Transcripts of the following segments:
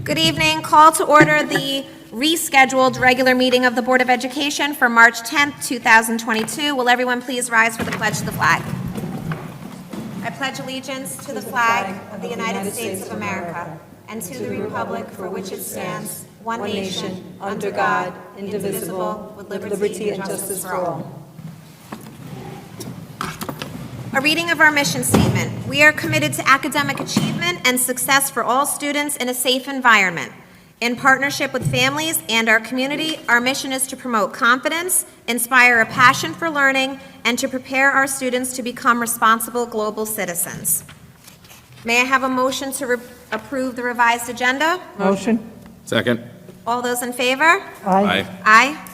Good evening. Call to order the rescheduled regular meeting of the Board of Education for March 10th, 2022. Will everyone please rise for the pledge to the flag? I pledge allegiance to the flag of the United States of America and to the republic for which it stands, one nation, under God, indivisible, with liberty and justice for all. A reading of our mission statement. We are committed to academic achievement and success for all students in a safe environment. In partnership with families and our community, our mission is to promote confidence, inspire a passion for learning, and to prepare our students to become responsible global citizens. May I have a motion to approve the revised agenda? Motion. Second. All those in favor? Aye. Aye.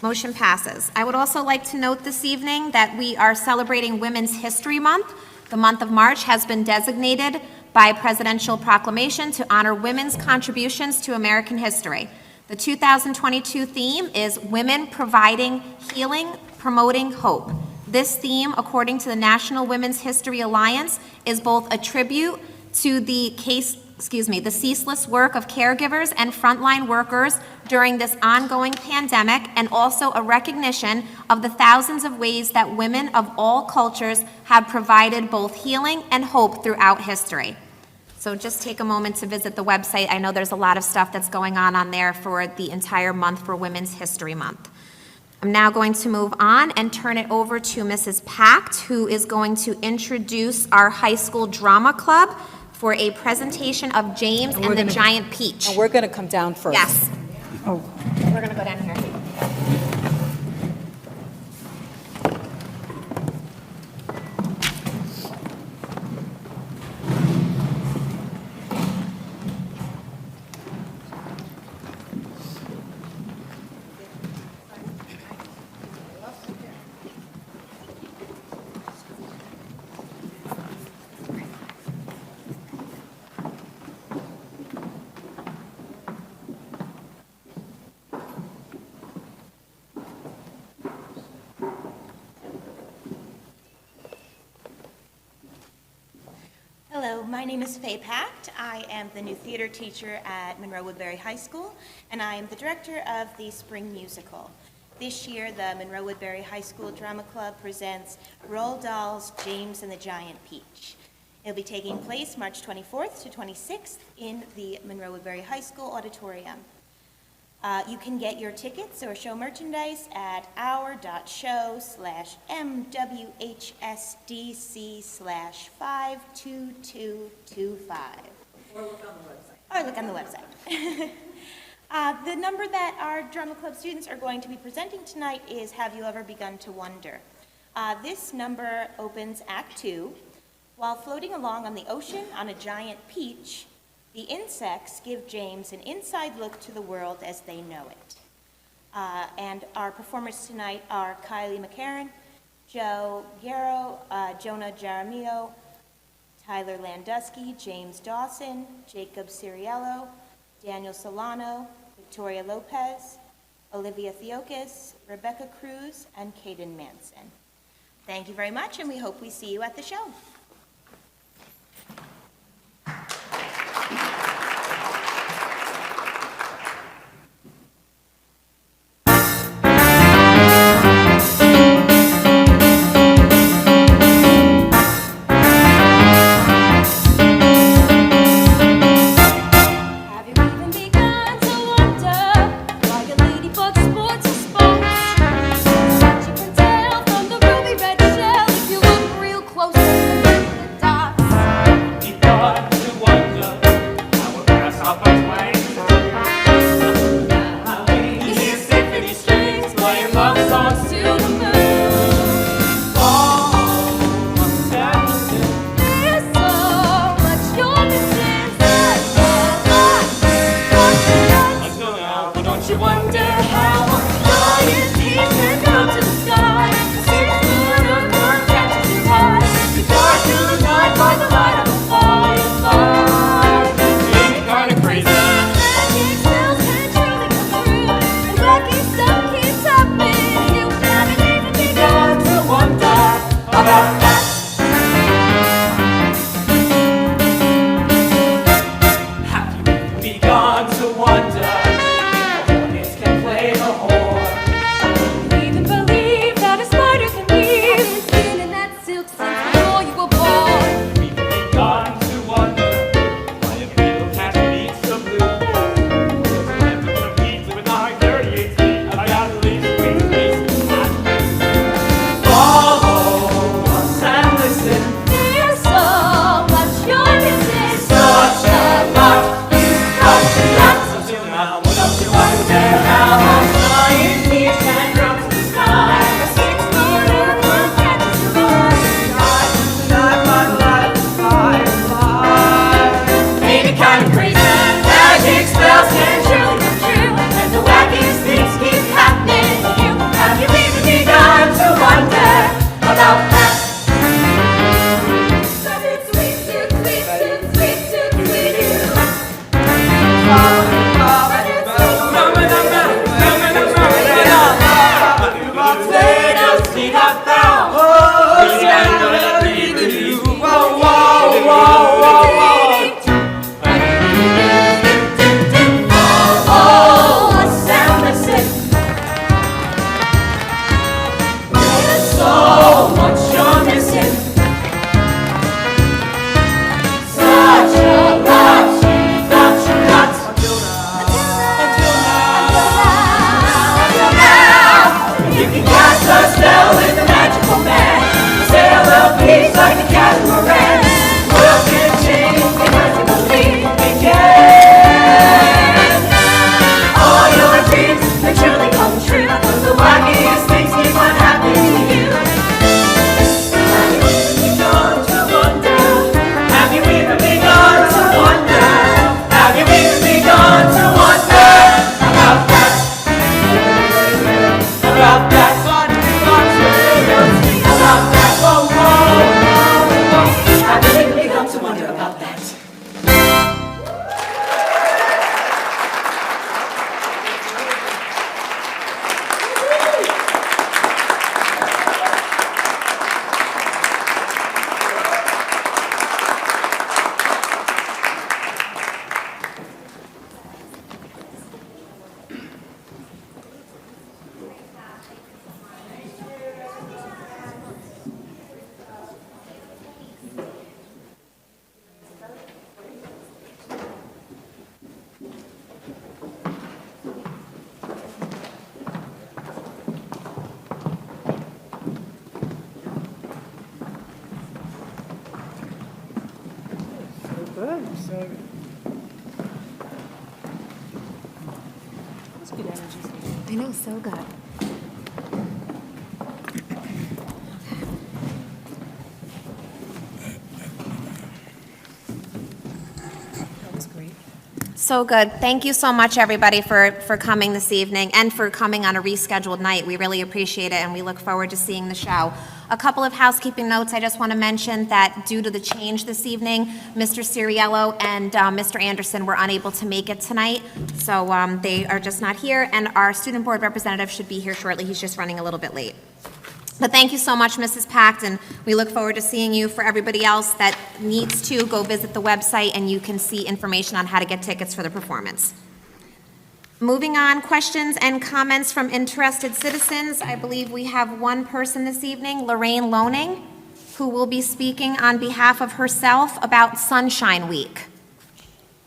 Motion passes. I would also like to note this evening that we are celebrating Women's History Month. The month of March has been designated by presidential proclamation to honor women's contributions to American history. The 2022 theme is Women Providing Healing, Promoting Hope. This theme, according to the National Women's History Alliance, is both a tribute to the ceaseless work of caregivers and frontline workers during this ongoing pandemic, and also a recognition of the thousands of ways that women of all cultures have provided both healing and hope throughout history. So just take a moment to visit the website. I know there's a lot of stuff that's going on there for the entire month for Women's History Month. I'm now going to move on and turn it over to Mrs. Pact, who is going to introduce our high school drama club for a presentation of James and the Giant Peach. And we're going to come down first. Yes. Oh. We're going to go down here. Hello, my name is Faye Pact. I am the new theater teacher at Monroe-Woodbury High School, and I am the director of the Spring Musical. This year, the Monroe-Woodbury High School Drama Club presents Roald Dahl's James and the Giant Peach. It'll be taking place March 24th to 26th in the Monroe-Woodbury High School auditorium. You can get your tickets or show merchandise at our.show/MWHSDC/52225. Or look on the website. The number that our drama club students are going to be presenting tonight is Have You Ever Begun to Wonder? This number opens Act 2. While floating along on the ocean on a giant peach, the insects give James an inside look to the world as they know it. And our performers tonight are Kylie McCarran, Joe Guerrero, Jonah Jaramillo, Tyler Landusky, James Dawson, Jacob Ciriello, Daniel Solano, Victoria Lopez, Olivia Theokis, Rebecca Cruz, and Caden Manson. Thank you very much, and we hope we see you at the show. begun to wonder if the hornets can play the horn. Believe and believe that a spider can weave. I've been feeling that silk since before you were born. We've begun to wonder why a beetle cat beats the blue. It's never compete with our 38 feet of gasoline with faces at follow us and listen. There's so much you're missing. Such a lot you've got to learn. So till now, what else you want to do now? Flying beats and drums in the sky. A six-footer for cats to run. Maybe kind of crazy, magic spells can truly come true, and the wackiest things keep happening to you. Have you even begun to wonder about that? Sweet, sweet, sweet, sweet, sweet, sweet, sweet, you. Follow us and listen. There's so much you're missing. Such a lot you've got to cut. Until now, you can cast a spell with a magical man. Sail of peace like a catamaran. World can change because you believe we can. All your dreams may truly come true. The wackiest things keep on happening to you. Have you even begun to wonder? Have you even begun to wonder? Have you even begun to wonder about that? About that? About that? Whoa, whoa, whoa. Have you even begun to wonder about that? I know, so good. So good. Thank you so much, everybody, for coming this evening and for coming on a rescheduled night. We really appreciate it, and we look forward to seeing the show. A couple of housekeeping notes. I just want to mention that due to the change this evening, Mr. Ciriello and Mr. Anderson were unable to make it tonight, so they are just not here, and our student board representative should be here shortly. He's just running a little bit late. But thank you so much, Mrs. Pact, and we look forward to seeing you. For everybody else that needs to, go visit the website and you can see information on how to get tickets for the performance. Moving on, questions and comments from interested citizens. I believe we have one person this evening, Lorraine Loaning, who will be speaking on behalf of herself about Sunshine Week.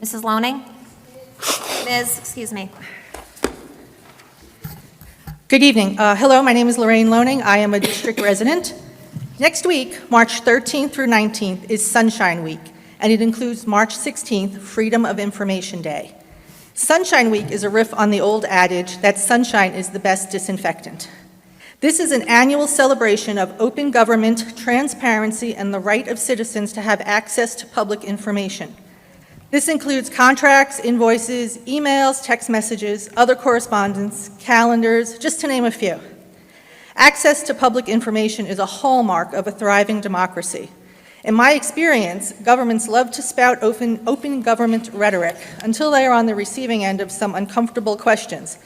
Mrs. Loaning? Ms., excuse me. Good evening. Hello, my name is Lorraine Loaning. I am a district resident. Next week, March 13th through 19th, is Sunshine Week, and it includes March 16th, Freedom of Information Day. Sunshine Week is a riff on the old adage that sunshine is the best disinfectant. This is an annual celebration of open government, transparency, and the right of citizens to have access to public information. This includes contracts, invoices, emails, text messages, other correspondence, calendars, just to name a few. Access to public information is a hallmark of a thriving democracy. In my experience, governments love to spout open government rhetoric until they are on the receiving end of some uncomfortable questions.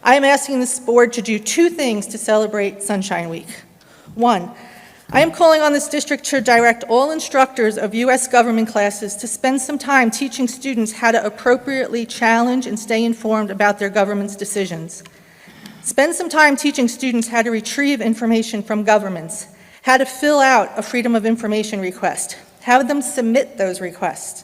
I am asking this board to do two things to celebrate Sunshine Week. One, I am calling on this district to direct all instructors of U.S. government classes to spend some time teaching students how to appropriately challenge and stay informed about their government's decisions. Spend some time teaching students how to retrieve information from governments, how to fill out a Freedom of Information request, have them submit those requests.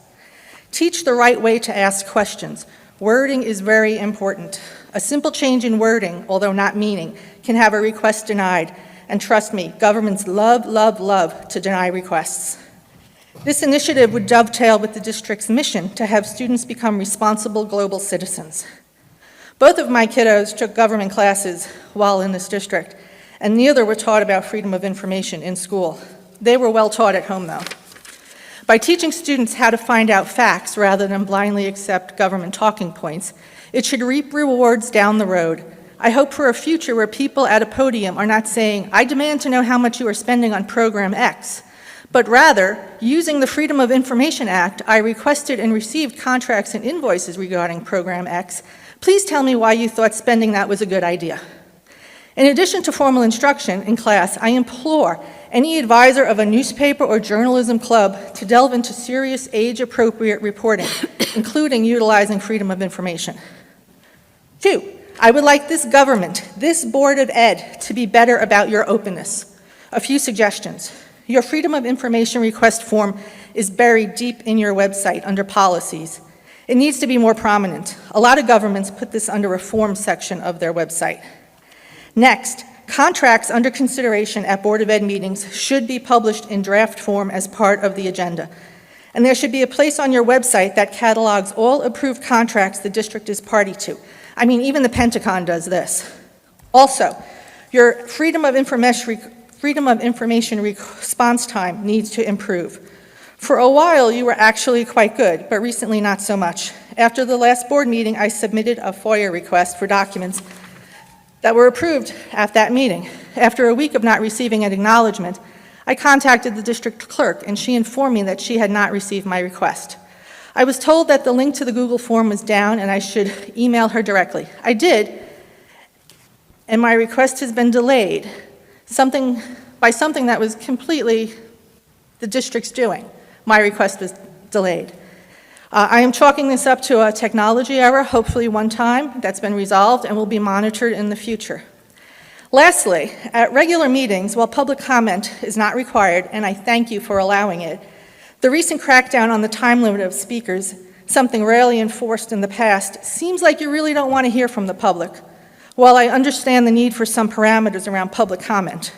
Teach the right way to ask questions. Wording is very important. A simple change in wording, although not meaning, can have a request denied. And trust me, governments love, love, love to deny requests. This initiative would dovetail with the district's mission to have students become responsible global citizens. Both of my kiddos took government classes while in this district, and neither were taught about freedom of information in school. They were well taught at home, though. By teaching students how to find out facts rather than blindly accept government talking points, it should reap rewards down the road. I hope for a future where people at a podium are not saying, "I demand to know how much you are spending on program X," but rather, using the Freedom of Information Act, I requested and received contracts and invoices regarding program X. Please tell me why you thought spending that was a good idea. In addition to formal instruction in class, I implore any advisor of a newspaper or journalism club to delve into serious age-appropriate reporting, including utilizing freedom of information. 2, I would like this government, this Board of Ed, to be better about your openness. A few suggestions. Your Freedom of Information request form is buried deep in your website under policies. It needs to be more prominent. A lot of governments put this under a form section of their website. Next, contracts under consideration at Board of Ed meetings should be published in draft form as part of the agenda. And there should be a place on your website that catalogs all approved contracts the district is party to. I mean, even the Pentagon does this. Also, your Freedom of Information response time needs to improve. For a while, you were actually quite good, but recently not so much. After the last board meeting, I submitted a FOIA request for documents that were approved at that meeting. After a week of not receiving an acknowledgement, I contacted the district clerk, and she informed me that she had not received my request. I was told that the link to the Google form was down and I should email her directly. I did, and my request has been delayed, by something that was completely the district's doing. My request was delayed. I am chalking this up to a technology error, hopefully one time, that's been resolved and will be monitored in the future. Lastly, at regular meetings, while public comment is not required, and I thank you for allowing it, the recent crackdown on the time limit of speakers, something rarely enforced in the past, seems like you really don't want to hear from the public. While I understand the need for some parameters around public comment,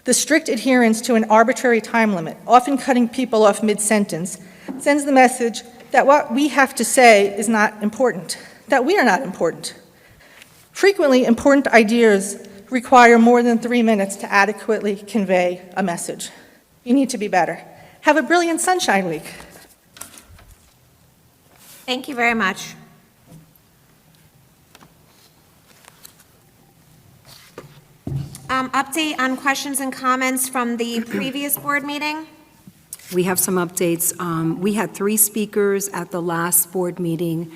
the strict adherence to an arbitrary time limit, often cutting people off mid-sentence, sends the message that what we have to say is not important, that we are not important. Frequently, important ideas require more than 3 minutes to adequately convey a message. You need to be better. Have a brilliant Sunshine Week. Thank you very much. Update on questions and comments from the previous board meeting? We have some updates. We had 3 speakers at the last board meeting.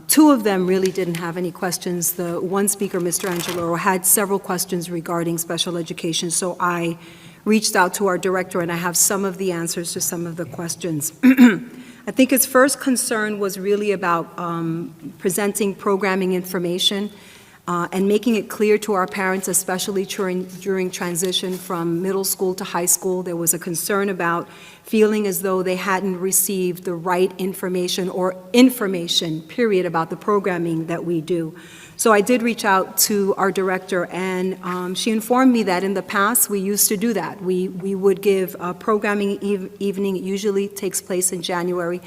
2 of them really didn't have any questions. The one speaker, Mr. Angeloro, had several questions regarding special education, so I reached out to our director, and I have some of the answers to some of the questions. I think his first concern was really about presenting programming information and making it clear to our parents, especially during transition from middle school to high school. There was a concern about feeling as though they hadn't received the right information or information, period, about the programming that we do. So I did reach out to our director, and she informed me that in the past we used to do that. We would give a programming evening. It usually takes place in January.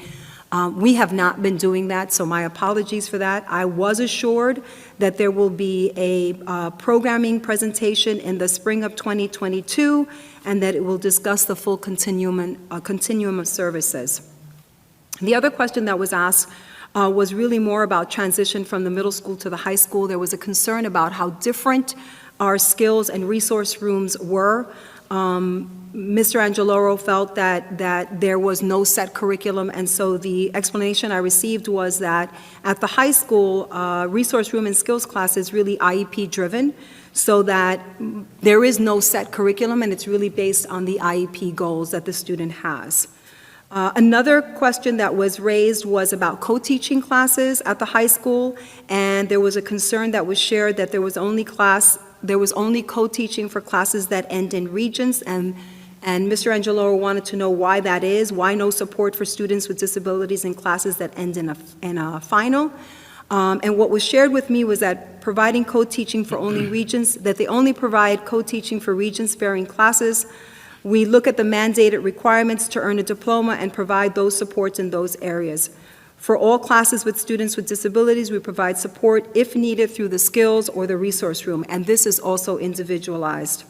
We have not been doing that, so my apologies for that. I was assured that there will be a programming presentation in the spring of 2022, and that it will discuss the full continuum of services. The other question that was asked was really more about transition from the middle school to the high school. There was a concern about how different our skills and resource rooms were. Mr. Angeloro felt that there was no set curriculum, and so the explanation I received was that at the high school, resource room and skills class is really IEP-driven, so that there is no set curriculum, and it's really based on the IEP goals that the student has. Another question that was raised was about co-teaching classes at the high school, and there was a concern that was shared that there was only co-teaching for classes that end in regents, and Mr. Angeloro wanted to know why that is, why no support for students with disabilities in classes that end in a final. And what was shared with me was that providing co-teaching for only regents, that they only provide co-teaching for regents-bearing classes. We look at the mandated requirements to earn a diploma and provide those supports in those areas. For all classes with students with disabilities, we provide support if needed through the skills or the resource room, and this is also individualized.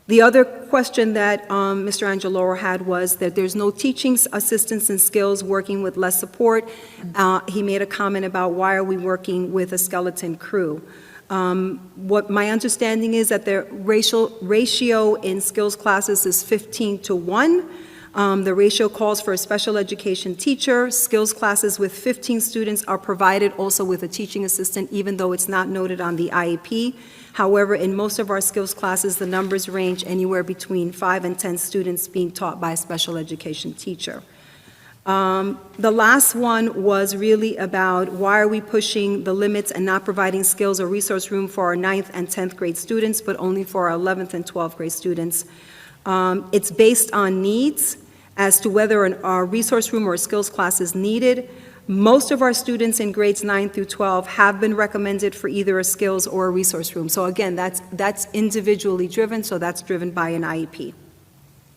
The other question that Mr. Angeloro had was that there's no teaching assistants and skills working with less support. He made a comment about why are we working with a skeleton crew. What my understanding is that the ratio in skills classes is 15-1. The ratio calls for a special education teacher. Skills classes with 15 students are provided also with a teaching assistant, even though it's not noted on the IEP. However, in most of our skills classes, the numbers range anywhere between 5 and 10 students being taught by a special education teacher. The last one was really about why are we pushing the limits and not providing skills or resource room for our 9th and 10th grade students, but only for our 11th and 12th grade students. It's based on needs as to whether a resource room or a skills class is needed. Most of our students in grades 9 through 12 have been recommended for either a skills or a resource room. So again, that's individually driven, so that's driven by an IEP.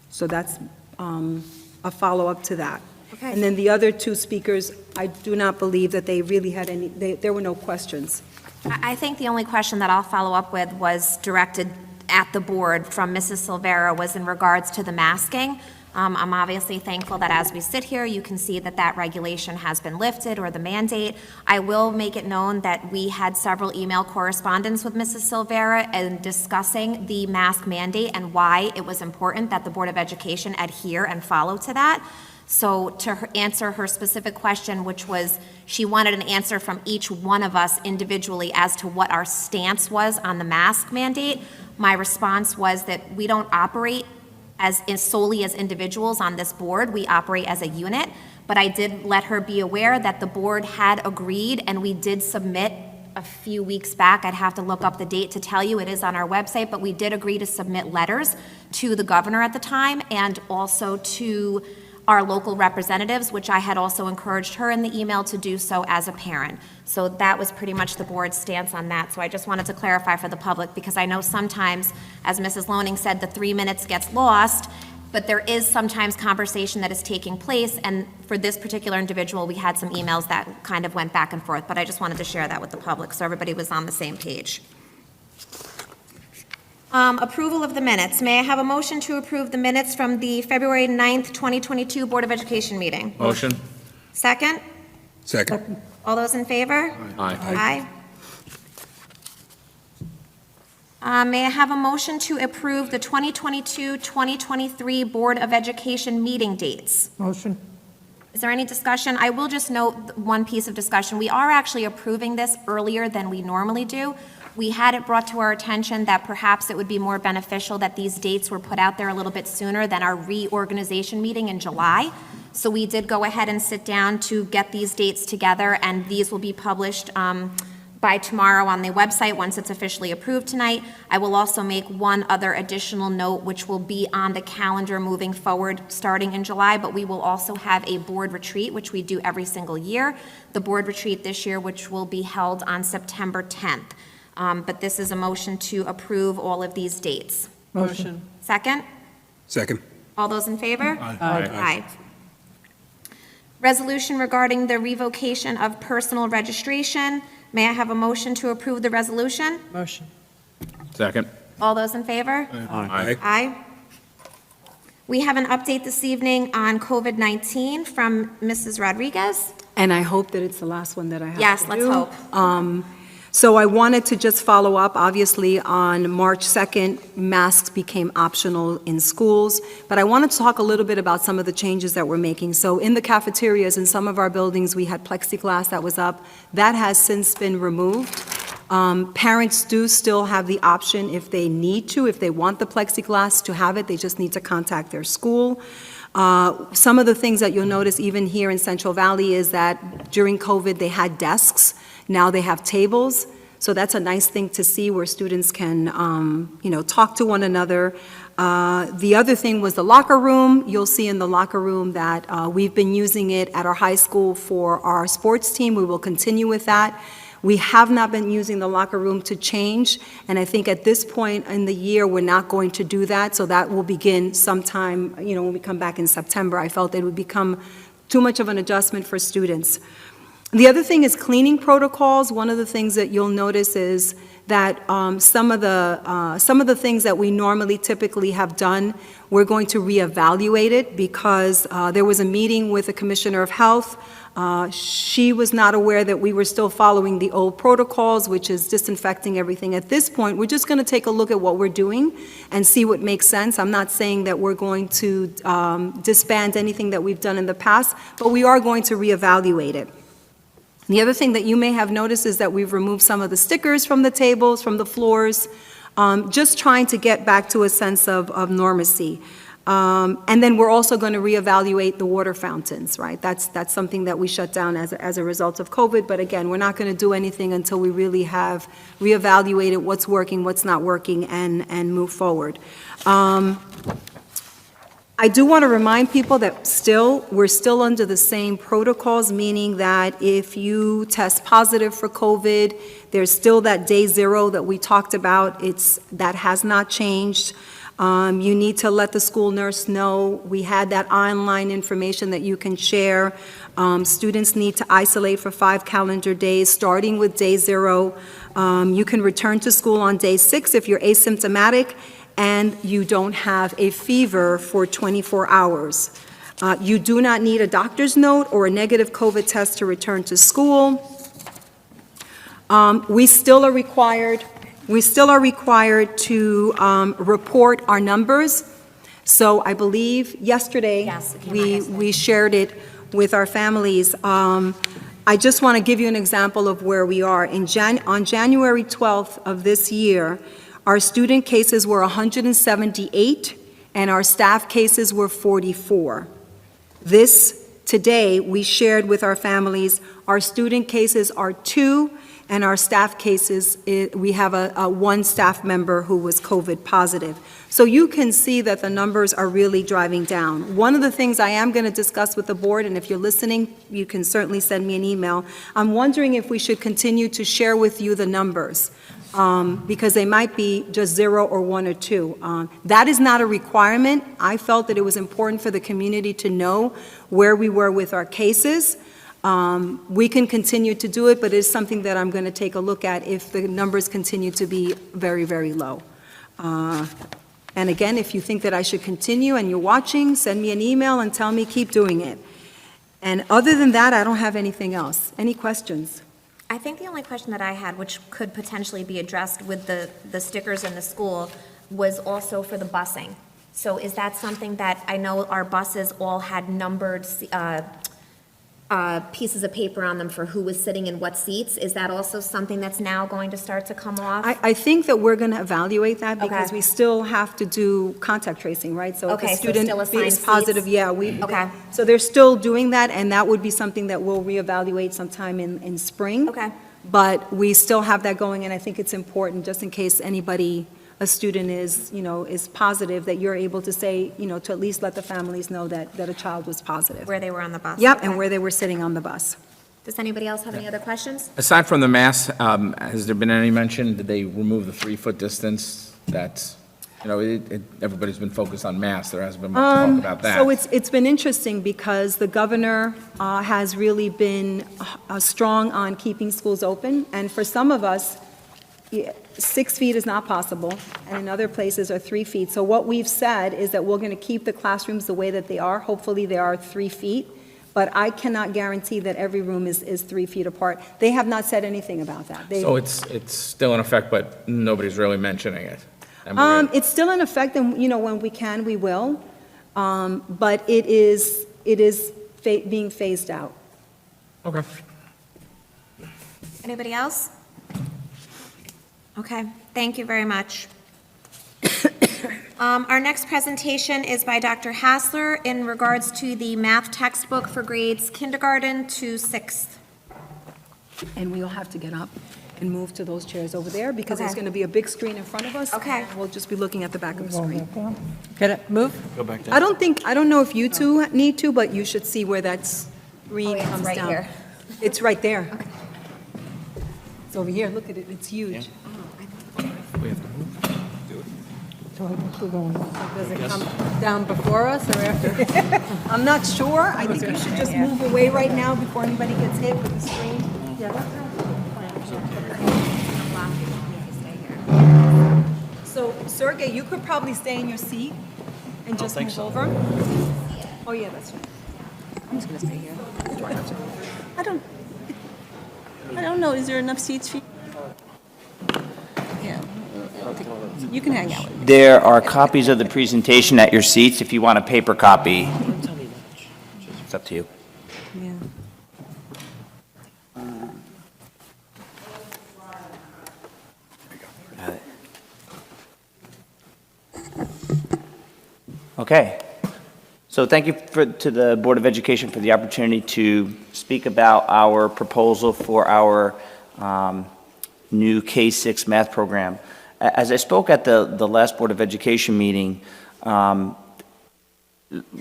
So that's a follow-up to that. Okay. And then the other two speakers, I do not believe that they really had any, there were no questions. I think the only question that I'll follow up with was directed at the board from Mrs. Silvera was in regards to the masking. I'm obviously thankful that as we sit here, you can see that that regulation has been lifted or the mandate. I will make it known that we had several email correspondence with Mrs. Silvera in discussing the mask mandate and why it was important that the Board of Education adhere and follow to that. So to answer her specific question, which was she wanted an answer from each one of us individually as to what our stance was on the mask mandate, my response was that we don't operate as solely as individuals on this board. We operate as a unit, but I did let her be aware that the board had agreed, and we did submit a few weeks back. I'd have to look up the date to tell you. It is on our website, but we did agree to submit letters to the governor at the time and also to our local representatives, which I had also encouraged her in the email to do so as a parent. So that was pretty much the board's stance on that. So I just wanted to clarify for the public, because I know sometimes, as Mrs. Loaning said, the 3 minutes gets lost, but there is sometimes conversation that is taking place, and for this particular individual, we had some emails that kind of went back and forth, but I just wanted to share that with the public so everybody was on the same page. Approval of the minutes. May I have a motion to approve the minutes from the February 9th, 2022 Board of Education meeting? Motion. Second? Second. All those in favor? Aye. Aye. May I have a motion to approve the 2022-2023 Board of Education meeting dates? Motion. Is there any discussion? I will just note one piece of discussion. We are actually approving this earlier than we normally do. We had it brought to our attention that perhaps it would be more beneficial that these dates were put out there a little bit sooner than our reorganization meeting in July. So we did go ahead and sit down to get these dates together, and these will be published by tomorrow on the website once it's officially approved tonight. I will also make one other additional note, which will be on the calendar moving forward starting in July, but we will also have a board retreat, which we do every single year. The board retreat this year, which will be held on September 10th. But this is a motion to approve all of these dates. Motion. Second? Second. All those in favor? Aye. Aye. Resolution regarding the revocation of personal registration. May I have a motion to approve the resolution? Motion. Second. All those in favor? Aye. Aye. We have an update this evening on COVID-19 from Mrs. Rodriguez. And I hope that it's the last one that I have to do. Yes, let's hope. So I wanted to just follow up, obviously, on March 2nd, masks became optional in schools, but I wanted to talk a little bit about some of the changes that we're making. So in the cafeterias, in some of our buildings, we had plexiglass that was up. That has since been removed. Parents do still have the option, if they need to, if they want the plexiglass to have it, they just need to contact their school. Some of the things that you'll notice even here in Central Valley is that during COVID, they had desks. Now they have tables. So that's a nice thing to see where students can, talk to one another. The other thing was the locker room. You'll see in the locker room that we've been using it at our high school for our sports team. We will continue with that. We have not been using the locker room to change, and I think at this point in the year, we're not going to do that, so that will begin sometime, when we come back in September. I felt it would become too much of an adjustment for students. The other thing is cleaning protocols. One of the things that you'll notice is that some of the things that we normally typically have done, we're going to reevaluate it because there was a meeting with the Commissioner of Health. She was not aware that we were still following the old protocols, which is disinfecting everything. At this point, we're just going to take a look at what we're doing and see what makes sense. I'm not saying that we're going to disband anything that we've done in the past, but we are going to reevaluate it. The other thing that you may have noticed is that we've removed some of the stickers from the tables, from the floors, just trying to get back to a sense of normacy. And then we're also going to reevaluate the water fountains, right? That's something that we shut down as a result of COVID, but again, we're not going to do anything until we really have reevaluated what's working, what's not working, and move forward. I do want to remind people that we're still under the same protocols, meaning that if you test positive for COVID, there's still that day 0 that we talked about. That has not changed. You need to let the school nurse know. We had that online information that you can share. Students need to isolate for 5 calendar days, starting with day 0. You can return to school on day 6 if you're asymptomatic and you don't have a fever for 24 hours. You do not need a doctor's note or a negative COVID test to return to school. We still are required to report our numbers. So I believe yesterday, Yes, it came out yesterday. we shared it with our families. I just want to give you an example of where we are. On January 12th of this year, our student cases were 178, and our staff cases were 44. Today, we shared with our families, our student cases are 2, and our staff cases, we have a 1 staff member who was COVID positive. So you can see that the numbers are really driving down. One of the things I am going to discuss with the board, and if you're listening, you can certainly send me an email. I'm wondering if we should continue to share with you the numbers, because they might be just 0 or 1 or 2. That is not a requirement. I felt that it was important for the community to know where we were with our cases. We can continue to do it, but it's something that I'm going to take a look at if the numbers continue to be very, very low. And again, if you think that I should continue and you're watching, send me an email and tell me keep doing it. And other than that, I don't have anything else. Any questions? I think the only question that I had, which could potentially be addressed with the stickers in the school, was also for the busing. So is that something that, I know our buses all had numbered pieces of paper on them for who was sitting in what seats. Is that also something that's now going to start to come off? I think that we're going to evaluate that because Okay. we still have to do contact tracing, right? So if Okay, a so student still assigned is positive, seats? yeah, Okay. so they're still doing that, and that would be something that we'll reevaluate sometime in spring. Okay. But we still have that going, and I think it's important, just in case a student is positive, that you're able to say, to at least let the families know that a child was positive. Where they were on the bus? Yep, Okay. and where they were sitting on the bus. Does anybody else have any other questions? Aside from the masks, has there been any mention, did they remove the 3-foot distance? That's, everybody's been focused on masks, there hasn't been much talk about that. So it's been interesting because the governor has really been strong on keeping schools open, and for some of us, 6 feet is not possible, and in other places are 3 feet. So what we've said is that we're going to keep the classrooms the way that they are. Hopefully they are 3 feet, but I cannot guarantee that every room is 3 feet apart. They have not said anything about that. So it's still in effect, but nobody's really mentioning it? And we're- It's still in effect, and, you know, when we can, we will, but it is being phased out. Okay. Anybody else? Okay, thank you very much. Our next presentation is by Dr. Hassler in regards to the math textbook for grades kindergarten to 6th. And we'll have to get up and move to those chairs over there, because there's Okay. going to be a big screen in front of us. Okay. And we'll just be looking at the back of the screen. Get it, move? I don't know if you two need to, but you should see where that screen yeah, it's comes right down. here. It's right there. It's over here, look at it, it's huge. Does it come down before us or after? I'm not sure, I think you should just move away right now before anybody gets hit with the screen. So Sergey, you could probably stay in your seat and just move over. Oh, yeah, that's right. I'm just gonna stay here. I don't know, is there enough seats for you? Yeah, you can hang out with me. There are copies of the presentation at your seats if you want a paper copy. It's up to you. Yeah. Got it. Okay. So thank you to the Board of Education for the opportunity to speak about our proposal for our new K-6 math program. As I spoke at the last Board of Education meeting,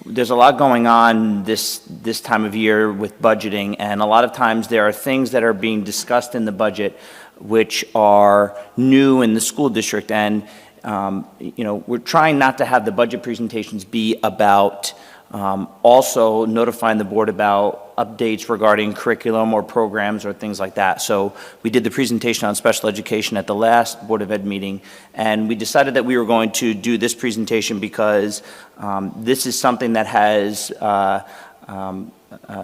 there's a lot going on this time of year with budgeting, and a lot of times there are things that are being discussed in the budget which are new in the school district, and you know, we're trying not to have the budget presentations be about also notifying the board about updates regarding curriculum or programs or things like that. So we did the presentation on special education at the last Board of Ed meeting, and we decided that we were going to do this presentation because this is something that has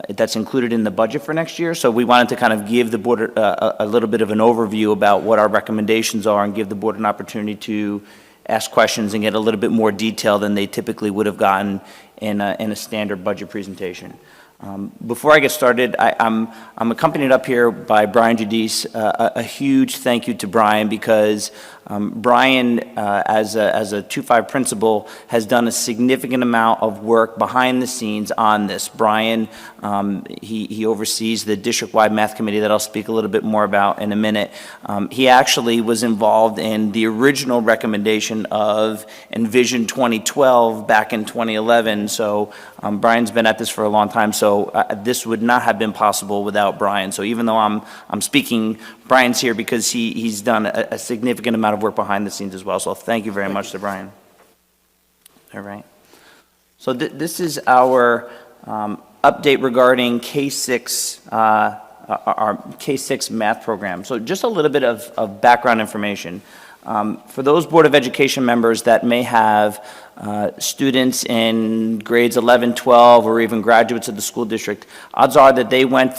that's included in the budget for next year. So we wanted to kind of give the board a little bit of an overview about what our recommendations are and give the board an opportunity to ask questions and get a little bit more detail than they typically would have gotten in a standard budget presentation. Before I get started, I'm accompanied up here by Brian Judice. A huge thank you to Brian, because Brian, as a 2-5 principal, has done a significant amount of work behind the scenes on this. Brian, he oversees the district-wide math committee that I'll speak a little bit more about in a minute. He actually was involved in the original recommendation of Envision 2012 back in 2011. So Brian's been at this for a long time. So this would not have been possible without Brian. So even though I'm speaking, Brian's here because he's done a significant amount of work behind the scenes as well. So thank you very much to Brian. All right. So this is our update regarding K-6, our K-6 math program. So just a little bit of background information. For those Board of Education members that may have students in grades 11, 12, or even graduates of the school district, odds are that if they went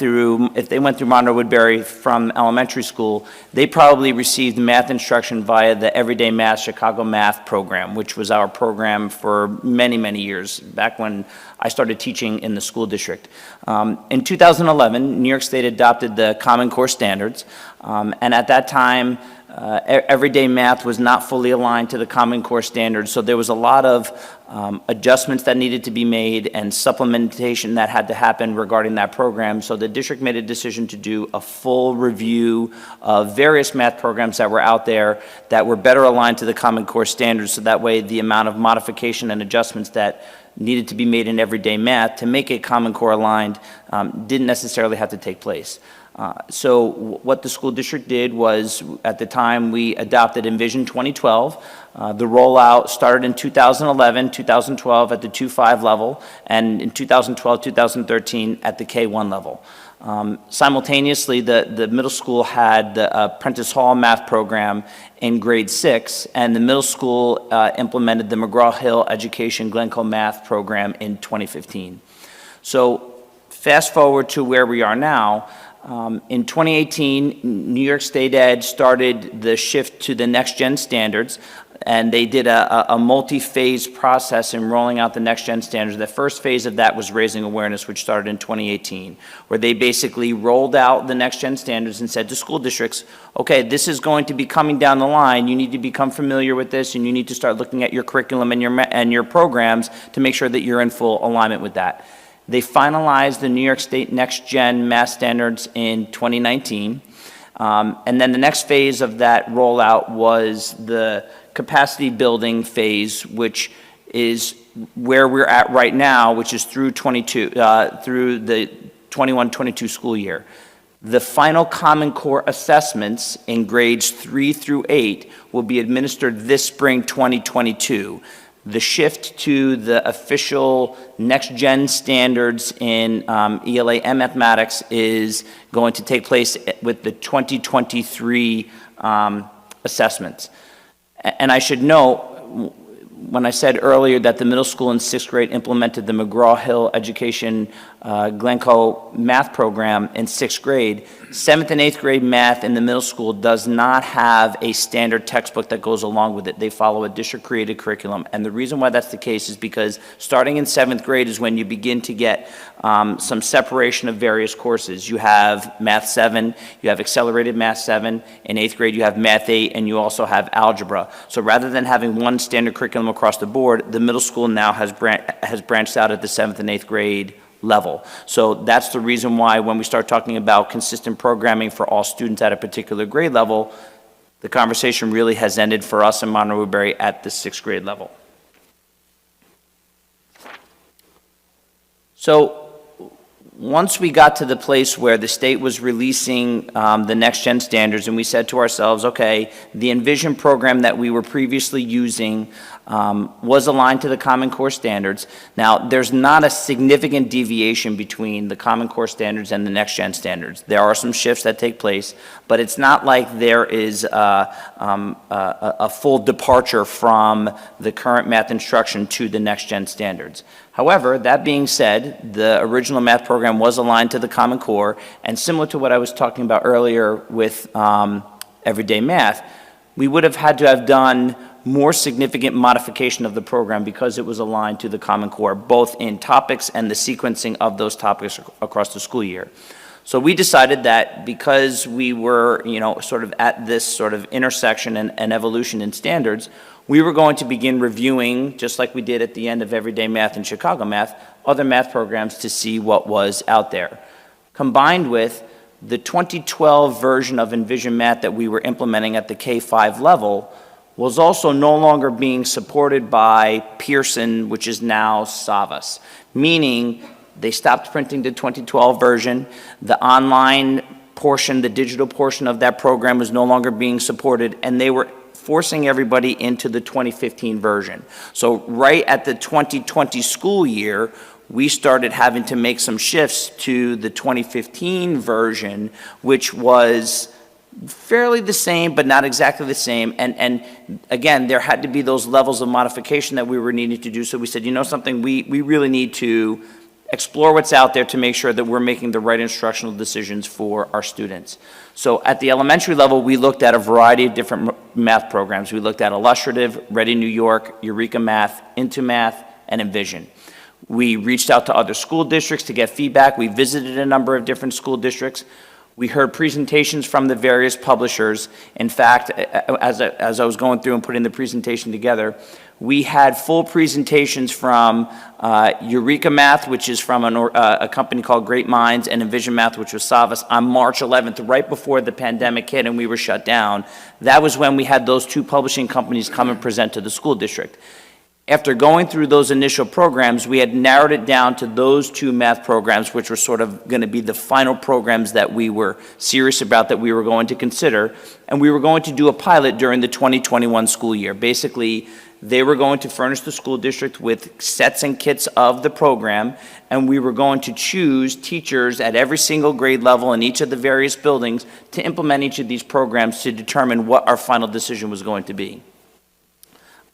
through Monroe-Woodbury from elementary school, they probably received math instruction via the Everyday Math Chicago Math program, which was our program for many, many years, back when I started teaching in the school district. In 2011, New York State adopted the Common Core Standards, and at that time, Everyday Math was not fully aligned to the Common Core Standards, so there was a lot of adjustments that needed to be made and supplementation that had to happen regarding that program. So the district made a decision to do a full review of various math programs that were out there that were better aligned to the Common Core Standards, so that way the amount of modification and adjustments that needed to be made in Everyday Math to make it Common Core aligned didn't necessarily have to take place. So what the school district did was, at the time, we adopted Envision 2012. The rollout started in 2011, 2012 at the 2-5 level, and in 2012, 2013 at the K-1 level. Simultaneously, the middle school had the Prentice Hall math program in grade 6, and the middle school implemented the McGraw-Hill Education Glencoe math program in 2015. So Fast forward to where we are now. In 2018, New York State Ed started the shift to the next-gen standards, and they did a multi-phase process in rolling out the next-gen standards. The first phase of that was raising awareness, which started in 2018, where they basically rolled out the next-gen standards and said to school districts, okay, this is going to be coming down the line. You need to become familiar with this, and you need to start looking at your curriculum and your programs to make sure that you're in full alignment with that. They finalized the New York State Next-Gen Math Standards in 2019. And then the next phase of that rollout was the capacity building phase, which is where we're at right now, which is through through the 21-22 school year. The final Common Core assessments in grades 3 through 8 will be administered this spring 2022. The shift to the official next-gen standards in ELA and mathematics is going to take place with the 2023 assessments. And I should note, when I said earlier that the middle school in 6th grade implemented the McGraw-Hill Education Glencoe math program in 6th grade, 7th and 8th grade math in the middle school does not have a standard textbook that goes along with it. They follow a district-created curriculum. And the reason why that's the case is because starting in 7th grade is when you begin to get some separation of various courses. You have Math 7, you have Accelerated Math 7, in 8th grade you have Math 8, and you also have Algebra. So rather than having one standard curriculum across the board, the middle school now has branched out at the 7th and 8th grade level. So that's the reason why when we start talking about consistent programming for all students at a particular grade level, the conversation really has ended for us in Monroe-Woodbury at the 6th grade level. So once we got to the place where the state was releasing the next-gen standards, and we said to ourselves, okay, the Envision program that we were previously using was aligned to the Common Core standards. Now, there's not a significant deviation between the Common Core standards and the next-gen standards. There are some shifts that take place, but it's not like there is a full departure from the current math instruction to the next-gen standards. However, that being said, the original math program was aligned to the Common Core, and similar to what I was talking about earlier with everyday math, we would have had to have done more significant modification of the program because it was aligned to the Common Core, both in topics and the sequencing of those topics across the school year. So we decided that because we were, sort of at this sort of intersection and evolution in standards, we were going to begin reviewing, just like we did at the end of Everyday Math and Chicago Math, other math programs to see what was out there. Combined with the 2012 version of Envision Math that we were implementing at the K-5 level was also no longer being supported by Pearson, which is now Savas, meaning they stopped printing the 2012 version. The online portion, the digital portion of that program was no longer being supported, and they were forcing everybody into the 2015 version. So right at the 2020 school year, we started having to make some shifts to the 2015 version, which was fairly the same, but not exactly the same. And again, there had to be those levels of modification that we were needing to do. So we said, you know something, we really need to explore what's out there to make sure that we're making the right instructional decisions for our students. So at the elementary level, we looked at a variety of different math programs. We looked at Illustrative, Ready New York, Eureka Math, Into Math, and Envision. We reached out to other school districts to get feedback. We visited a number of different school districts. We heard presentations from the various publishers. In fact, as I was going through and putting the presentation together, we had full presentations from Eureka Math, which is from a company called Great Minds, and Envision Math, which was Savas, on March 11th, right before the pandemic hit and we were shut down. That was when we had those two publishing companies come and present to the school district. After going through those initial programs, we had narrowed it down to those two math programs, which were sort of going to be the final programs that we were serious about, that we were going to consider, and we were going to do a pilot during the 2021 school year. Basically, they were going to furnish the school district with sets and kits of the program, and we were going to choose teachers at every single grade level in each of the various buildings to implement each of these programs to determine what our final decision was going to be.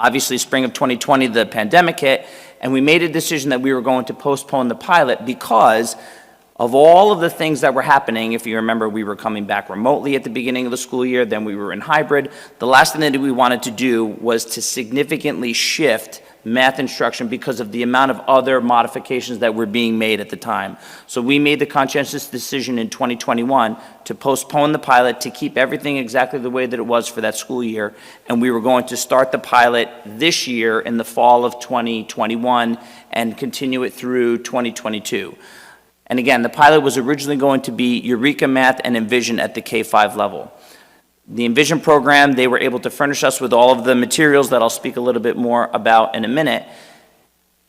Obviously, spring of 2020, the pandemic hit, and we made a decision that we were going to postpone the pilot because of all of the things that were happening. If you remember, we were coming back remotely at the beginning of the school year, then we were in hybrid. The last thing that we wanted to do was to significantly shift math instruction because of the amount of other modifications that were being made at the time. So we made the conscientious decision in 2021 to postpone the pilot, to keep everything exactly the way that it was for that school year, and we were going to start the pilot this year in the fall of 2021 and continue it through 2022. And again, the pilot was originally going to be Eureka Math and Envision at the K-5 level. The Envision program, they were able to furnish us with all of the materials that I'll speak a little bit more about in a minute.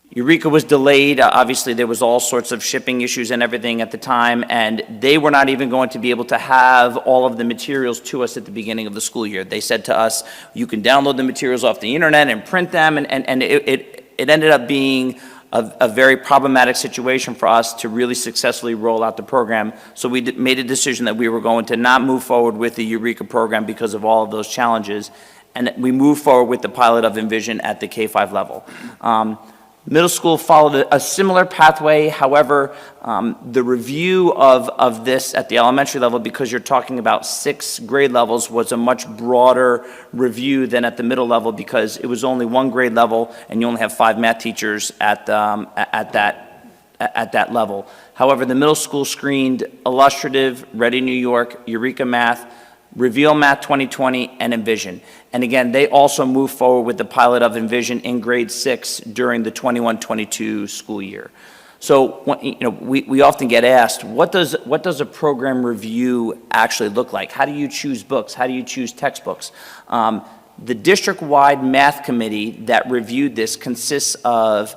Eureka was delayed. Obviously, there was all sorts of shipping issues and everything at the time, and they were not even going to be able to have all of the materials to us at the beginning of the school year. They said to us, you can download the materials off the internet and print them, and it ended up being a very problematic situation for us to really successfully roll out the program. So we made a decision that we were going to not move forward with the Eureka program because of all of those challenges, and we moved forward with the pilot of Envision at the K-5 level. Middle school followed a similar pathway. However, the review of this at the elementary level, because you're talking about 6 grade levels, was a much broader review than at the middle level, because it was only 1 grade level and you only have 5 math teachers at that level. However, the middle school screened Illustrative, Ready New York, Eureka Math, Reveal Math 2020, and Envision. And again, they also moved forward with the pilot of Envision in grade 6 during the 21-22 school year. So, we often get asked, what does a program review actually look like? How do you choose books? How do you choose textbooks? The district-wide math committee that reviewed this consists of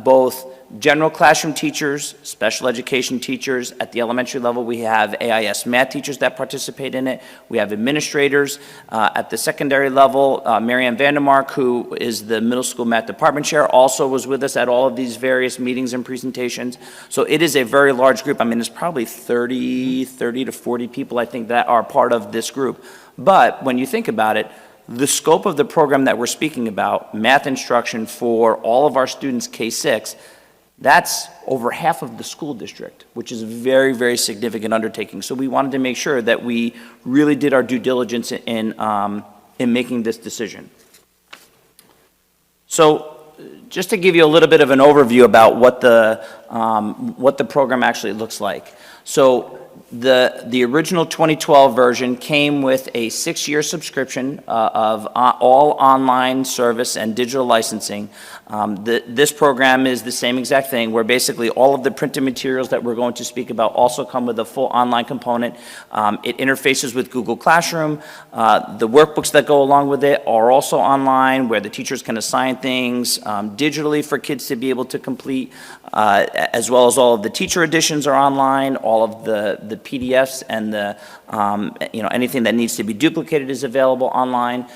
both general classroom teachers, special education teachers. At the elementary level, we have AIS math teachers that participate in it. We have administrators. At the secondary level, Marianne Vandermark, who is the middle school math department chair, also was with us at all of these various meetings and presentations. So it is a very large group. I mean, it's probably 30 to 40 people, I think, that are part of this group. But when you think about it, the scope of the program that we're speaking about, math instruction for all of our students K-6, that's over half of the school district, which is a very, very significant undertaking. So we wanted to make sure that we really did our due diligence in making this decision. So just to give you a little bit of an overview about what the program actually looks like. So the original 2012 version came with a 6-year subscription of all online service and digital licensing. This program is the same exact thing, where basically all of the printed materials that we're going to speak about also come with a full online component. It interfaces with Google Classroom. The workbooks that go along with it are also online, where the teachers can assign things digitally for kids to be able to complete, as well as all of the teacher editions are online. All of the PDFs and the anything that needs to be duplicated is available online.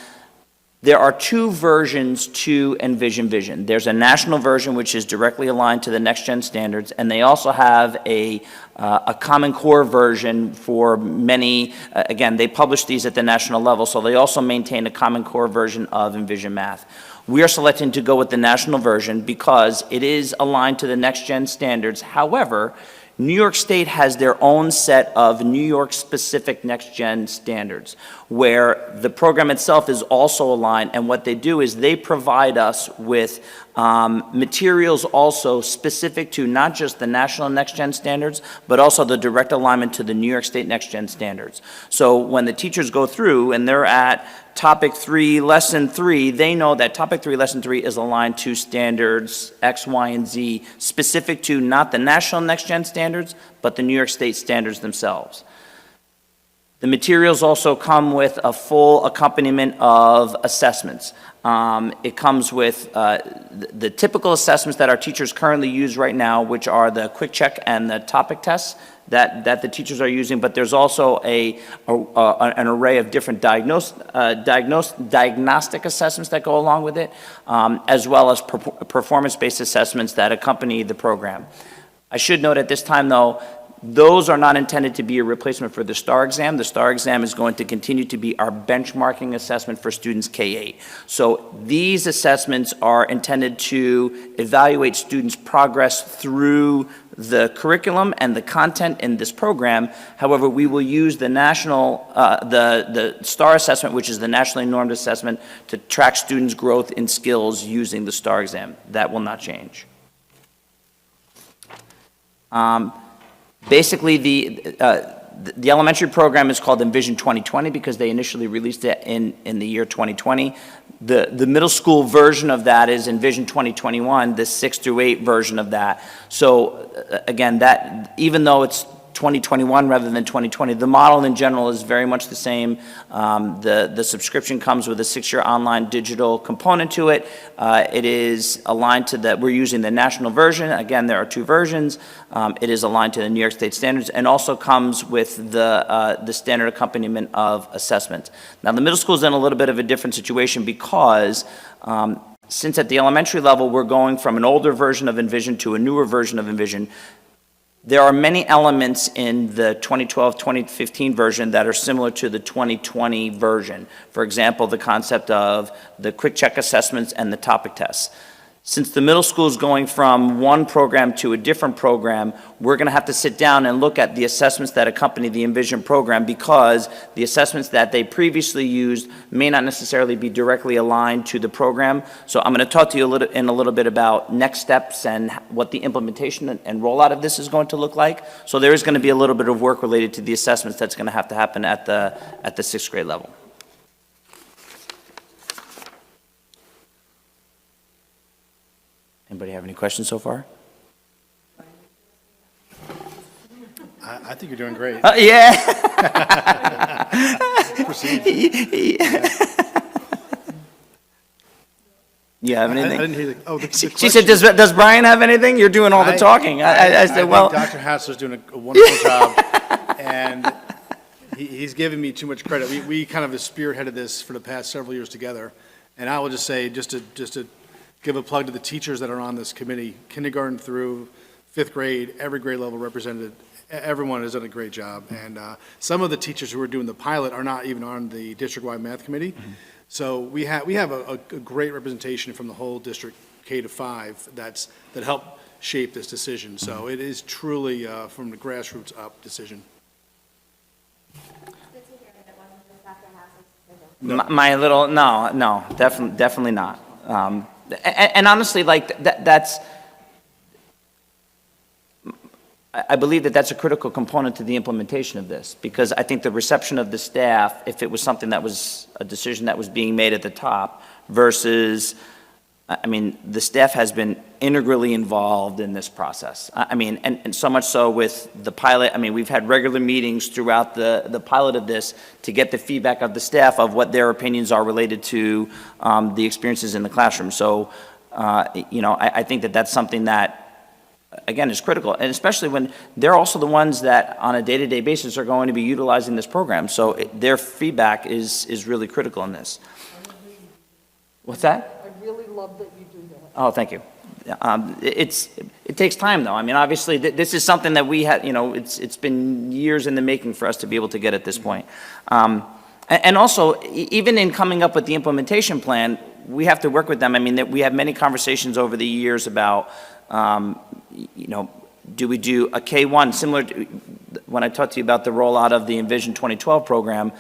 There are 2 versions to Envision Vision. There's a national version, which is directly aligned to the Next Gen standards, and they also have a Common Core version for many. Again, they publish these at the national level, so they also maintain a Common Core version of Envision Math. We are selecting to go with the national version because it is aligned to the Next Gen standards. However, New York State has their own set of New York-specific next-gen standards, where the program itself is also aligned, and what they do is they provide us with materials also specific to not just the national next-gen standards, but also the direct alignment to the New York State next-gen standards. So when the teachers go through and they're at Topic 3, Lesson 3, they know that Topic 3, Lesson 3 is aligned to standards X, Y, and Z, specific to not the national next-gen standards, but the New York State standards themselves. The materials also come with a full accompaniment of assessments. It comes with the typical assessments that our teachers currently use right now, which are the quick check and the topic tests that the teachers are using, but there's also an array of different diagnostic assessments that go along with it, as well as performance-based assessments that accompany the program. I should note at this time, though, those are not intended to be a replacement for the STAR exam. The STAR exam is going to continue to be our benchmarking assessment for students K-8. So these assessments are intended to evaluate students' progress through the curriculum and the content in this program. However, we will use the national, the STAR assessment, which is the nationally normed assessment, to track students' growth in skills using the STAR exam. That will not change. Basically, the elementary program is called Envision 2020 because they initially released it in the year 2020. The middle school version of that is Envision 2021, the 6 through 8 version of that. So again, that even though it's 2021 rather than 2020, the model in general is very much the same. The subscription comes with a 6-year online digital component to it. It is aligned to that. We're using the national version. Again, there are 2 versions. It is aligned to the New York State standards and also comes with the standard accompaniment of assessment. Now, the middle school is in a little bit of a different situation because since at the elementary level we're going from an older version of Envision to a newer version of Envision, there are many elements in the 2012-2015 version that are similar to the 2020 version. For example, the concept of the quick check assessments and the topic tests. Since the middle school is going from one program to a different program, we're going to have to sit down and look at the assessments that accompany the Envision program because the assessments that they previously used may not necessarily be directly aligned to the program. So I'm going to talk to you in a little bit about next steps and what the implementation and rollout of this is going to look like. So there is going to be a little bit of work related to the assessments that's going to have to happen at the 6th grade level. Anybody have any questions so far? I think you're doing great. Yeah. You have anything? I didn't hear the She said, does Brian have anything? You're doing all the talking. I said, well. I think Dr. Hassler's doing a wonderful job, and he's giving me too much credit. We kind of have spearheaded this for the past several years together, and I will just say, just to give a plug to the teachers that are on this committee, kindergarten through 5th grade, every grade level represented. Everyone has done a great job, and some of the teachers who are doing the pilot are not even on the district-wide math committee. Mm-hmm. So we have a great representation from the whole district K to 5 that helped shape this decision. So it is truly from the grassroots up decision. No, definitely not. And honestly, like that's. I believe that that's a critical component to the implementation of this, because I think the reception of the staff, if it was something that was a decision that was being made at the top versus, I mean, the staff has been integrally involved in this process. I mean, and so much so with the pilot, I mean, we've had regular meetings throughout the pilot of this to get the feedback of the staff of what their opinions are related to the experiences in the classroom. So, I think that that's something that, again, is critical, and especially when they're also the ones that on a day-to-day basis are going to be utilizing this program. So their feedback is really critical in this. What's that? I really love that you do that. Oh, thank you. It takes time, though. I mean, obviously, this is something that we had, it's been years in the making for us to be able to get at this point. And also, even in coming up with the implementation plan, we have to work with them. I mean, we have many conversations over the years about, do we do a K-1, similar to when I talked to you about the rollout of the Envision 2012 program,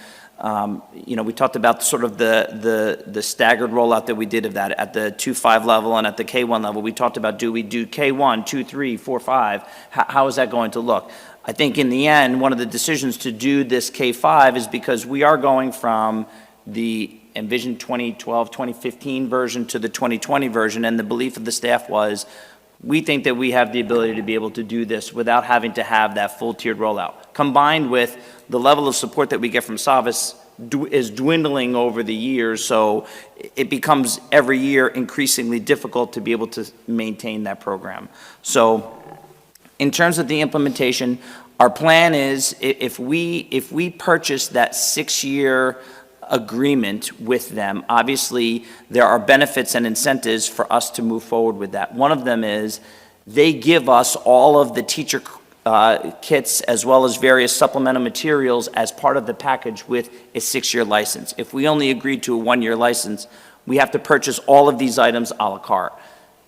we talked about sort of the staggered rollout that we did of that at the 2-5 level and at the K-1 level. We talked about, do we do K-1, 2, 3, 4, 5? How is that going to look? I think in the end, one of the decisions to do this K-5 is because we are going from the Envision 2012, 2015 version to the 2020 version, and the belief of the staff was, we think that we have the ability to be able to do this without having to have that full tiered rollout. Combined with the level of support that we get from Savas is dwindling over the years, so it becomes every year increasingly difficult to be able to maintain that program. So in terms of the implementation, our plan is if we purchase that 6-year agreement with them, obviously there are benefits and incentives for us to move forward with that. One of them is they give us all of the teacher kits as well as various supplemental materials as part of the package with a 6-year license. If we only agree to a 1-year license, we have to purchase all of these items a la carte.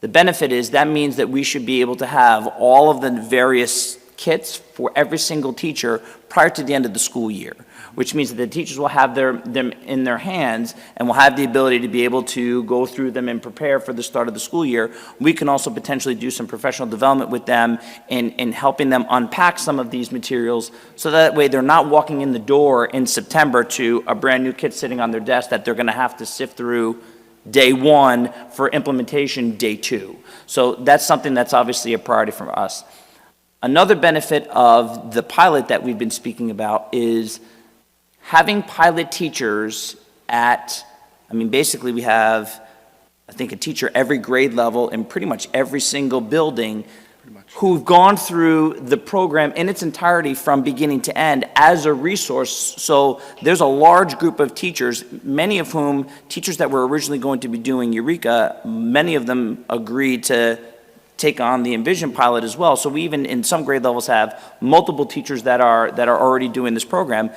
The benefit is that means that we should be able to have all of the various kits for every single teacher prior to the end of the school year, which means that the teachers will have them in their hands and will have the ability to be able to go through them and prepare for the start of the school year. We can also potentially do some professional development with them in helping them unpack some of these materials, so that way they're not walking in the door in September to a brand new kit sitting on their desk that they're going to have to sift through day one for implementation day two. So that's something that's obviously a priority for us. Another benefit of the pilot that we've been speaking about is having pilot teachers basically we have, I think, a teacher every grade level in pretty much every single building who've gone through the program in its entirety from beginning to end as a resource. So there's a large group of teachers, many of whom, teachers that were originally going to be doing Eureka, many of them agreed to take on the Envision pilot as well. So we even, in some grade levels, have multiple teachers that are already doing this program.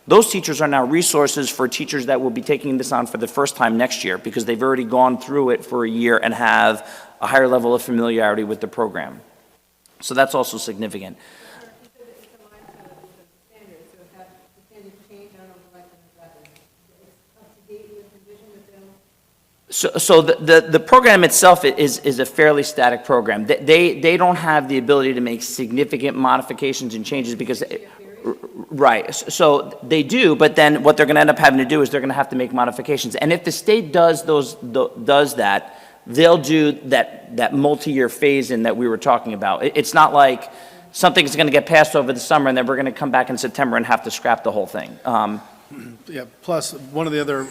Those teachers are now resources for teachers that will be taking this on for the first time next year, because they've already gone through it for a year and have a higher level of familiarity with the program. So that's also significant. So the program itself is a fairly static program. They don't have the ability to make significant modifications and changes because, right, so they do, but then what they're going to end up having to do is they're going to have to make modifications. And if the state does that, they'll do that multi-year phase-in that we were talking about. It's not like something's going to get passed over the summer and then we're going to come back in September and have to scrap the whole thing. Yeah, plus, one of the other,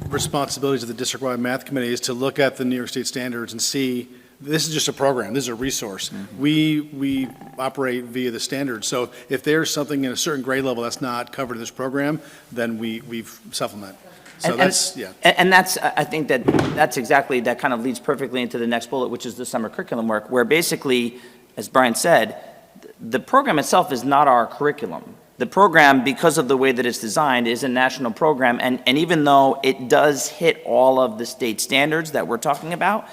responsibilities of the district-wide math committee is to look at the New York State standards and see, this is just a program, this is a resource. Mm-hmm. We operate via the standards, so if there's something in a certain grade level that's not covered in this program, then we supplement. So that's, yeah. And that's, I think that's exactly, that kind of leads perfectly into the next bullet, which is the summer curriculum work, where basically, as Brian said, the program itself is not our curriculum. The program, because of the way that it's designed, is a national program, and even though it does hit all of the state standards that we're talking about,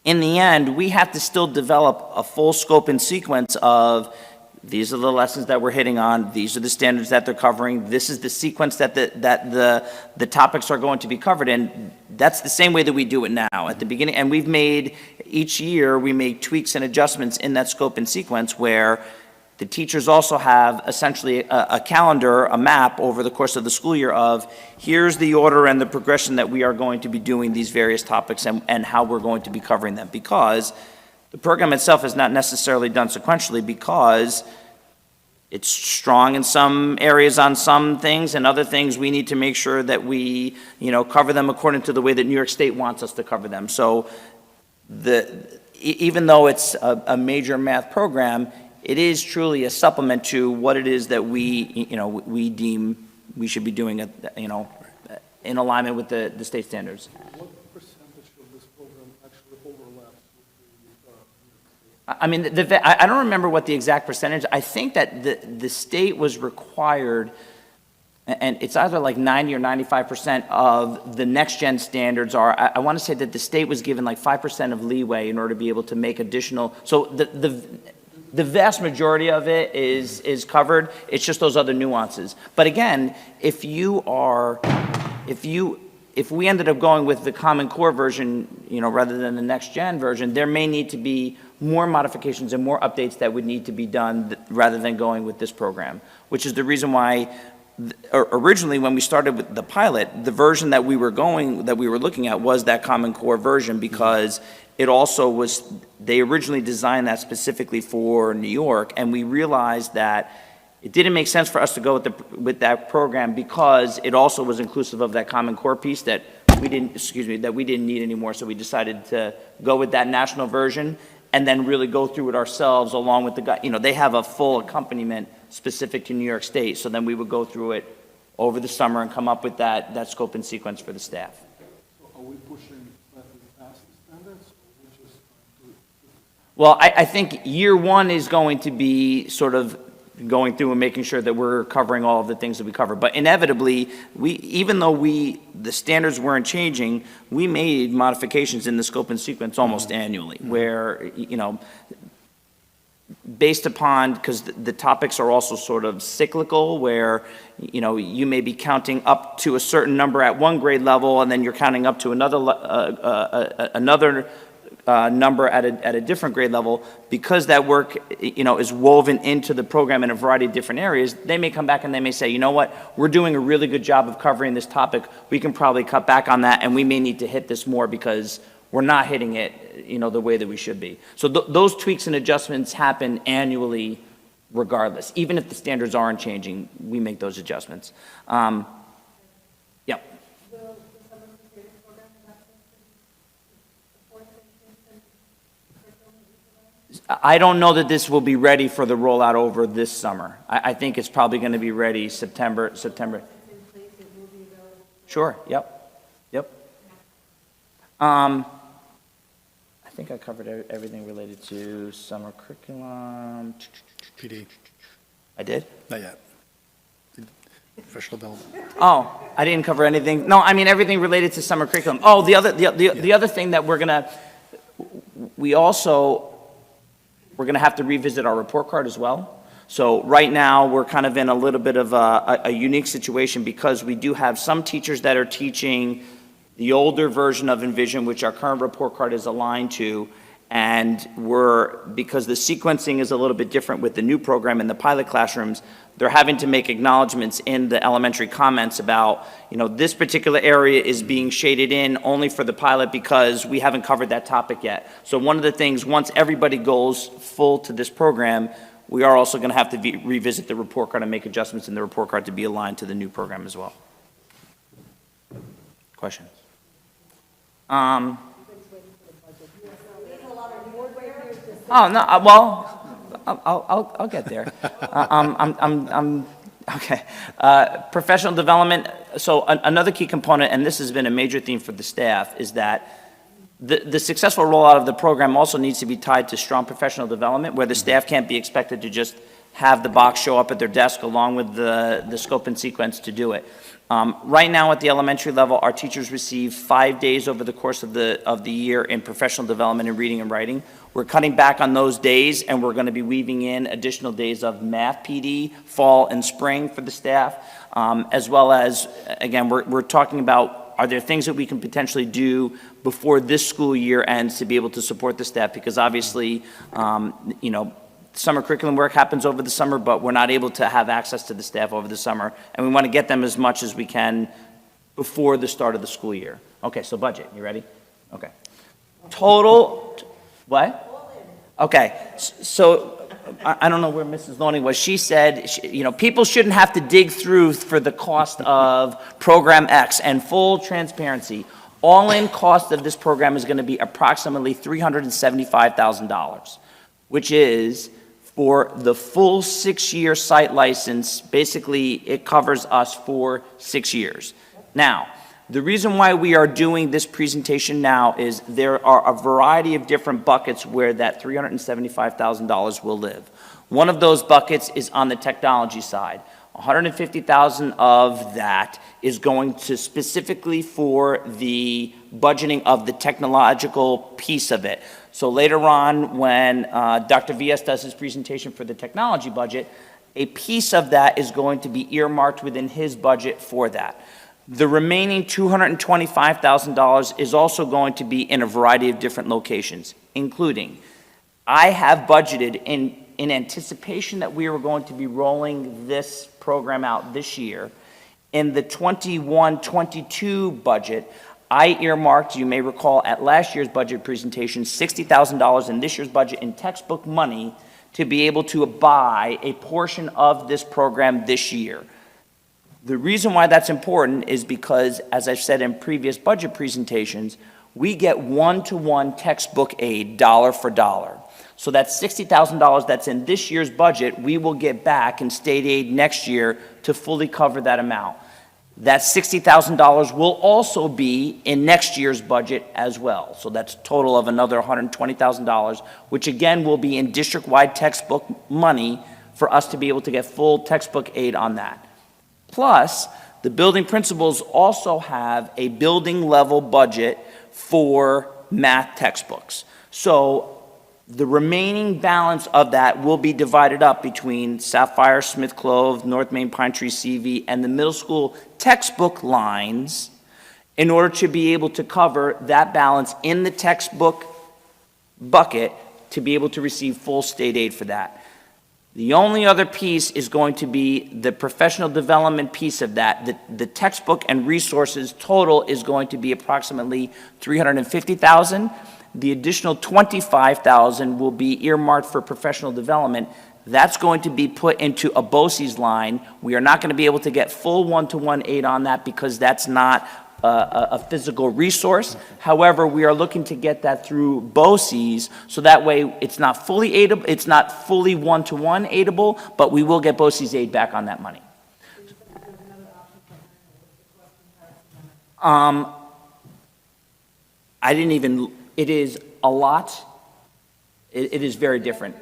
in the end, we have to still develop a full scope and sequence of, these are the lessons that we're hitting on, these are the standards that they're covering, this is the sequence that the topics are going to be covered in. That's the same way that we do it now at the beginning, and each year, we make tweaks and adjustments in that scope and sequence where the teachers also have essentially a calendar, a map over the course of the school year of, here's the order and the progression that we are going to be doing these various topics and how we're going to be covering them. Because the program itself is not necessarily done sequentially, because it's strong in some areas on some things, and other things we need to make sure that we, cover them according to the way that New York State wants us to cover them. So even though it's a major math program, it is truly a supplement to what it is that we deem we should be doing, in alignment with the state standards. What percentage of this program actually overlaps I with mean, I don't remember what the exact percentage. I think that the state was required, and it's either like 90 or 95% of the next-gen standards are, I want to say that the state was given like 5% of leeway in order to be able to make additional, so the vast majority of it is covered. It's just those other nuances. But again, if we ended up going with the Common Core version, rather than the next gen version, there may need to be more modifications and more updates that would need to be done rather than going with this program, which is the reason why originally when we started with the pilot, the version that we were looking at was that Common Core version, because it also was, they originally designed that specifically for New York, and we realized that it didn't make sense for us to go with that program because it also was inclusive of that Common Core piece that we didn't need anymore. So we decided to go with that national version and then really go through it ourselves along with they have a full accompaniment specific to New York State. So then we would go through it over the summer and come up with that scope and sequence for the staff. So are we pushing slightly past the standards? Or we just Well, I think year one is going to be sort of going through and making sure that we're covering all of the things that we cover. But inevitably, even though the standards weren't changing, we made modifications in the scope and sequence almost annually, where, based upon, because the topics are also sort of cyclical, where, you may be counting up to a certain number at one grade level, and then you're counting up to another number at a different grade level. Because that work, is woven into the program in a variety of different areas, they may come back and they may say, you know what, we're doing a really good job of covering this topic. We can probably cut back on that, and we may need to hit this more because we're not hitting it, the way that we should be. So those tweaks and adjustments happen annually regardless. Even if the standards aren't changing, we make those adjustments. Yep. I don't know that this will be ready for the rollout over this summer. I think it's probably going to be ready September. Sure, yep. I think I covered everything related to summer curriculum. PD. I did? Not yet. Professional development. Oh, I didn't cover anything. No, I mean everything related to summer curriculum. Oh, the other thing that we're gonna have to revisit our report card as well. So right now we're kind of in a little bit of a unique situation because we do have some teachers that are teaching the older version of Envision, which our current report card is aligned to, and because the sequencing is a little bit different with the new program in the pilot classrooms, they're having to make acknowledgments in the elementary comments about, this particular area is being shaded in only for the pilot because we haven't covered that topic yet. So one of the things, once everybody goes full to this program, we are also going to have to revisit the report card and make adjustments in the report card to be aligned to the new program as well. Questions? Oh, no, I'll get there. Okay. Professional development. So another key component, and this has been a major theme for the staff, is that the successful rollout of the program also needs to be tied to strong professional development, where the staff can't be expected to just have the box show up at their desk along with the scope and sequence to do it. Right now at the elementary level, our teachers receive 5 days over the course of the year in professional development in reading and writing. We're cutting back on those days, and we're going to be weaving in additional days of math PD, fall and spring for the staff, as well as, again, we're talking about, are there things that we can potentially do before this school year ends to be able to support the staff? Because obviously, summer curriculum work happens over the summer, but we're not able to have access to the staff over the summer, and we want to get them as much as we can before the start of the school year. Okay, so budget, you ready? Okay. Total, what? Okay, so I don't know where Mrs. Loning was. She said, people shouldn't have to dig through for the cost of program X, and full transparency. All-in cost of this program is going to be approximately $375,000, which is, for the full 6-year site license, basically it covers us for 6 years. Now, the reason why we are doing this presentation now is there are a variety of different buckets where that $375,000 will live. One of those buckets is on the technology side. $150,000 of that is going to specifically for the budgeting of the technological piece of it. So later on, when Dr. VS does his presentation for the technology budget, a piece of that is going to be earmarked within his budget for that. The remaining $225,000 is also going to be in a variety of different locations, including, I have budgeted in anticipation that we were going to be rolling this program out this year. In the 21-22 budget, I earmarked, you may recall at last year's budget presentation, $60,000 in this year's budget in textbook money to be able to buy a portion of this program this year. The reason why that's important is because, as I've said in previous budget presentations, we get one-to-one textbook aid, dollar for dollar. So that $60,000 that's in this year's budget, we will get back in state aid next year to fully cover that amount. That $60,000 will also be in next year's budget as well. So that's a total of another $120,000, which again will be in district-wide textbook money for us to be able to get full textbook aid on that. Plus, the building principals also have a building level budget for math textbooks. So the remaining balance of that will be divided up between Sapphire, Smith Clove, North Main Pine Tree CV, and the middle school textbook lines in order to be able to cover that balance in the textbook bucket to be able to receive full state aid for that. The only other piece is going to be the professional development piece of that. The textbook and resources total is going to be approximately $350,000. The additional $25,000 will be earmarked for professional development. That's going to be put into a BOCES line. We are not going to be able to get full one-to-one aid on that because that's not a physical resource. However, we are looking to get that through BOCES, so that way it's not fully aidable, it's not fully one-to-one aidable, but we will get BOCES aid back on that money. I didn't even, it is a lot. It is very different.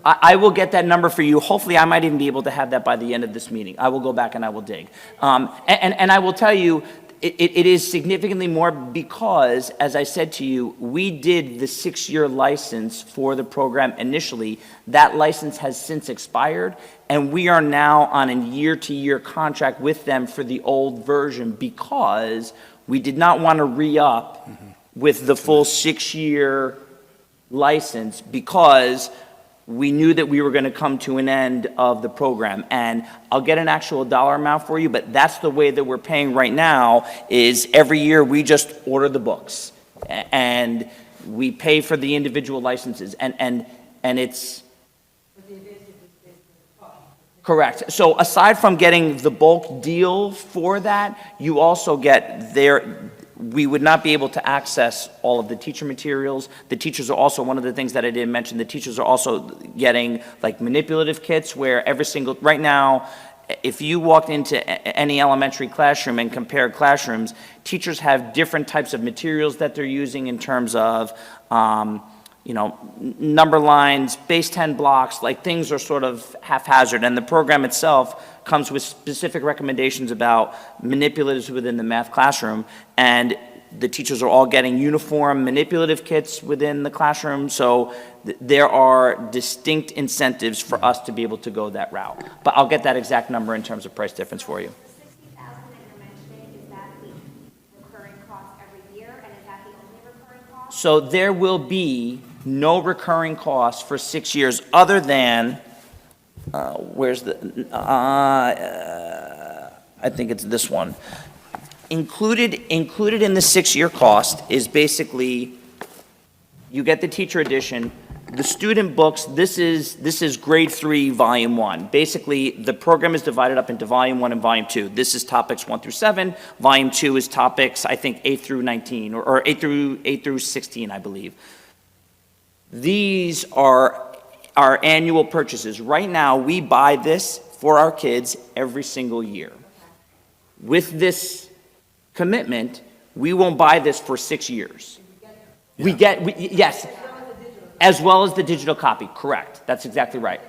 I will get that number for you. Hopefully, I might even be able to have that by the end of this meeting. I will go back and I will dig. And I will tell you, it is significantly more because, as I said to you, we did the 6-year license for the program initially. That license has since expired, and we are now on a year-to-year contract with them for the old version because we did not want to re-up with the full 6-year license because we knew that we were going to come to an end of the program. And I'll get an actual dollar amount for you, but that's the way that we're paying right now is every year we just order the books and we pay for the individual licenses and it's correct. So aside from getting the bulk deal for that, you also get we would not be able to access all of the teacher materials. The teachers are also, one of the things that I didn't mention, the teachers are also getting like manipulative kits where right now, if you walked into any elementary classroom and compared classrooms, teachers have different types of materials that they're using in terms of, number lines, base 10 blocks, like things are sort of haphazard. And the program itself comes with specific recommendations about manipulatives within the math classroom. And the teachers are all getting uniform manipulative kits within the classroom. So there are distinct incentives for us to be able to go that route. But I'll get that exact number in terms of price difference for you. $60,000 that you're mentioning, is that the recurring cost every year, and is that the only recurring cost? So there will be no recurring costs for 6 years other than, I think it's this one. Included in the 6-year cost is basically, you get the teacher edition, the student books, this is grade 3, volume 1. Basically, the program is divided up into volume 1 and volume 2. This is topics 1 through 7. Volume 2 is topics, I think, 8 through 19, or 8 through 16, I believe. These are our annual purchases. Right now, we buy this for our kids every single year. With this commitment, we won't buy this for 6 years. Yes, as well as the digital copy, correct. That's exactly right.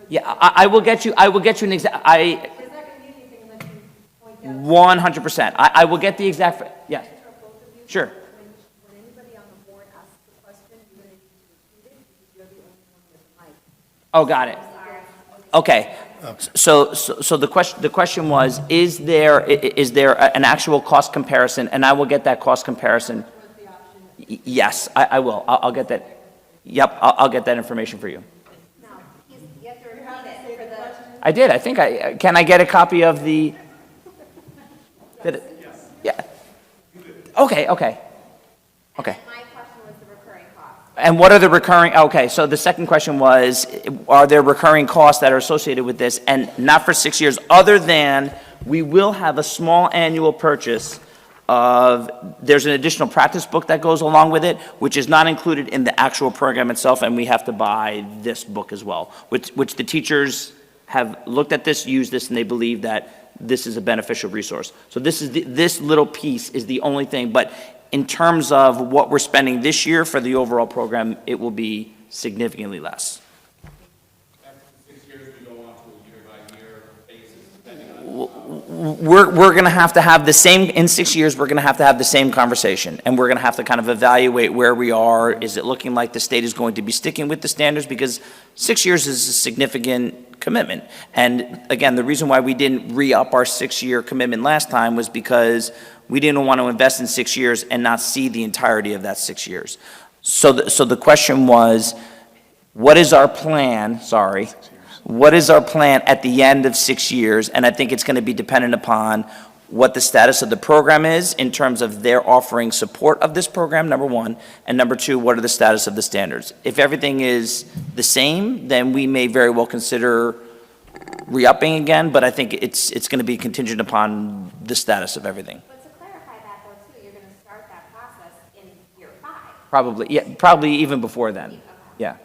Yeah, I will get you an exact, 100%. I will get the exact, yes, sure. Oh, got it. Okay. So the question was, is there an actual cost comparison? And I will get that cost comparison. Yes, I will. I'll get that. Yep, I'll get that information for you. No, you have to repeat it for the... I did. I think can I get a copy of the? Yeah. Okay. My question was the recurring cost. And what are the recurring, okay, so the second question was, are there recurring costs that are associated with this? And not for 6 years, other than we will have a small annual purchase of, there's an additional practice book that goes along with it, which is not included in the actual program itself, and we have to buy this book as well, which the teachers have looked at this, used this, and they believe that this is a beneficial resource. So this little piece is the only thing, but in terms of what we're spending this year for the overall program, it will be significantly less. we're going to have the same, in 6 years, we're going to have the same conversation, and we're going to have to kind of evaluate where we are. Is it looking like the state is going to be sticking with the standards? Because 6 years is a significant commitment. And again, the reason why we didn't re-up our 6-year commitment last time was because we didn't want to invest in 6 years and not see the entirety of that 6 years. So the question was, what is our plan, what is our plan at the end of 6 years? And I think it's going to be dependent upon what the status of the program is in terms of their offering support of this program, number one, and number two, what are the status of the standards? If everything is the same, then we may very well consider re-upping again, but I think it's going to be contingent upon the status of everything. But to clarify that though, too, you're going to start that process in year 5. Probably even before then, yeah.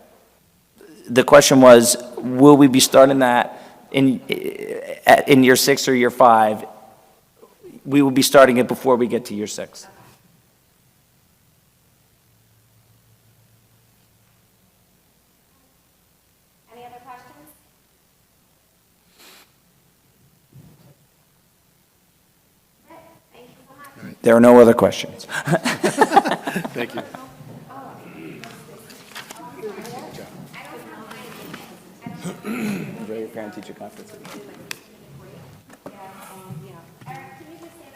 The question was, will we be starting that in year 6 or year 5? We will be starting it before we get to year 6. Any other questions? Okay, thank you so much. There are no other questions. Thank you. Enjoy your parent-teacher conference. Eric, can you just say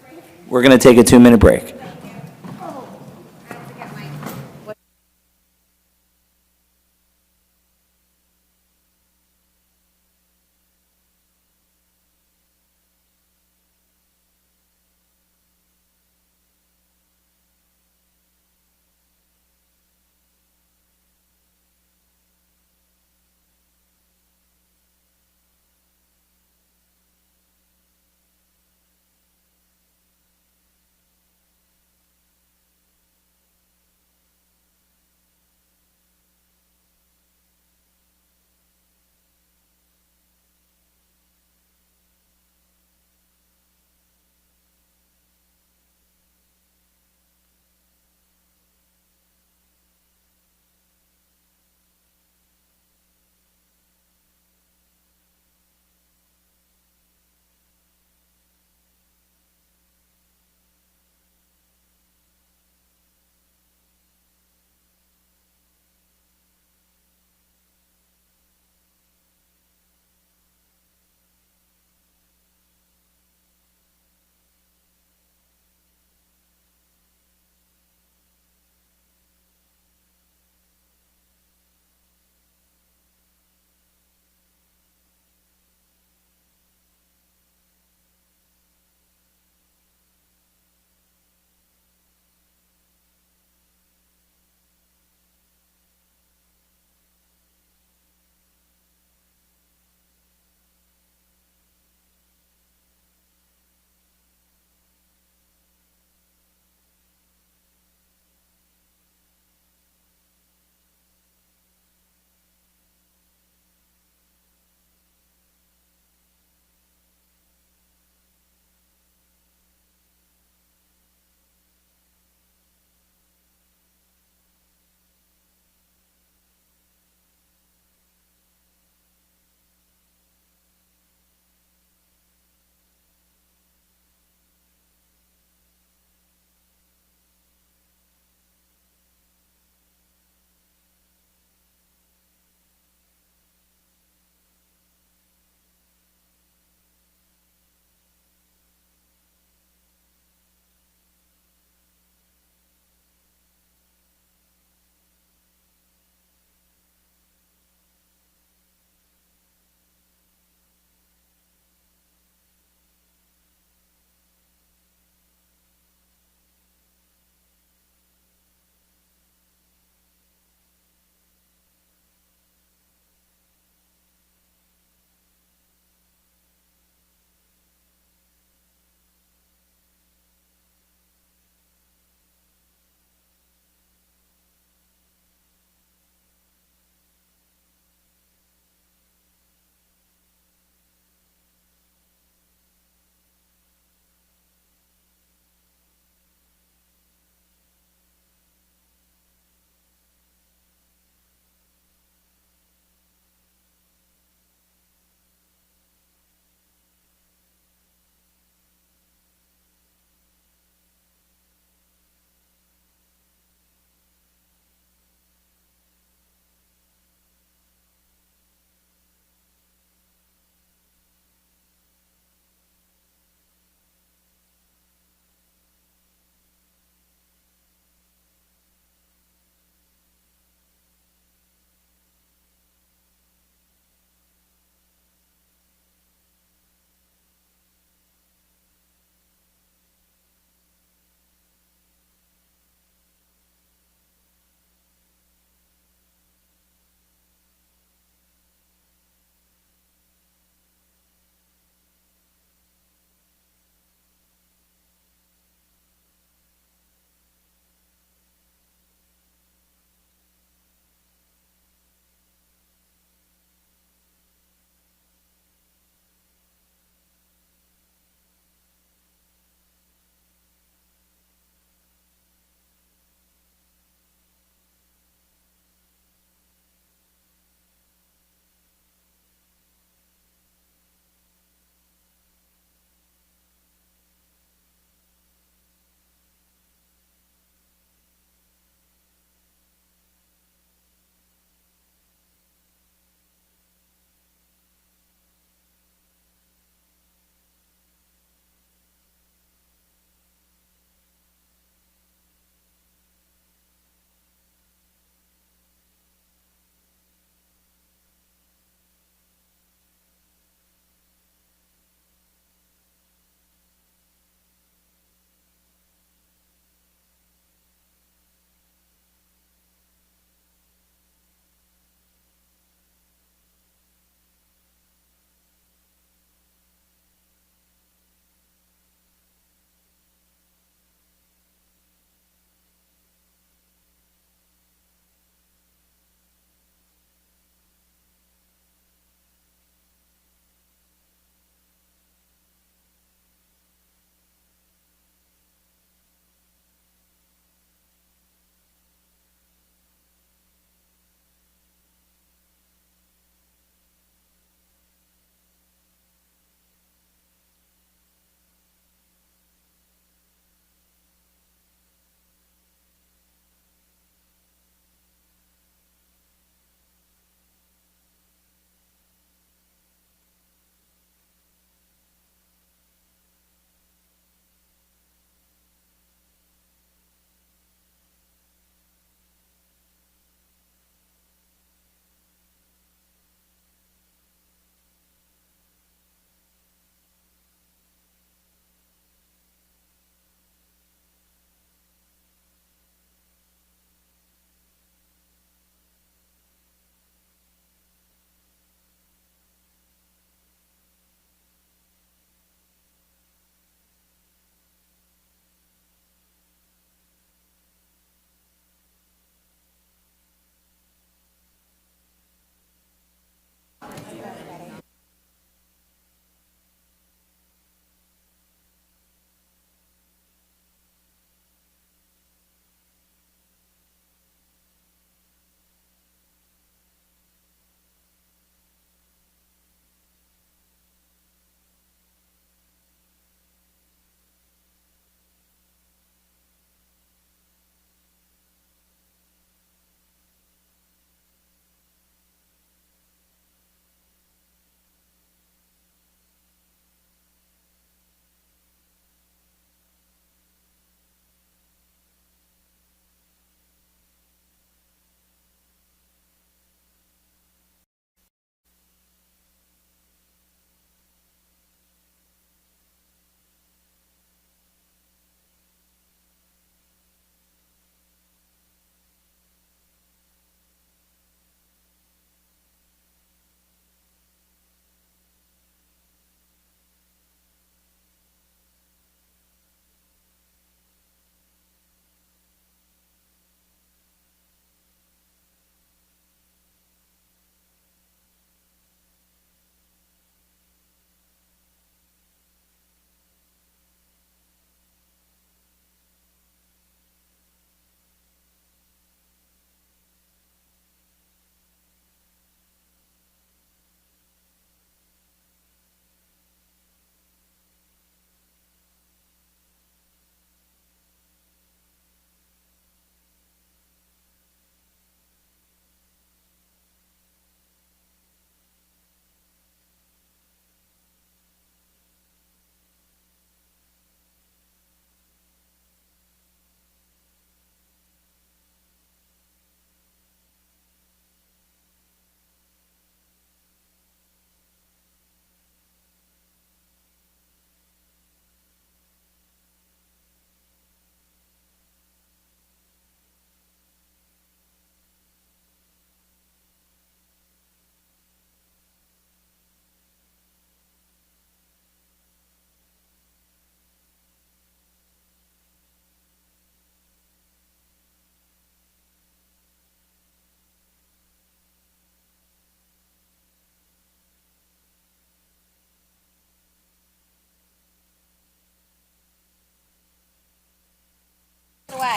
that we're going to take a 2-minute break? We're going to take a 2-minute break. I have to get my...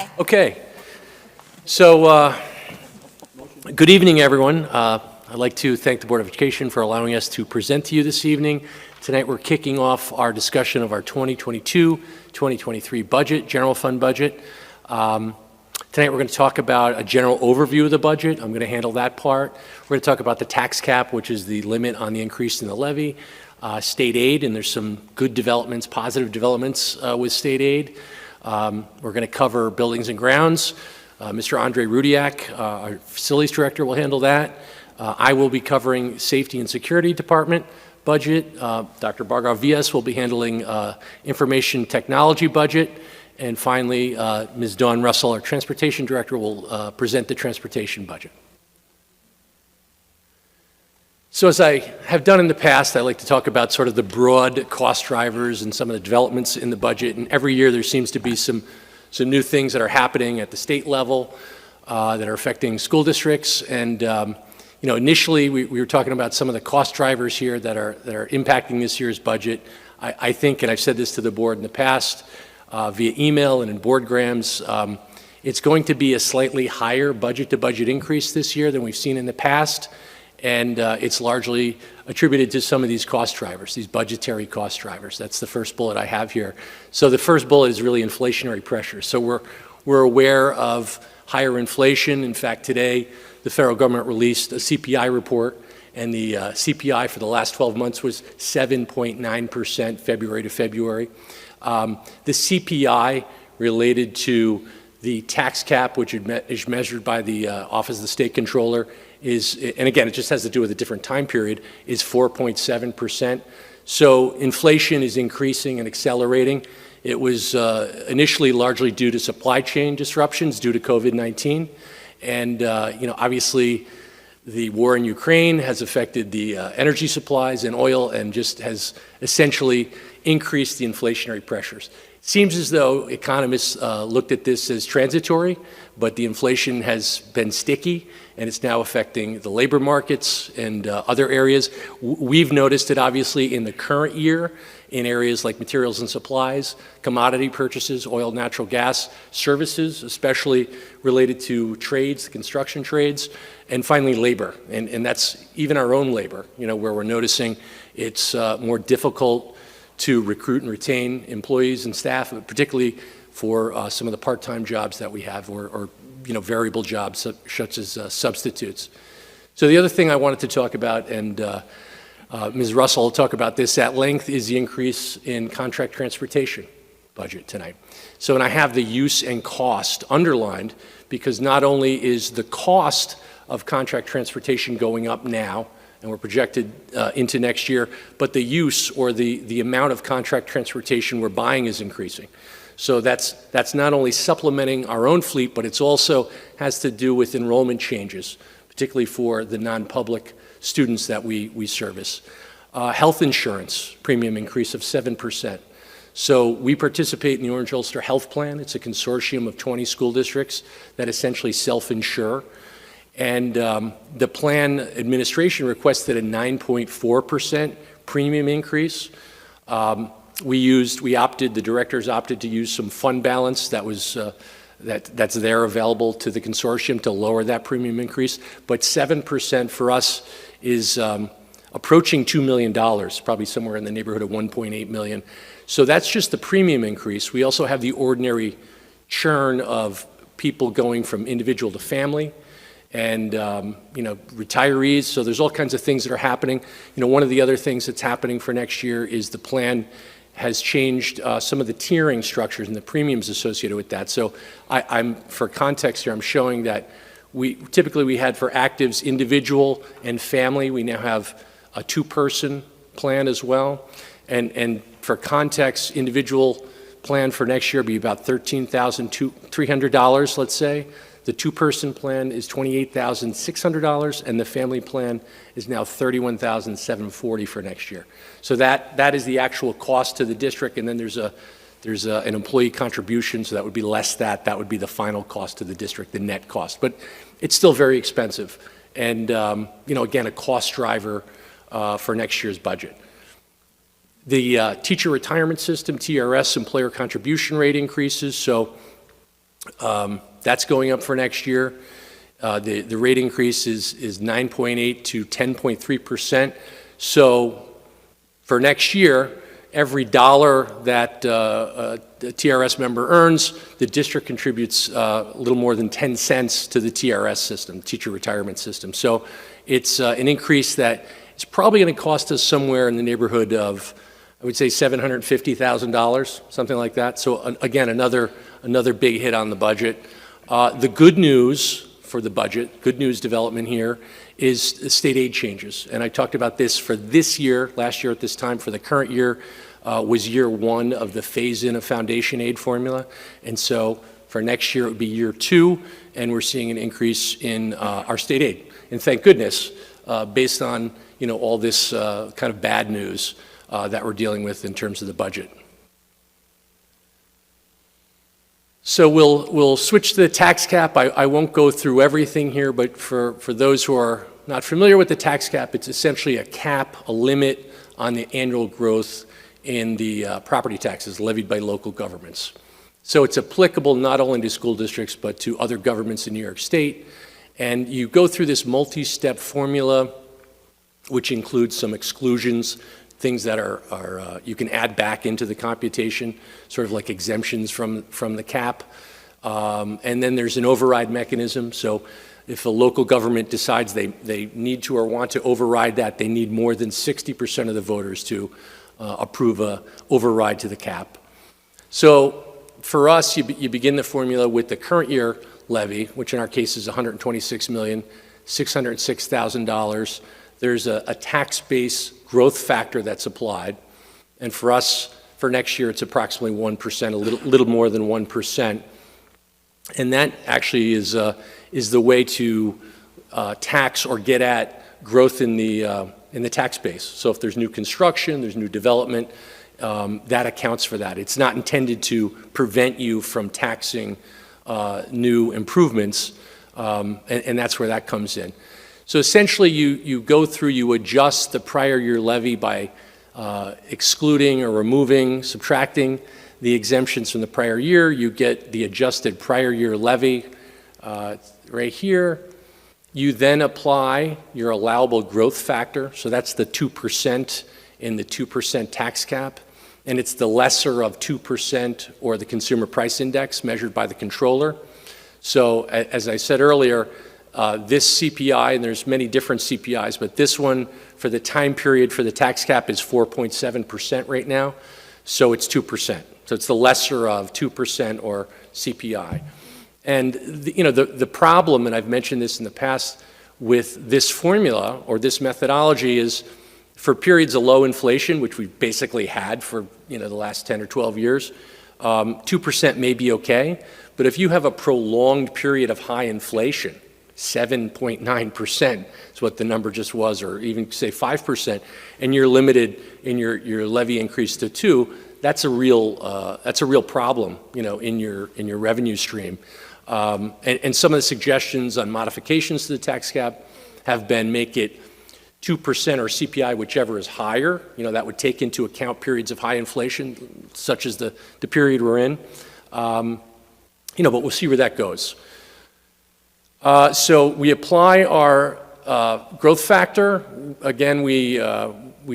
Aye. Okay. So, good evening, everyone. I'd like to thank the Board of Education for allowing us to present to you this evening. Tonight, we're kicking off our discussion of our 2022-2023 budget, general fund budget. Tonight, we're going to talk about a general overview of the budget. I'm going to handle that part. We're going to talk about the tax cap, which is the limit on the increase in the levy, state aid, and there's some good developments, positive developments with state aid. We're going to cover buildings and grounds. Mr. Andre Rudiak, our facilities director, will handle that. I will be covering safety and security department budget. Dr. Bargav Vias will be handling information technology budget. And finally, Ms. Dawn Russell, our transportation director, will present the transportation budget. So as I have done in the past, I like to talk about sort of the broad cost drivers and some of the developments in the budget. And every year there seems to be some new things that are happening at the state level that are affecting school districts. And initially we were talking about some of the cost drivers here that are impacting this year's budget. I think, and I've said this to the board in the past, via email and in boardgrams, it's going to be a slightly higher budget-to-budget increase this year than we've seen in the past. And it's largely attributed to some of these cost drivers, these budgetary cost drivers. That's the first bullet I have here. So the first bullet is really inflationary pressure. So we're aware of higher inflation. In fact, today the federal government released a CPI report, and the CPI for the last 12 months was 7.9% February to February. The CPI related to the tax cap, which is measured by the Office of the State Controller, and again, it just has to do with a different time period, is 4.7%. So inflation is increasing and accelerating. It was initially largely due to supply chain disruptions due to COVID-19. And, obviously the war in Ukraine has affected the energy supplies and oil and just has essentially increased the inflationary pressures. It seems as though economists looked at this as transitory, but the inflation has been sticky, and it's now affecting the labor markets and other areas. We've noticed it, obviously, in the current year in areas like materials and supplies, commodity purchases, oil, natural gas, services, especially related to trades, construction trades, and finally labor. And that's even our own labor, where we're noticing it's more difficult to recruit and retain employees and staff, particularly for some of the part-time jobs that we have, or variable jobs such as substitutes. So the other thing I wanted to talk about, and Ms. Russell will talk about this at length, is the increase in contract transportation budget tonight. So, and I have the use and cost underlined because not only is the cost of contract transportation going up now, and we're projected into next year, but the use or the amount of contract transportation we're buying is increasing. So that's not only supplementing our own fleet, but it's also has to do with enrollment changes, particularly for the non-public students that we service. Health insurance premium increase of 7%. So we participate in the Orange Ulster Health Plan. It's a consortium of 20 school districts that essentially self-insure. And the plan administration requested a 9.4% premium increase. The directors opted to use some fund balance that was that's there available to the consortium to lower that premium increase. But 7% for us is approaching $2 million, probably somewhere in the neighborhood of 1.8 million. So that's just the premium increase. We also have the ordinary churn of people going from individual to family and retirees. So there's all kinds of things that are happening. One of the other things that's happening for next year is the plan has changed some of the tiering structures and the premiums associated with that. So for context here, I'm showing that typically we had for actives individual and family. We now have a two-person plan as well. And for context, individual plan for next year will be about $13,300, let's say. The two-person plan is $28,600, and the family plan is now $31,740 for next year. So that is the actual cost to the district, and then there's an employee contribution, so that would be less that would be the final cost to the district, the net cost. But it's still very expensive, and again, a cost driver for next year's budget. The teacher retirement system, TRS, employer contribution rate increases. So That's going up for next year. The rate increase is 9.8 to 10.3%. So for next year, every dollar that a TRS member earns, the district contributes a little more than 10 cents to the TRS system, teacher retirement system. So it's an increase that is probably going to cost us somewhere in the neighborhood of, I would say, $750,000, something like that. So again, another big hit on the budget. The good news for the budget, good news development here, is state aid changes. And I talked about this for this year, last year at this time. For the current year was year one of the phase-in of foundation aid formula. And so for next year, it would be year two, and we're seeing an increase in our state aid. And thank goodness, based on all this kind of bad news that we're dealing with in terms of the budget. So we'll switch to the tax cap. I won't go through everything here, but for those who are not familiar with the tax cap, it's essentially a cap, a limit on the annual growth in the property taxes levied by local governments. So it's applicable not only to school districts, but to other governments in New York State. And you go through this multi-step formula, which includes some exclusions, things that are you can add back into the computation, sort of like exemptions from the cap. And then there's an override mechanism. So if a local government decides they need to or want to override that, they need more than 60% of the voters to approve a override to the cap. So for us, you begin the formula with the current year levy, which in our case is $126,606,000. There's a tax base growth factor that's applied. And for us, for next year, it's approximately 1%, a little more than 1%. And that actually is the way to tax or get at growth in the tax base. So if there's new construction, there's new development, that accounts for that. It's not intended to prevent you from taxing new improvements, and that's where that comes in. So essentially, you go through, you adjust the prior year levy by excluding or removing, subtracting the exemptions from the prior year. You get the adjusted prior year levy right here. You then apply your allowable growth factor. So that's the 2% in the 2% tax cap. And it's the lesser of 2% or the consumer price index measured by the controller. So as I said earlier, this CPI, and there's many different CPIs, but this one for the time period for the tax cap is 4.7% right now. So it's 2%. So it's the lesser of 2% or CPI. And the problem, and I've mentioned this in the past, with this formula or this methodology is for periods of low inflation, which we've basically had for the last 10 or 12 years, 2% may be okay. But if you have a prolonged period of high inflation, 7.9% is what the number just was, or even say 5%, and you're limited in your levy increase to 2%, that's a real problem, in your revenue stream. And some of the suggestions on modifications to the tax cap have been make it 2% or CPI, whichever is higher. That would take into account periods of high inflation, such as the period we're in. But we'll see where that goes. So we apply our growth factor. Again, we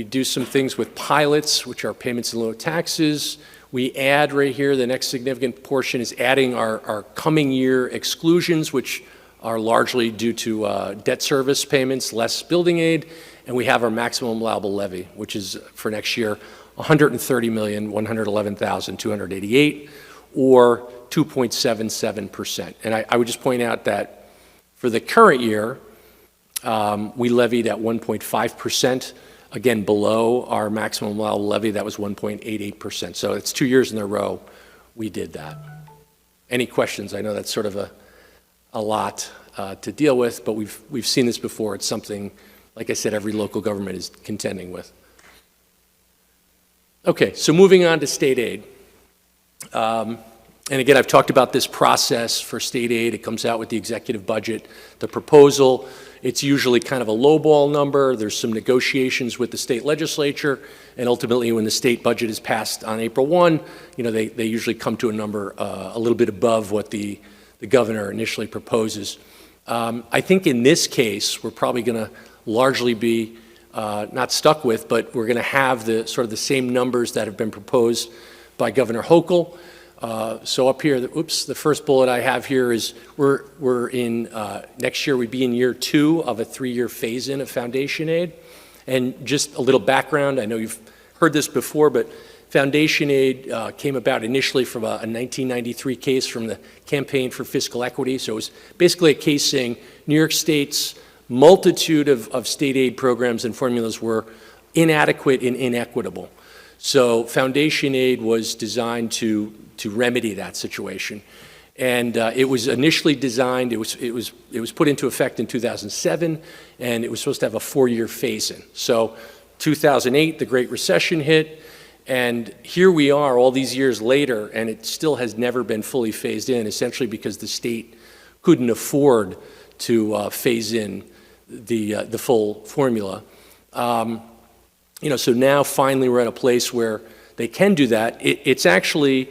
do some things with pilots, which are payments in lieu of taxes. We add right here, the next significant portion is adding our coming year exclusions, which are largely due to debt service payments, less building aid, and we have our maximum allowable levy, which is for next year $130,111,288, or 2.77%. And I would just point out that for the current year, we levied at 1.5%, again below our maximum allowable levy. That was 1.88%. So it's 2 years in a row we did that. Any questions? I know that's sort of a lot to deal with, but we've seen this before. It's something, like I said, every local government is contending with. Okay, so moving on to state aid. And again, I've talked about this process for state aid. It comes out with the executive budget. The proposal It's usually kind of a lowball number. There's some negotiations with the state legislature, and ultimately when the state budget is passed on April 1, they usually come to a number a little bit above what the governor initially proposes. I think in this case, we're probably going to largely be not stuck with, but we're going to have the sort of the same numbers that have been proposed by Governor Hochul. So up here, the first bullet I have here is we're in, next year we'd be in year 2 of a 3-year phase-in of foundation aid. And just a little background, I know you've heard this before, but foundation aid came about initially from a 1993 case from the Campaign for Fiscal Equity. So it was basically a case saying New York State's multitude of state aid programs and formulas were inadequate and inequitable. So foundation aid was designed to remedy that situation. And it was initially designed, it was put into effect in 2007, and it was supposed to have a 4-year phase-in. So 2008, the Great Recession hit, and here we are all these years later, and it still has never been fully phased in, essentially because the state couldn't afford to phase in the full formula. So now finally we're at a place where they can do that. It's actually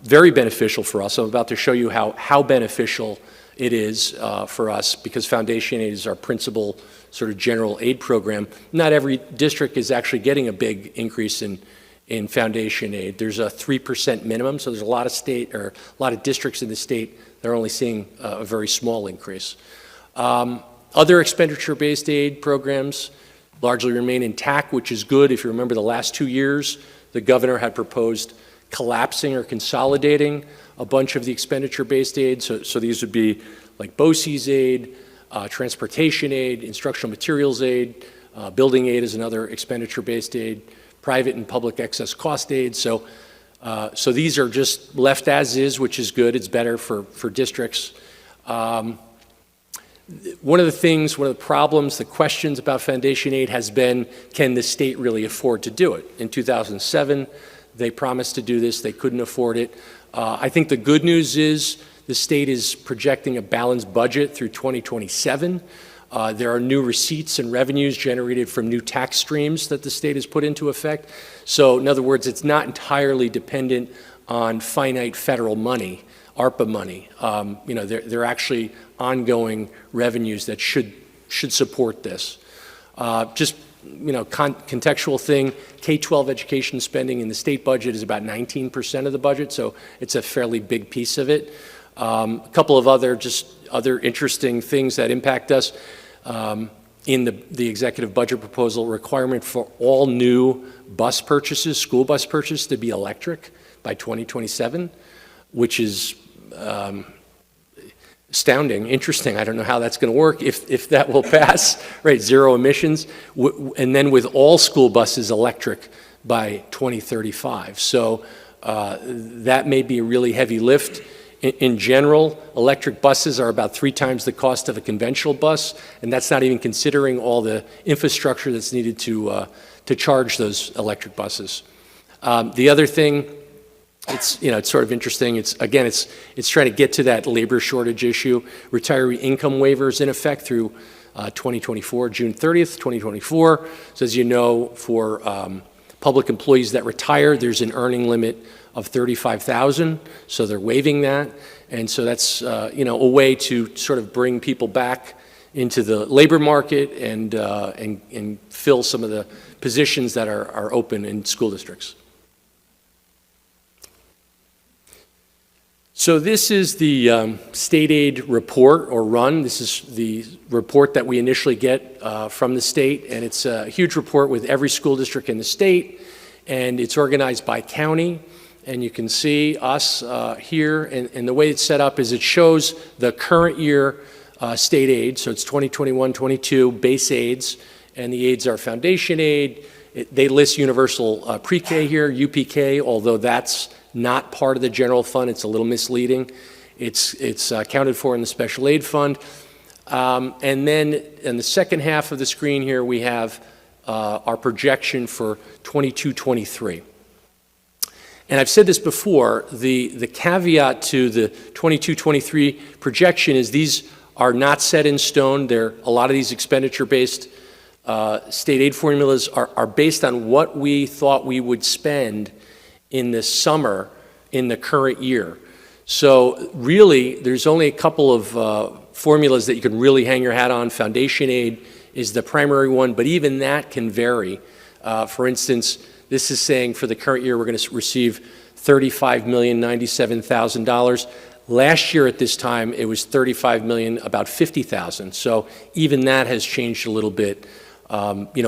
very beneficial for us. I'm about to show you how beneficial it is for us, because foundation aid is our principal sort of general aid program. Not every district is actually getting a big increase in foundation aid. There's a 3% minimum, so there's a lot of districts in the state that are only seeing a very small increase. Other expenditure-based aid programs largely remain intact, which is good. If you remember the last 2 years, the governor had proposed collapsing or consolidating a bunch of the expenditure-based aid. So these would be like BOCES aid, transportation aid, instructional materials aid, building aid is another expenditure-based aid, private and public excess cost aid. So these are just left as is, which is good. It's better for districts. One of the problems, the questions about foundation aid has been, can the state really afford to do it? In 2007, they promised to do this. They couldn't afford it. I think the good news is the state is projecting a balanced budget through 2027. There are new receipts and revenues generated from new tax streams that the state has put into effect. So in other words, it's not entirely dependent on finite federal money, ARPA money. They're actually ongoing revenues that should support this. Contextual thing, K-12 education spending in the state budget is about 19% of the budget, so it's a fairly big piece of it. A couple of other interesting things that impact us in the executive budget proposal: requirement for all new bus purchases, school bus purchases, to be electric by 2027, which is astounding, interesting. I don't know how that's going to work if that will pass, right? 0 emissions, and then with all school buses electric by 2035. So that may be a really heavy lift. In general, electric buses are about 3 times the cost of a conventional bus, and that's not even considering all the infrastructure that's needed to charge those electric buses. The other thing, it's sort of interesting. It's trying to get to that labor shortage issue. Retiree income waivers in effect through 2024, June 30th, 2024. So as you know, for public employees that retire, there's an earning limit of $35,000. So they're waiving that, and so that's a way to sort of bring people back into the labor market and fill some of the positions that are open in school districts. So this is the state aid report, or run. This is the report that we initially get from the state, and it's a huge report with every school district in the state, and it's organized by county. And you can see us here, and the way it's set up is it shows the current year state aid, so it's 2021-22 base aids, and the aids are foundation aid. They list universal pre-K here, UPK, although that's not part of the general fund. It's a little misleading. It's accounted for in the special aid fund. And then in the second half of the screen here, we have our projection for 22-23. And I've said this before, the caveat to the 22-23 projection is these are not set in stone. A lot of these expenditure-based state aid formulas are based on what we thought we would spend in the summer in the current year. So really, there's only a couple of formulas that you can really hang your hat on. Foundation aid is the primary one, but even that can vary. For instance, this is saying for the current year, we're going to receive $35,097,000. Last year at this time, it was about $50,000. So even that has changed a little bit,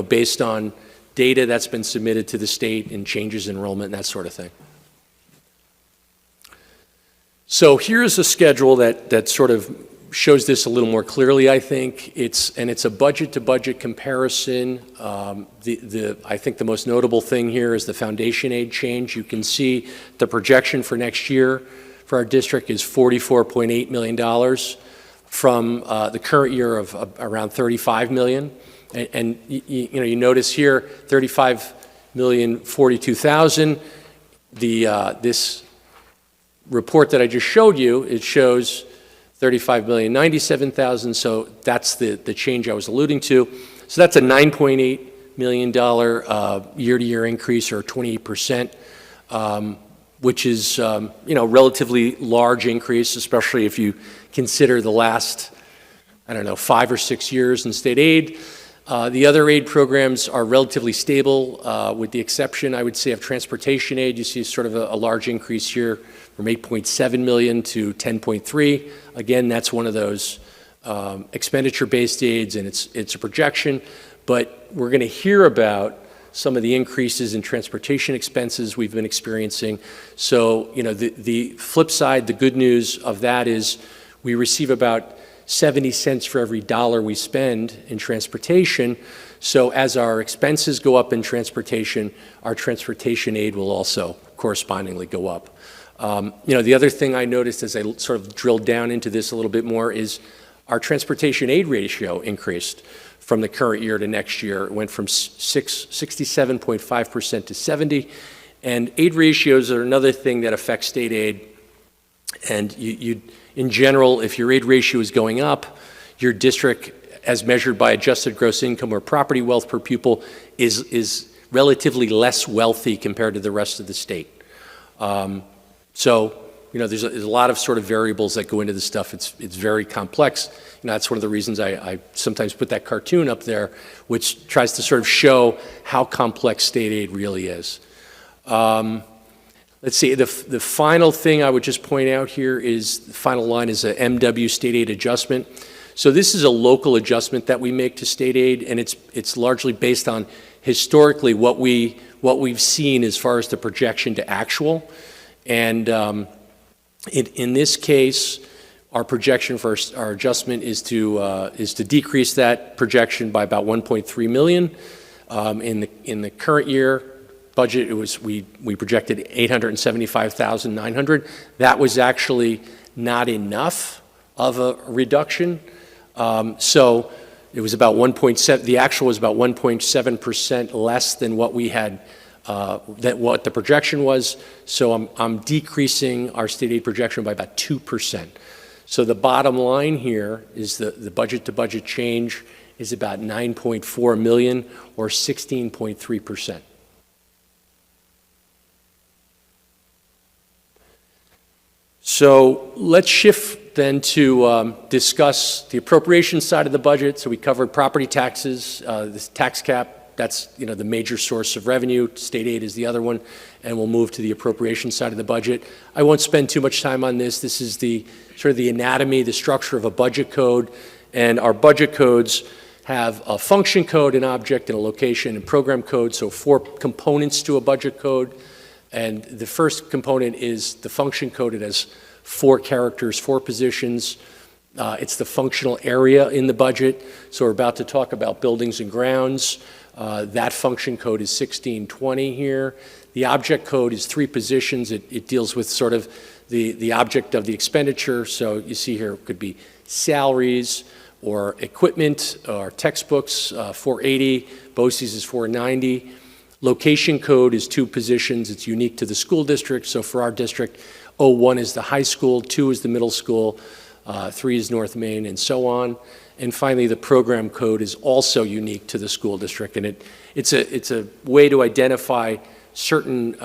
based on data that's been submitted to the state and changes in enrollment and that sort of thing. So here's a schedule that sort of shows this a little more clearly, I think. It's a budget-to-budget comparison. I think the most notable thing here is the foundation aid change. You can see the projection for next year for our district is $44.8 million from the current year of around $35 million. And you notice here, $35,042,000. This report that I just showed you, it shows $35,097,000, so that's the change I was alluding to. So that's a $9.8 million year-to-year increase, or 28%, which is relatively large increase, especially if you consider the last, 5 or 6 years in state aid. The other aid programs are relatively stable, with the exception, I would say, of transportation aid. You see sort of a large increase here from 8.7 million to 10.3. Again, that's one of those expenditure-based aids, and it's a projection. But we're going to hear about some of the increases in transportation expenses we've been experiencing. So, the flip side, the good news of that is we receive about 70 cents for every dollar we spend in transportation. So as our expenses go up in transportation, our transportation aid will also correspondingly go up. The other thing I noticed as I sort of drilled down into this a little bit more is our transportation aid ratio increased from the current year to next year. It went from 67.5% to 70%. And aid ratios are another thing that affects state aid. And in general, if your aid ratio is going up, your district, as measured by adjusted gross income or property wealth per pupil, is relatively less wealthy compared to the rest of the state. So, there's a lot of sort of variables that go into this stuff. It's very complex. That's one of the reasons I sometimes put that cartoon up there, which tries to sort of show how complex state aid really is. Let's see, the final thing I would just point out here is, the final line is a MW state aid adjustment. So this is a local adjustment that we make to state aid, and it's largely based on historically what we've seen as far as the projection to actual. And in this case, our projection for our adjustment is to decrease that projection by about 1.3 million. In the current year budget, we projected 875,900. That was actually not enough of a reduction. So it was about 1.7. The actual was about 1.7% less than what we had. What the projection was. So I'm decreasing our state aid projection by about 2%. So the bottom line here is the budget-to-budget change is about 9.4 million, or 16.3%. So let's shift then to discuss the appropriation side of the budget. So we covered property taxes, this tax cap. That's the major source of revenue. State aid is the other one, and we'll move to the appropriation side of the budget. I won't spend too much time on this. This is the sort of the anatomy, the structure of a budget code, and our budget codes have a function code, an object, and a location and program code. So 4 components to a budget code, and the first component is the function code. It has 4 characters, 4 positions. It's the functional area in the budget. So we're about to talk about buildings and grounds. That function code is 1620 here. The object code is 3 positions. It deals with sort of the object of the expenditure. So you see here it could be salaries or equipment or textbooks, 480. BOCES is 490. Location code is 2 positions. It's unique to the school district. So for our district, 01 is the high school, 2 is the middle school. 3 is North Main, and so on. And finally, the program code is also unique to the school district, and it's a way to identify certain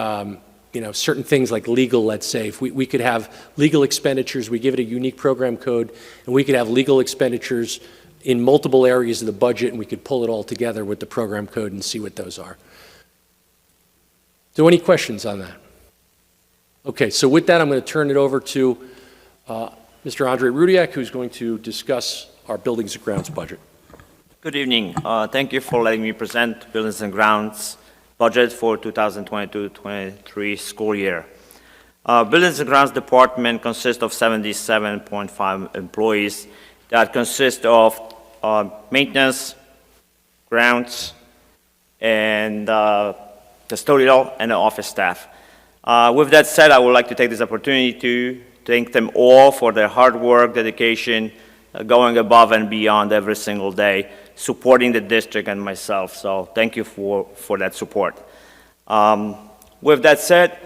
certain things like legal, let's say. If we could have legal expenditures, we give it a unique program code, and we could have legal expenditures in multiple areas of the budget, and we could pull it all together with the program code and see what those are. So any questions on that? Okay, so with that, I'm going to turn it over to Mr. Andre Rudiak, who's going to discuss our Buildings and Grounds budget. Good evening. Thank you for letting me present Buildings and Grounds budget for 2022-23 school year. Buildings and Grounds Department consists of 77.5 employees that consist of maintenance, grounds, and custodial and the office staff. With that said, I would like to take this opportunity to thank them all for their hard work, dedication, going above and beyond every single day, supporting the district and myself. So thank you for that support. With that said,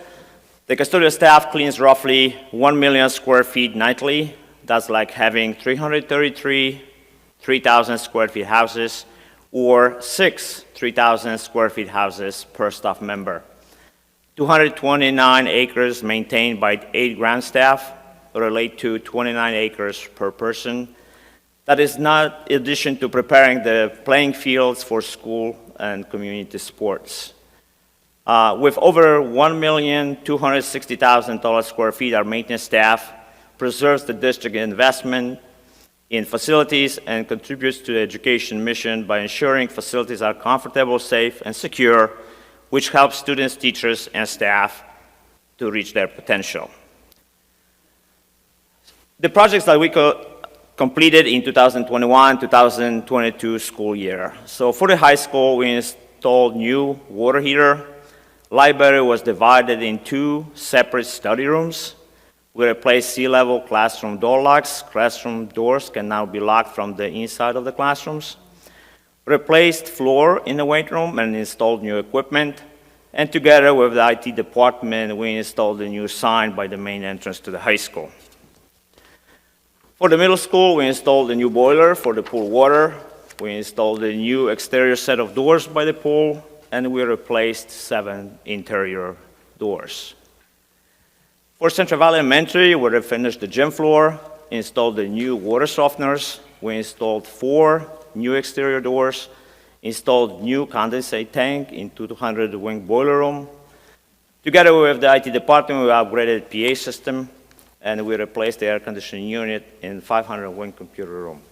the custodial staff cleans roughly 1 million square feet nightly. That's like having 333 3,000 square feet houses or 6 3,000 square feet houses per staff member. 229 acres maintained by 8 ground staff relate to 29 acres per person. That is not in addition to preparing the playing fields for school and community sports. With over 1,260,000 square feet, our maintenance staff preserves the district investment in facilities and contributes to the education mission by ensuring facilities are comfortable, safe, and secure, which helps students, teachers, and staff to reach their potential. The projects that we completed in 2021-2022 school year. So for the high school, we installed new water heater. Library was divided in 2 separate study rooms. We replaced sea-level classroom door locks. Classroom doors can now be locked from the inside of the classrooms. Replaced floor in the weight room and installed new equipment. And together with the IT department, we installed a new sign by the main entrance to the high school. For the middle school, we installed a new boiler for the pool water. We installed a new exterior set of doors by the pool, and we replaced 7 interior doors. For Central Valley Elementary, we refinished the gym floor, installed the new water softeners. We installed 4 new exterior doors, installed new condensate tank in 200 wing boiler room. Together with the IT department, we upgraded PA system, and we replaced the air conditioning unit in 500 wing computer room.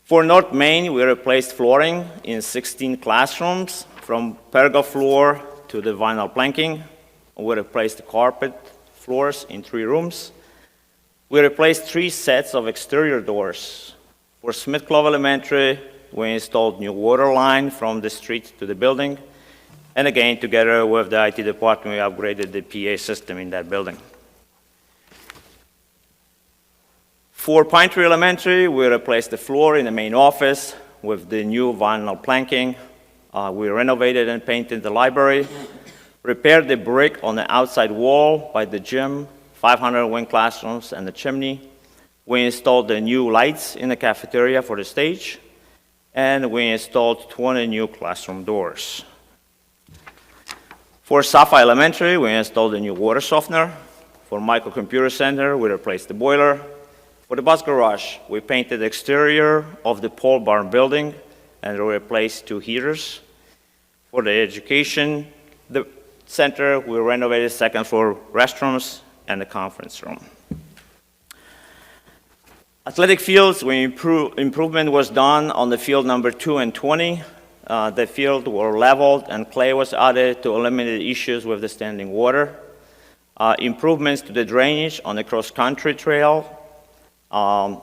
For North Main, we replaced flooring in 16 classrooms, from pergola floor to the vinyl planking. We replaced the carpet floors in 3 rooms. We replaced 3 sets of exterior doors. For Smith Clove Elementary, we installed new water line from the street to the building. And again, together with the IT department, we upgraded the PA system in that building. For Pine Tree Elementary, we replaced the floor in the main office with the new vinyl planking. We renovated and painted the library, repaired the brick on the outside wall by the gym, 500 wing classrooms, and the chimney. We installed the new lights in the cafeteria for the stage, and we installed 20 new classroom doors. For Safa Elementary, we installed a new water softener. For Michael Computer Center, we replaced the boiler. For the bus garage, we painted the exterior of the pole barn building and replaced 2 heaters. For the education center, we renovated second floor restrooms and the conference room. Athletic fields, improvement was done on the field number 2 and 20. The field were leveled and clay was added to eliminate issues with the standing water. Improvements to the drainage on the cross-country trail.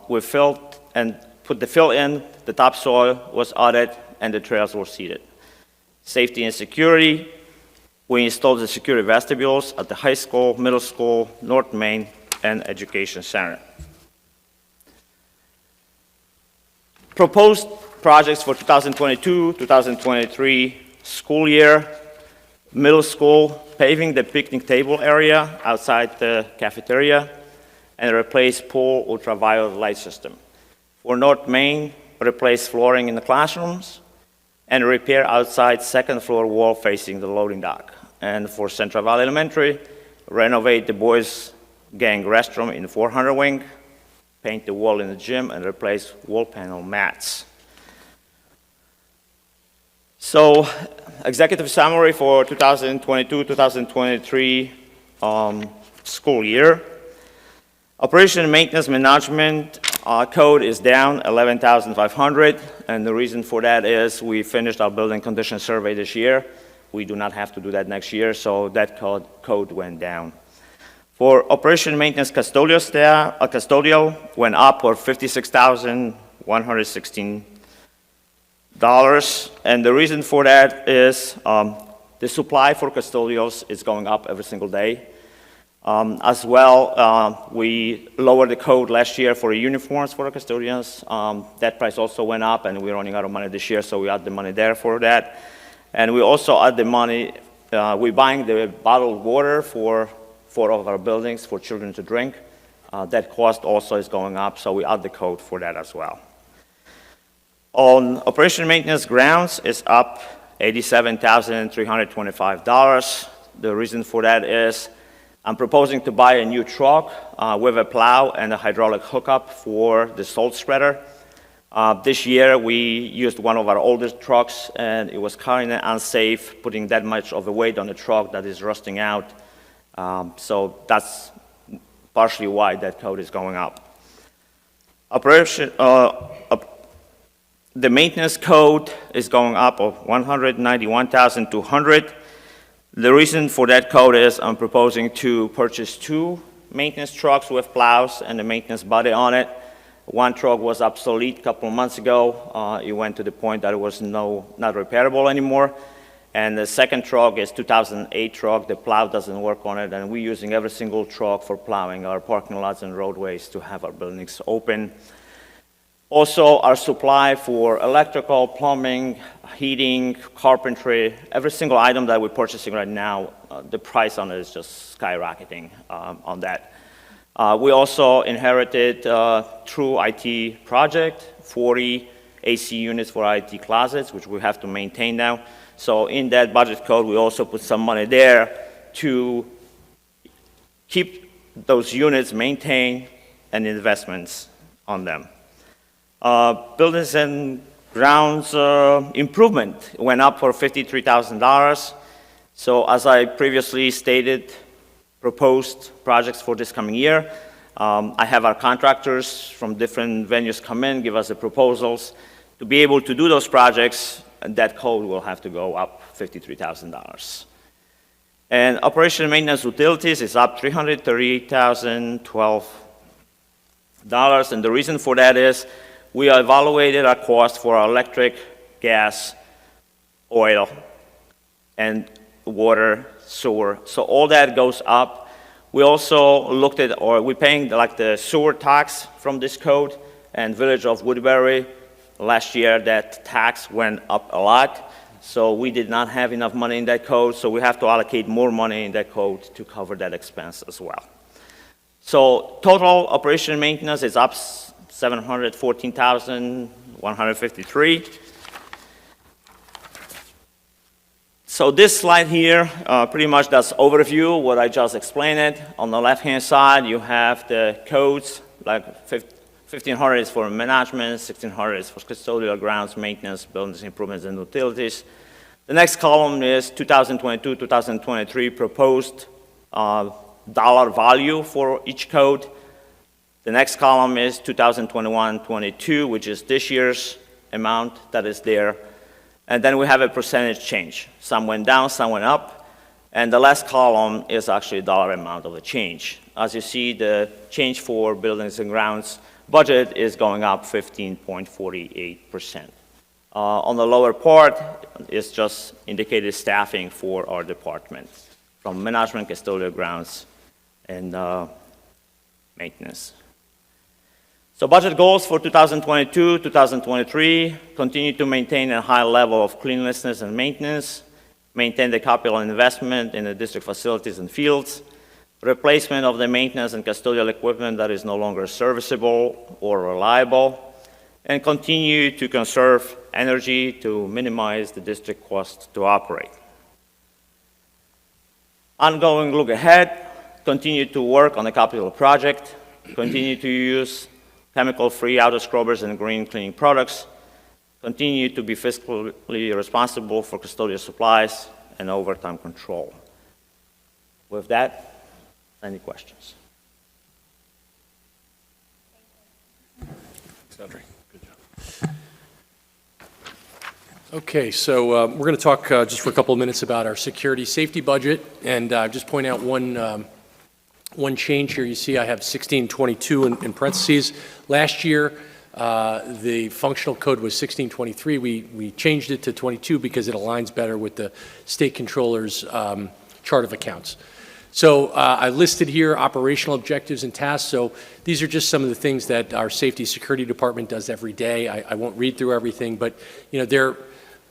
We filled and put the fill in, the topsoil was added, and the trails were seeded. Safety and security, we installed the security vestibules at the high school, middle school, North Main, and Education Center. Proposed projects for 2022-2023 school year: middle school, paving the picnic table area outside the cafeteria, and replace pool ultraviolet light system. For North Main, replace flooring in the classrooms, and repair outside second floor wall facing the loading dock. And for Central Valley Elementary, renovate the boys' gang restroom in the 400 wing, paint the wall in the gym, and replace wall panel mats. So, executive summary for 2022-2023 school year. Operation and maintenance management code is down 11,500, and the reason for that is we finished our building condition survey this year. We do not have to do that next year, so that code went down. For operation and maintenance custodial staff, custodial went up for $56,116, and the reason for that is the supply for custodials is going up every single day. As well, we lowered the code last year for uniforms for the custodians. That price also went up, and we're running out of money this year, so we add the money there for that. And we also add the money, we're buying the bottled water for 4 of our buildings for children to drink. That cost also is going up, so we add the code for that as well. On operation and maintenance grounds is up $87,325. The reason for that is I'm proposing to buy a new truck with a plow and a hydraulic hookup for the salt spreader. This year we used one of our older trucks, and it was kind of unsafe putting that much of a weight on the truck that is rusting out. So that's partially why that code is going up. The maintenance code is going up of $191,200. The reason for that code is I'm proposing to purchase 2 maintenance trucks with plows and a maintenance body on it. One truck was obsolete a couple of months ago. It went to the point that it was not repairable anymore. And the second truck is 2008 truck. The plow doesn't work on it, and we're using every single truck for plowing our parking lots and roadways to have our buildings open. Also, our supply for electrical, plumbing, heating, carpentry, every single item that we're purchasing right now, the price on it is just skyrocketing on that. We also inherited through IT project, 40 AC units for IT closets, which we have to maintain now. So in that budget code, we also put some money there to keep those units maintained and investments on them. Buildings and grounds improvement went up for $53,000. So as I previously stated, proposed projects for this coming year. I have our contractors from different venues come in, give us the proposals. To be able to do those projects, that code will have to go up $53,000. And operation and maintenance utilities is up $338,012. And the reason for that is we evaluated our cost for our electric, gas, oil, and water, sewer. So all that goes up. We also looked at, or we're paying like the sewer tax from this code, and Village of Woodbury, last year that tax went up a lot. So we did not have enough money in that code, so we have to allocate more money in that code to cover that expense as well. So total operation and maintenance is up $714,153. So this slide here pretty much does overview what I just explained it. On the left-hand side, you have the codes, like 1,500 is for management, 1,600 is for custodial, grounds, maintenance, buildings improvements, and utilities. The next column is 2022, 2023 proposed dollar value for each code. The next column is 2021-22, which is this year's amount that is there. And then we have a percentage change. Some went down, some went up. And the last column is actually dollar amount of the change. As you see, the change for buildings and grounds budget is going up 15.48%. On the lower part is just indicated staffing for our department, from management, custodial, grounds, and maintenance. So budget goals for 2022, 2023, continue to maintain a high level of cleanliness and maintenance, maintain the capital investment in the district facilities and fields, replacement of the maintenance and custodial equipment that is no longer serviceable or reliable, and continue to conserve energy to minimize the district cost to operate. Ongoing look ahead, continue to work on the capital project, continue to use chemical-free auto scrubbers and green cleaning products, continue to be fiscally responsible for custodial supplies and overtime control. With that, any questions? Good job. Okay, so we're going to talk just for a couple of minutes about our security safety budget, and just point out one change here. You see I have 1622 in parentheses. Last year, the functional code was 1623. We changed it to 22 because it aligns better with the state controller's chart of accounts. So I listed here operational objectives and tasks. So these are just some of the things that our safety security department does every day. I won't read through everything, but they're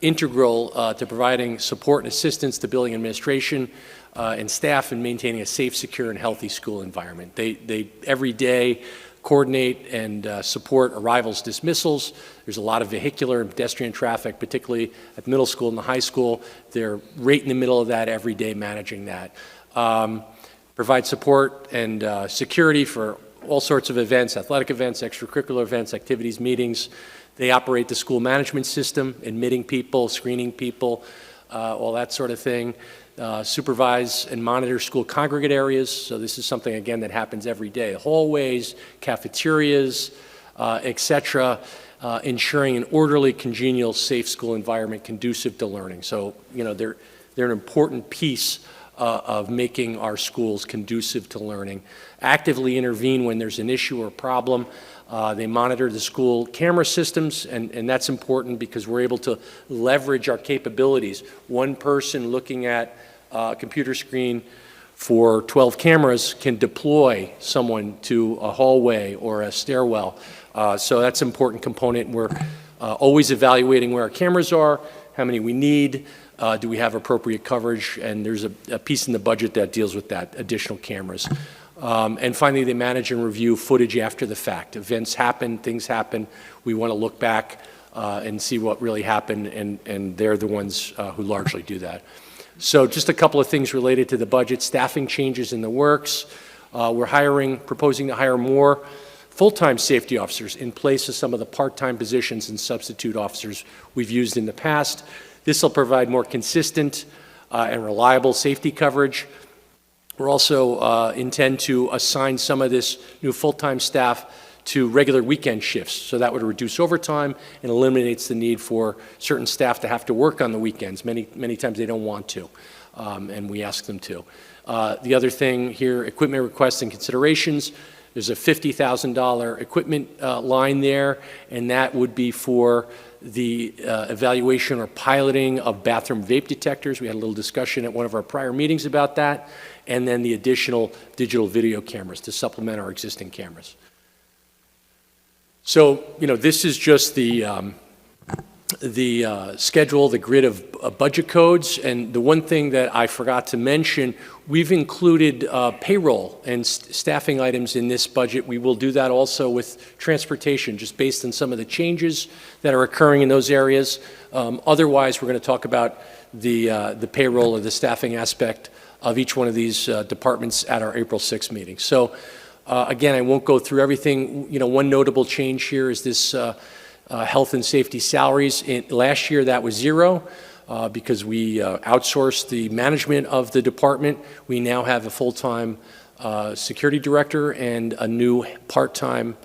integral to providing support and assistance to building administration and staff in maintaining a safe, secure, and healthy school environment. They every day coordinate and support arrivals, dismissals. There's a lot of vehicular and pedestrian traffic, particularly at middle school and the high school. They're right in the middle of that every day, managing that. Provide support and security for all sorts of events, athletic events, extracurricular events, activities, meetings. They operate the school management system, admitting people, screening people, all that sort of thing. Supervise and monitor school congregate areas. So this is something, again, that happens every day. Hallways, cafeterias, et cetera, ensuring an orderly, congenial, safe school environment conducive to learning. So, they're an important piece of making our schools conducive to learning. Actively intervene when there's an issue or problem. They monitor the school camera systems, and that's important because we're able to leverage our capabilities. One person looking at a computer screen for 12 cameras can deploy someone to a hallway or a stairwell. So that's an important component. We're always evaluating where our cameras are, how many we need, do we have appropriate coverage, and there's a piece in the budget that deals with that, additional cameras. And finally, they manage and review footage after the fact. Events happen, things happen. We want to look back and see what really happened, and they're the ones who largely do that. So just a couple of things related to the budget. Staffing changes in the works. We're proposing to hire more full-time safety officers in place of some of the part-time positions and substitute officers we've used in the past. This will provide more consistent and reliable safety coverage. We're also intend to assign some of this new full-time staff to regular weekend shifts, so that would reduce overtime and eliminates the need for certain staff to have to work on the weekends. Many times they don't want to, and we ask them to. The other thing here, equipment requests and considerations. There's a $50,000 equipment line there, and that would be for the evaluation or piloting of bathroom vape detectors. We had a little discussion at one of our prior meetings about that, and then the additional digital video cameras to supplement our existing cameras. So, this is just the schedule, the grid of budget codes, and the one thing that I forgot to mention, we've included payroll and staffing items in this budget. We will do that also with transportation, just based on some of the changes that are occurring in those areas. Otherwise, we're going to talk about the payroll or the staffing aspect of each one of these departments at our April 6th meeting. So, again, I won't go through everything. One notable change here is this health and safety salaries. Last year, that was zero because we outsourced the management of the department. We now have a full-time security director and a new part-time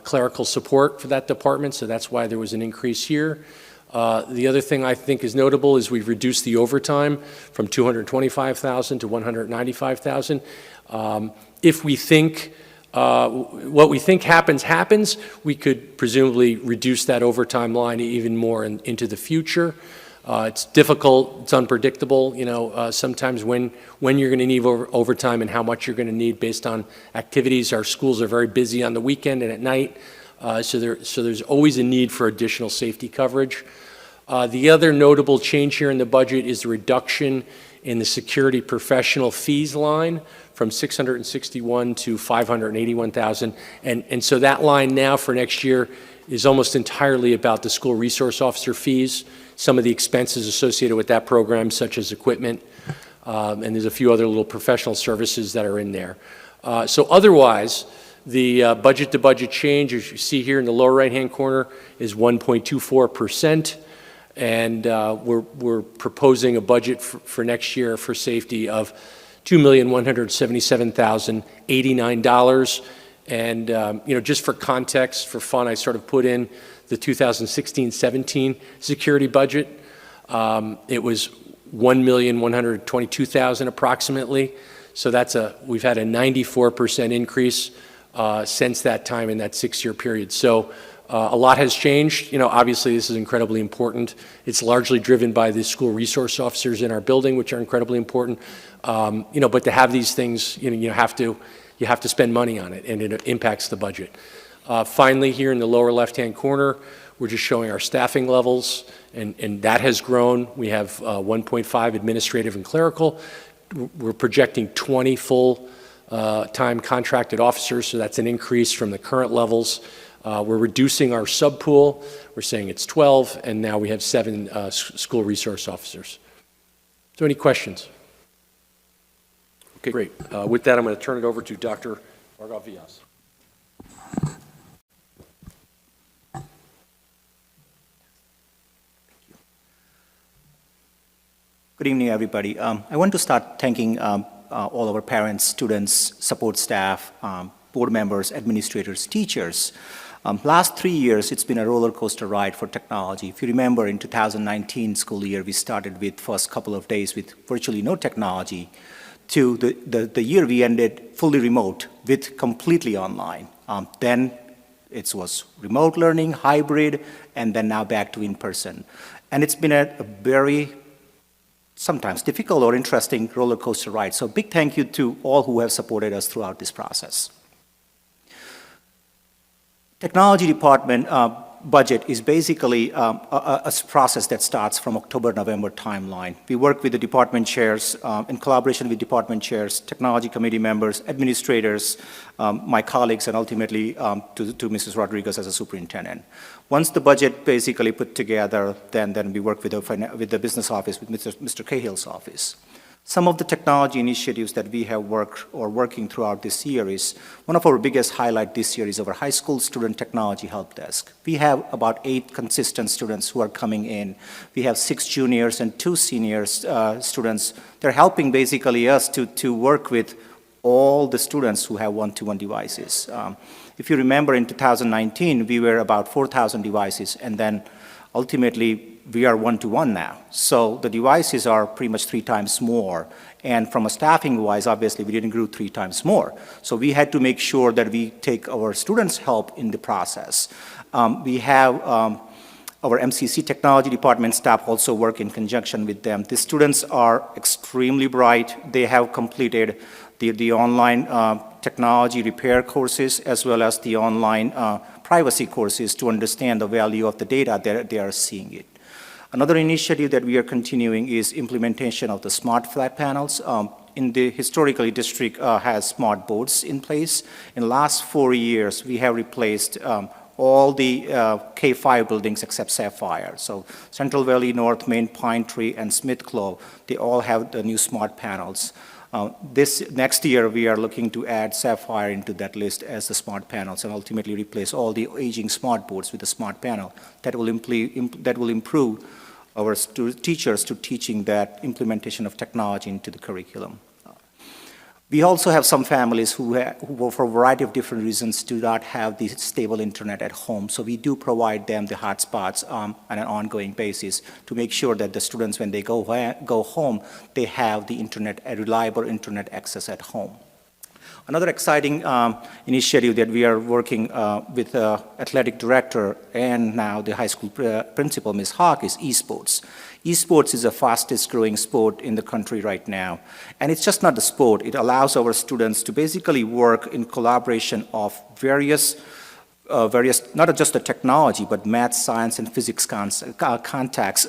clerical support for that department, so that's why there was an increase here. The other thing I think is notable is we've reduced the overtime from $225,000 to $195,000. If we think what we think happens, we could presumably reduce that overtime line even more into the future. It's difficult, it's unpredictable, sometimes when you're going to need overtime and how much you're going to need based on activities. Our schools are very busy on the weekend and at night, so there's always a need for additional safety coverage. The other notable change here in the budget is the reduction in the security professional fees line from $661,000 to $581,000. And so that line now for next year is almost entirely about the school resource officer fees, some of the expenses associated with that program, such as equipment, and there's a few other little professional services that are in there. So otherwise, the budget-to-budget change, as you see here in the lower right-hand corner, is 1.24%. And we're proposing a budget for next year for safety of $2,177,089. And, just for context, for fun, I sort of put in the 2016-17 security budget. It was $1,122,000 approximately. So we've had a 94% increase since that time in that 6-year period. So a lot has changed. Obviously this is incredibly important. It's largely driven by the school resource officers in our building, which are incredibly important. But to have these things, you have to spend money on it, and it impacts the budget. Finally, here in the lower left-hand corner, we're just showing our staffing levels, and that has grown. We have 1.5 administrative and clerical. We're projecting 20 full-time contracted officers, so that's an increase from the current levels. We're reducing our sub-pool. We're saying it's 12, and now we have 7 school resource officers. So any questions? Okay, great. With that, I'm going to turn it over to Dr. Vargas. Good evening, everybody. I want to start thanking all our parents, students, support staff, board members, administrators, teachers. Last 3 years, it's been a roller coaster ride for technology. If you remember, in 2019 school year, we started with first couple of days with virtually no technology, to the year we ended fully remote with completely online. Then it was remote learning, hybrid, and then now back to in-person. And it's been a very sometimes difficult or interesting roller coaster ride. So big thank you to all who have supported us throughout this process. Technology department budget is basically a process that starts from October-November timeline. We work with the department chairs, in collaboration with department chairs, technology committee members, administrators, my colleagues, and ultimately to Mrs. Rodriguez as a superintendent. Once the budget basically put together, then we work with the business office, with Mr. Cahill's office. Some of the technology initiatives that we have working throughout this year is, one of our biggest highlight this year is our high school student technology help desk. We have about 8 consistent students who are coming in. We have 6 juniors and 2 seniors students. They're helping basically us to work with all the students who have one-to-one devices. If you remember, in 2019, we were about 4,000 devices, and then ultimately we are one-to-one now. So the devices are pretty much 3 times more. And from a staffing-wise, obviously, we didn't grow 3 times more. So we had to make sure that we take our students' help in the process. We have our MCC technology department staff also work in conjunction with them. The students are extremely bright. They have completed the online technology repair courses, as well as the online privacy courses, to understand the value of the data that they are seeing it. Another initiative that we are continuing is implementation of the smart flat panels. Historically, district has smart boards in place. In the last 4 years, we have replaced all the K5 buildings except Sapphire. So Central Valley, North Main, Pine Tree, and Smith Clove, they all have the new smart panels. Next year, we are looking to add Sapphire into that list as the smart panels, and ultimately replace all the aging smart boards with a smart panel that will improve our teachers to teaching that implementation of technology into the curriculum. We also have some families who for a variety of different reasons, do not have the stable internet at home. So we do provide them the hotspots on an ongoing basis to make sure that the students, when they go home, they have the internet, a reliable internet access at home. Another exciting initiative that we are working with the athletic director and now the high school principal, Ms. Hawk, is esports. Esports is the fastest growing sport in the country right now. And it's just not the sport. It allows our students to basically work in collaboration of various not just the technology, but math, science, and physics contacts.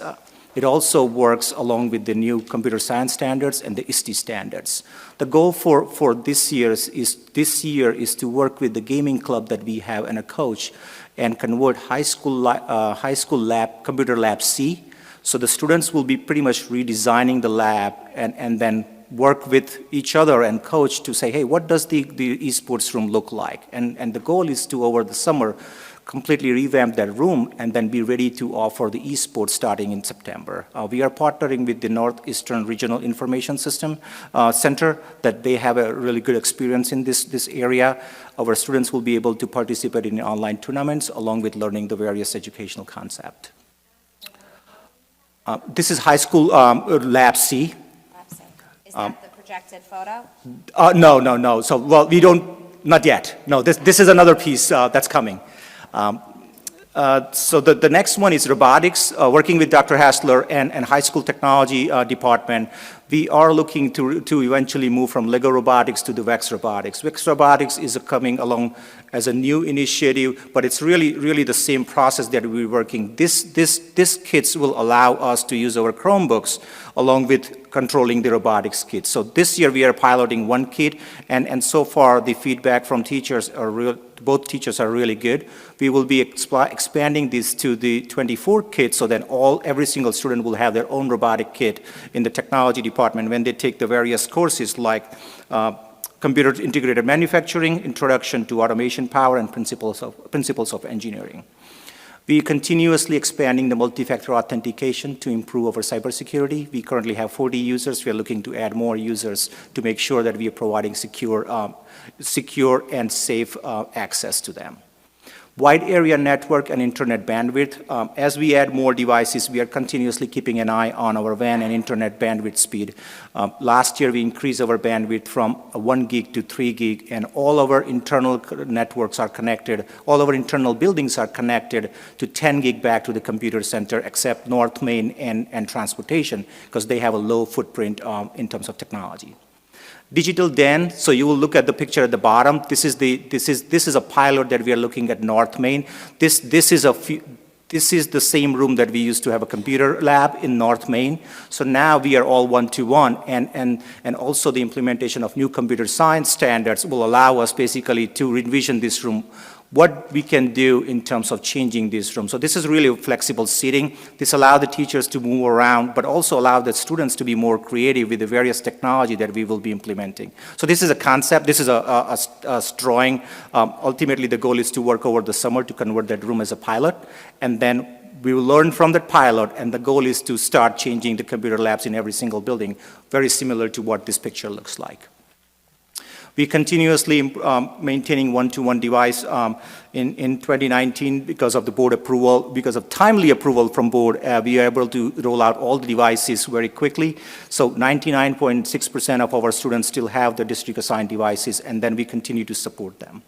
It also works along with the new computer science standards and the ISTE standards. The goal for this year is to work with the gaming club that we have and a coach and convert high school lab, computer lab C. So the students will be pretty much redesigning the lab and then work with each other and coach to say, hey, what does the esports room look like? And the goal is to, over the summer, completely revamp that room and then be ready to offer the esports starting in September. We are partnering with the Northeastern Regional Information System Center, that they have a really good experience in this area. Our students will be able to participate in online tournaments along with learning the various educational concepts. This is high school lab C. Is that the projected photo? No. So, well, we don't, not yet. No, this is another piece that's coming. So the next one is robotics. Working with Dr. Hassler and high school technology department, we are looking to eventually move from Lego Robotics to the VEX Robotics. VEX Robotics is coming along as a new initiative, but it's really the same process that we're working. This kits will allow us to use our Chromebooks along with controlling the robotics kit. So this year we are piloting one kit, and so far the feedback from teachers are both teachers are really good. We will be expanding this to the 24 kits so that every single student will have their own robotic kit in the technology department when they take the various courses like computer integrated manufacturing, introduction to automation power, and principles of engineering. We continuously expanding the multi-factor authentication to improve our cybersecurity. We currently have 40 users. We are looking to add more users to make sure that we are providing secure and safe access to them. Wide area network and internet bandwidth. As we add more devices, we are continuously keeping an eye on our WAN and internet bandwidth speed. Last year, we increased our bandwidth from 1 gig to 3 gig, and all our internal networks are connected. All our internal buildings are connected to 10 gig back to the computer center, except North Main and transportation, because they have a low footprint in terms of technology. Digital den, so you will look at the picture at the bottom. This is a pilot that we are looking at North Main. This is the same room that we used to have a computer lab in North Main. So now we are all one-to-one, and also the implementation of new computer science standards will allow us basically to envision this room, what we can do in terms of changing this room. So this is really flexible seating. This allows the teachers to move around, but also allow the students to be more creative with the various technology that we will be implementing. So this is a concept. This is a drawing. Ultimately, the goal is to work over the summer to convert that room as a pilot, and then we will learn from that pilot, and the goal is to start changing the computer labs in every single building, very similar to what this picture looks like. We continuously maintaining one-to-one device in 2019 because of the board approval, because of timely approval from board, we are able to roll out all the devices very quickly. So 99.6% of our students still have the district assigned devices, and then we continue to support them.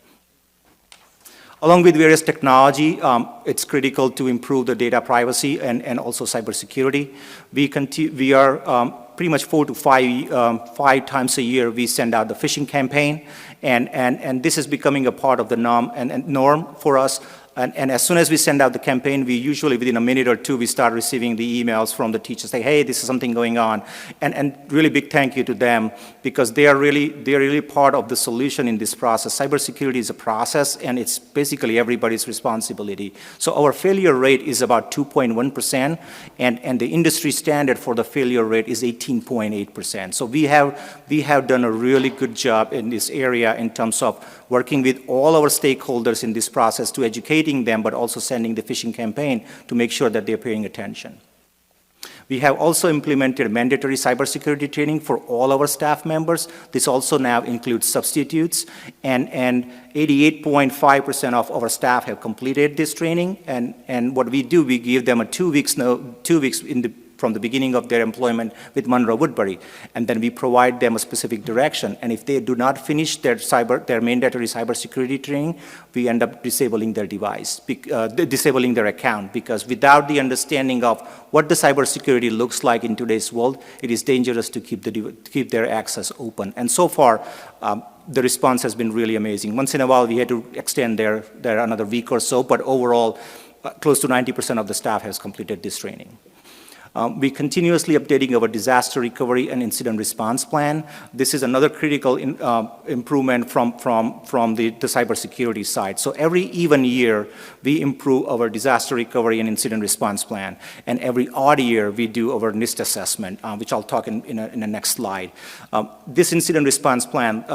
Along with various technology, it's critical to improve the data privacy and also cybersecurity. We are pretty much 4 to 5 times a year we send out the phishing campaign, and this is becoming a part of the norm for us. And as soon as we send out the campaign, we usually within a minute or two we start receiving the emails from the teachers say, hey, this is something going on, and really big thank you to them, because they are really part of the solution in this process. Cybersecurity is a process, and it's basically everybody's responsibility. So our failure rate is about 2.1%, and the industry standard for the failure rate is 18.8%. So we have done a really good job in this area in terms of working with all our stakeholders in this process to educating them, but also sending the phishing campaign to make sure that they're paying attention. We have also implemented mandatory cybersecurity training for all our staff members. This also now includes substitutes, and 88.5% of our staff have completed this training. And what we do, we give them a 2 weeks from the beginning of their employment with Monroe-Woodbury, and then we provide them a specific direction. And if they do not finish their mandatory cybersecurity training, we end up disabling their device, disabling their account, because without the understanding of what the cybersecurity looks like in today's world, it is dangerous to keep their access open. And so far, the response has been really amazing. Once in a while, we had to extend their another week or so, but overall, close to 90% of the staff has completed this training. We're continuously updating our disaster recovery and incident response plan. This is another critical improvement from the cybersecurity side. So every even year, we improve our disaster recovery and incident response plan. And every odd year, we do our Nist assessment, which I'll talk in the next slide. This incident response plan,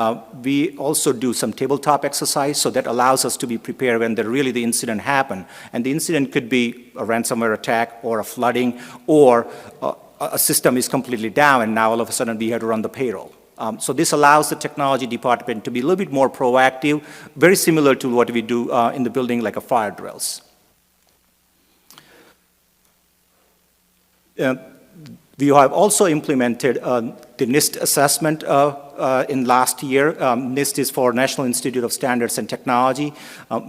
we also do some tabletop exercise, so that allows us to be prepared when the incident happened. And the incident could be a ransomware attack or a flooding, or a system is completely down and now all of a sudden we have to run the payroll. So this allows the technology department to be a little bit more proactive, very similar to what we do in the building, like a fire drills. We have also implemented the Nist assessment in last year. Nist is for National Institute of Standards and Technology.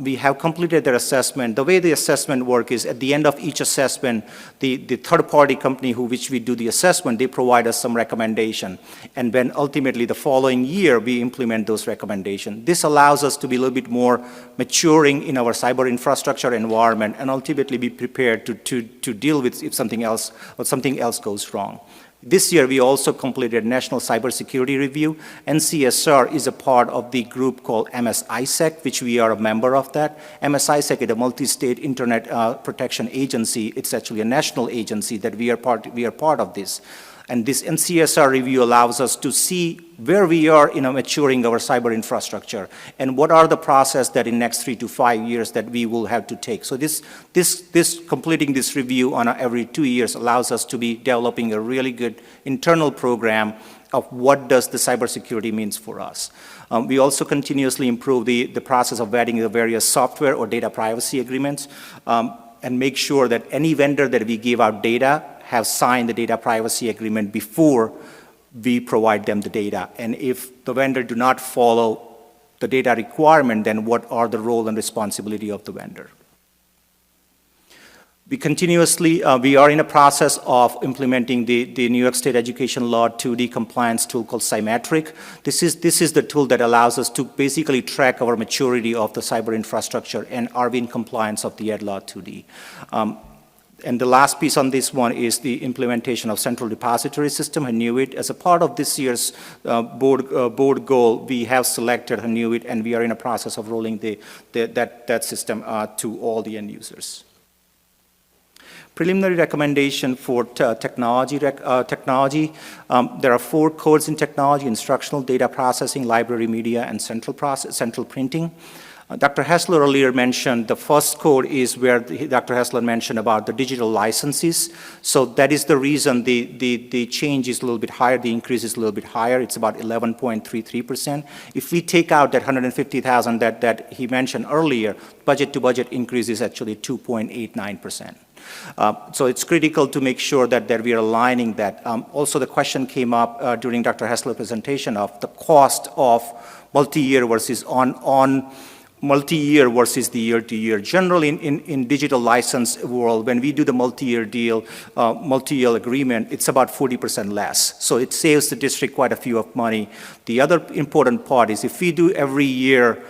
We have completed their assessment. The way the assessment works is at the end of each assessment, the third-party company which we do the assessment, they provide us some recommendation. And then ultimately the following year, we implement those recommendations. This allows us to be a little bit more maturing in our cyber infrastructure environment and ultimately be prepared to deal with if something else goes wrong. This year, we also completed National Cybersecurity Review. NCSR is a part of the group called MS-ISAC, which we are a member of that. MS-ISAC is a multi-state internet protection agency. It's actually a national agency that we are part of this. And this NCSR review allows us to see where we are in maturing our cyber infrastructure and what are the process that in next 3 to 5 years that we will have to take. So completing this review on every 2 years allows us to be developing a really good internal program of what does the cybersecurity means for us. We also continuously improve the process of vetting the various software or data privacy agreements and make sure that any vendor that we give out data have signed the data privacy agreement before we provide them the data. And if the vendor do not follow the data requirement, then what are the role and responsibility of the vendor? We continuously, we are in a process of implementing the New York State Education Law 2D compliance tool called Symmetric. This is the tool that allows us to basically track our maturity of the cyber infrastructure and are we in compliance of the Ed Law 2D. And the last piece on this one is the implementation of Central Depository System, HANUIT. As a part of this year's board goal, we have selected HANUIT, and we are in a process of rolling that system to all the end users. Preliminary recommendation for technology. There are 4 codes in technology: instructional, data processing, library media, and central printing. Dr. Hessler earlier mentioned the first code is where Dr. Hessler mentioned about the digital licenses. So that is the reason the change is a little bit higher, the increase is a little bit higher. It's about 11.33%. If we take out that 150,000 that he mentioned earlier, budget to budget increase is actually 2.89%. So it's critical to make sure that we are aligning that. Also, the question came up during Dr. Hessler's presentation of the cost of multi-year versus multi-year versus the year-to-year. Generally, in digital license world, when we do the multi-year deal, multi-year agreement, it's about 40% less. So it saves the district quite a few of money. The other important part is if we do every year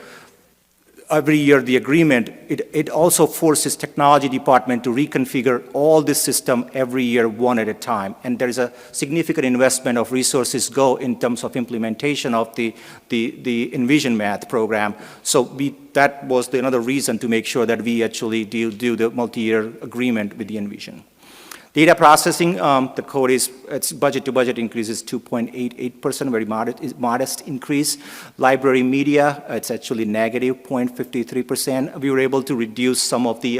the agreement, it also forces technology department to reconfigure all this system every year one at a time. And there is a significant investment of resources go in terms of implementation of the Envision Math program. So that was another reason to make sure that we actually do the multi-year agreement with the Envision. Data processing, the code is, its budget to budget increase is 2.88%, very modest increase. Library media, it's actually negative 0.53%. We were able to reduce some of the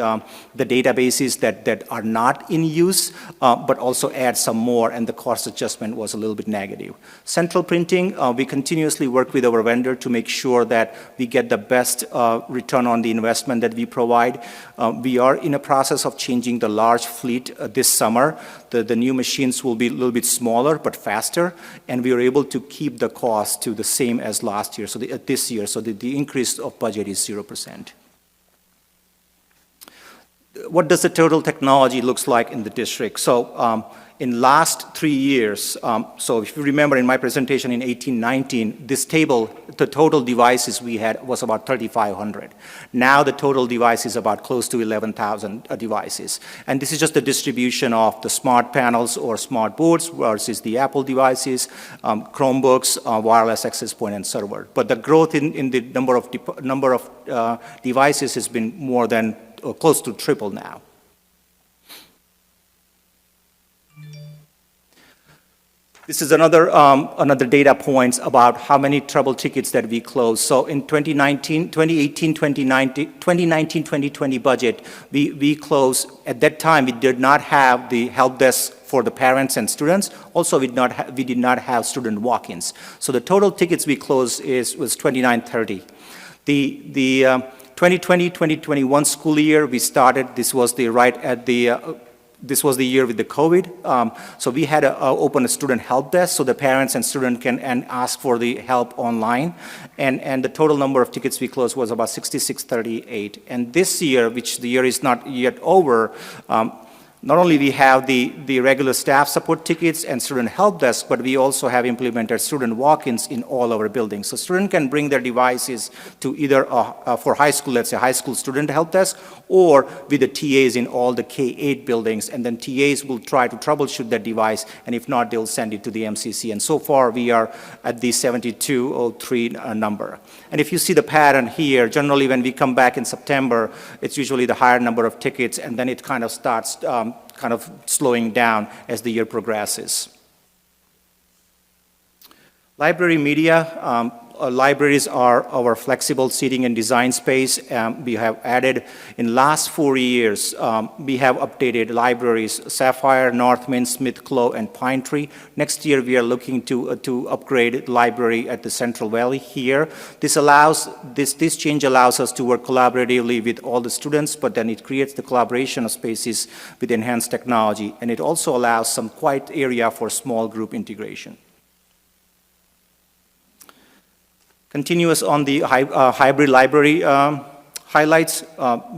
databases that are not in use, but also add some more, and the cost adjustment was a little bit negative. Central printing, we continuously work with our vendor to make sure that we get the best return on the investment that we provide. We are in a process of changing the large fleet this summer. The new machines will be a little bit smaller but faster, and we are able to keep the cost to the same as last year, so this year, so the increase of budget is 0%. What does the total technology looks like in the district? So In last 3 years, so if you remember in my presentation in 1819, this table, the total devices we had was about 3,500. Now the total device is about close to 11,000 devices. And this is just the distribution of the smart panels or smart boards versus the Apple devices, Chromebooks, wireless access point, and server. But the growth in the number of devices has been more than close to triple now. This is another data points about how many trouble tickets that we closed. So in 2019-2020 budget, we closed, at that time, we did not have the help desk for the parents and students. Also, we did not have student walk-ins. So the total tickets we closed was 2930. The 2020-2021 school year, we started, this was the year with the COVID. So we had to open a student help desk so the parents and students can ask for the help online. And the total number of tickets we closed was about 6,638. And this year, which the year is not yet over, not only we have the regular staff support tickets and student help desk, but we also have implemented student walk-ins in all our buildings. So students can bring their devices to either, for high school, let's say high school student help desk, or with the TAs in all the K-8 buildings, and then TAs will try to troubleshoot that device, and if not, they'll send it to the MCC. And so far, we are at the 7203 number. And if you see the pattern here, generally when we come back in September, it's usually the higher number of tickets, and then it kind of starts kind of slowing down as the year progresses. Library media. Libraries are our flexible seating and design space. We have added, in last 4 years, we have updated libraries, Sapphire, Northman, Smith Clove, and Pine Tree. Next year, we are looking to upgrade library at the Central Valley here. This change allows us to work collaboratively with all the students, but then it creates the collaboration of spaces with enhanced technology, and it also allows some quiet area for small group integration. Continuous on the hybrid library highlights.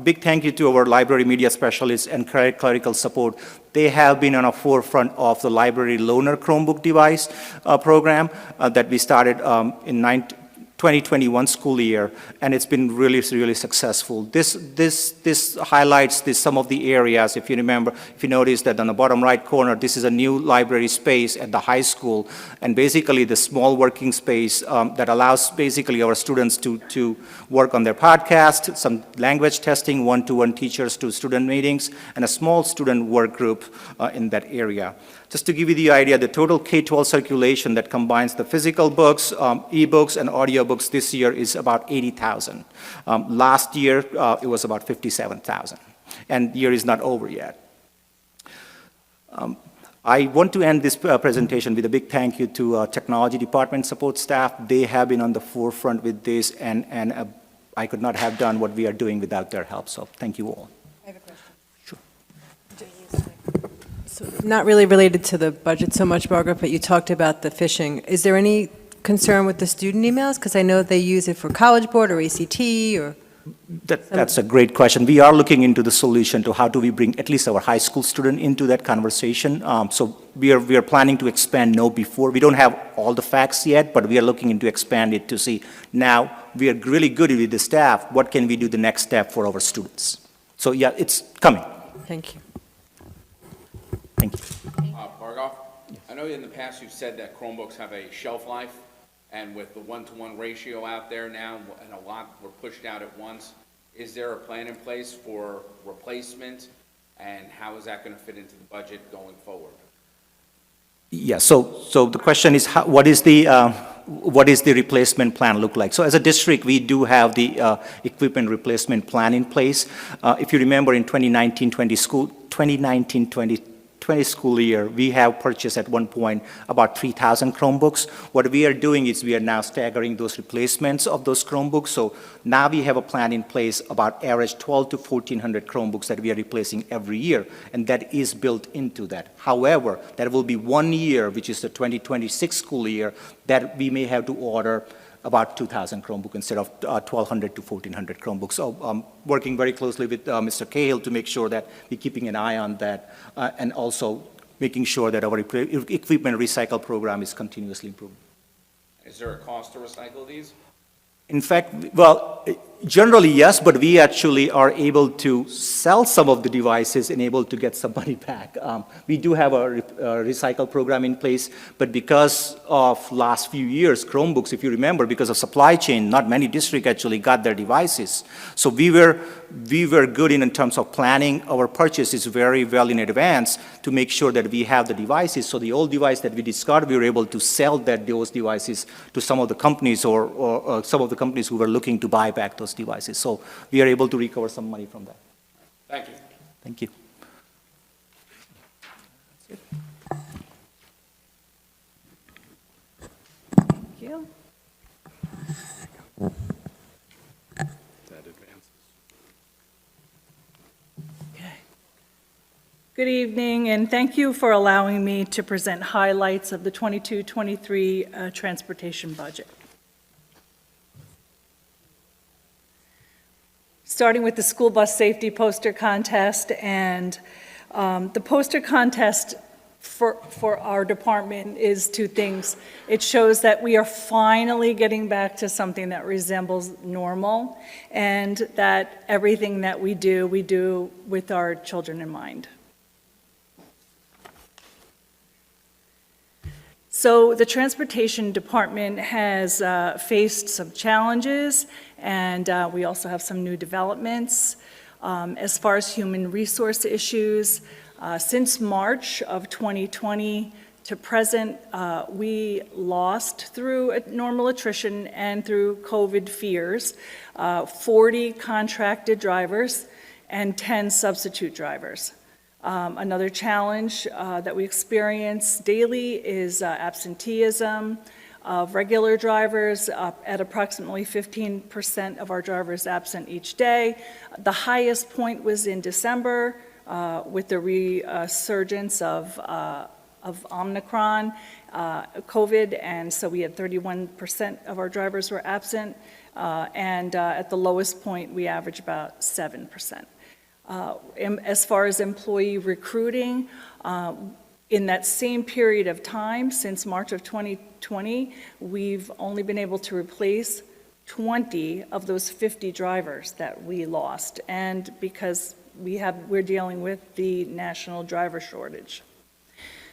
Big thank you to our library media specialists and clerical support. They have been on a forefront of the library loaner Chromebook device program that we started in 2021 school year, and it's been really, really successful. This highlights some of the areas. If you remember, if you notice that on the bottom right corner, this is a new library space at the high school, and basically the small working space that allows basically our students to work on their podcast, some language testing, one-to-one teachers to student meetings, and a small student work group in that area. Just to give you the idea, the total K-12 circulation that combines the physical books, e-books, and audiobooks this year is about 80,000. Last year, it was about 57,000. And the year is not over yet. I want to end this presentation with a big thank you to technology department support staff. They have been on the forefront with this, and I could not have done what we are doing without their help. So thank you all. I have a question. Sure. So not really related to the budget so much, Margaret, but you talked about the phishing. Is there any concern with the student emails? Because I know they use it for College Board or ACT or... That's a great question. We are looking into the solution to how do we bring at least our high school student into that conversation. So we are planning to expand Know Before. We don't have all the facts yet, but we are looking into expand it to see now we are really good with the staff. What can we do the next step for our students? So yeah, it's coming. Thank you. Thank you. Bhargav, I know in the past you've said that Chromebooks have a shelf life, and with the one-to-one ratio out there now, and a lot were pushed out at once, is there a plan in place for replacement, and how is that going to fit into the budget going forward? Yeah, so the question is, what is the replacement plan look like? So as a district, we do have the equipment replacement plan in place. If you remember in 2019-20 school year, we have purchased at one point about 3,000 Chromebooks. What we are doing is we are now staggering those replacements of those Chromebooks. So now we have a plan in place about average 12 to 1,400 Chromebooks that we are replacing every year, and that is built into that. However, there will be 1 year, which is the 2026 school year, that we may have to order about 2,000 Chromebooks instead of 1,200 to 1,400 Chromebooks. So working very closely with Mr. Cahill to make sure that we're keeping an eye on that, and also making sure that our equipment recycle program is continuously improved. Is there a cost to recycle these? In fact, well, generally, yes, but we actually are able to sell some of the devices and able to get some money back. We do have a recycle program in place, but because of last few years, Chromebooks, if you remember, because of supply chain, not many districts actually got their devices. So we were good in terms of planning our purchases very well in advance to make sure that we have the devices. So the old device that we discarded, we were able to sell those devices to some of the companies or some of the companies who were looking to buy back those devices. So we are able to recover some money from that. Thank you. Thank you. Thank you. Good evening, and thank you for allowing me to present highlights of the 22-23 transportation budget. Starting with the school bus safety poster contest, and the poster contest for our department is two things. It shows that we are finally getting back to something that resembles normal, and that everything that we do with our children in mind. So the transportation department has faced some challenges, and we also have some new developments. As far as human resource issues, since March of 2020 to present, we lost through normal attrition and through COVID fears, 40 contracted drivers and 10 substitute drivers. Another challenge that we experience daily is absenteeism of regular drivers, at approximately 15% of our drivers absent each day. The highest point was in December with the resurgence of Omicron, COVID, and so we had 31% of our drivers were absent, and at the lowest point, we averaged about 7%. As far as employee recruiting, in that same period of time, since March of 2020, we've only been able to replace 20 of those 50 drivers that we lost, and because we're dealing with the national driver shortage.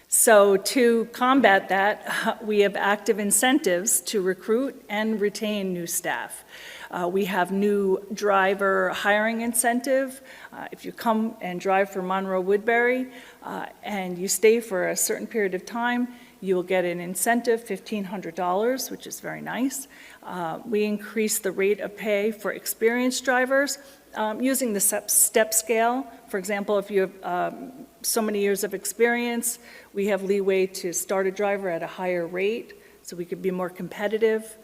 So to combat that, we have active incentives to recruit and retain new staff. We have new driver hiring incentive. If you come and drive for Monroe-Woodbury and you stay for a certain period of time, you will get an incentive, $1,500, which is very nice. We increase the rate of pay for experienced drivers using the step scale. For example, if you have so many years of experience, we have leeway to start a driver at a higher rate so we could be more competitive.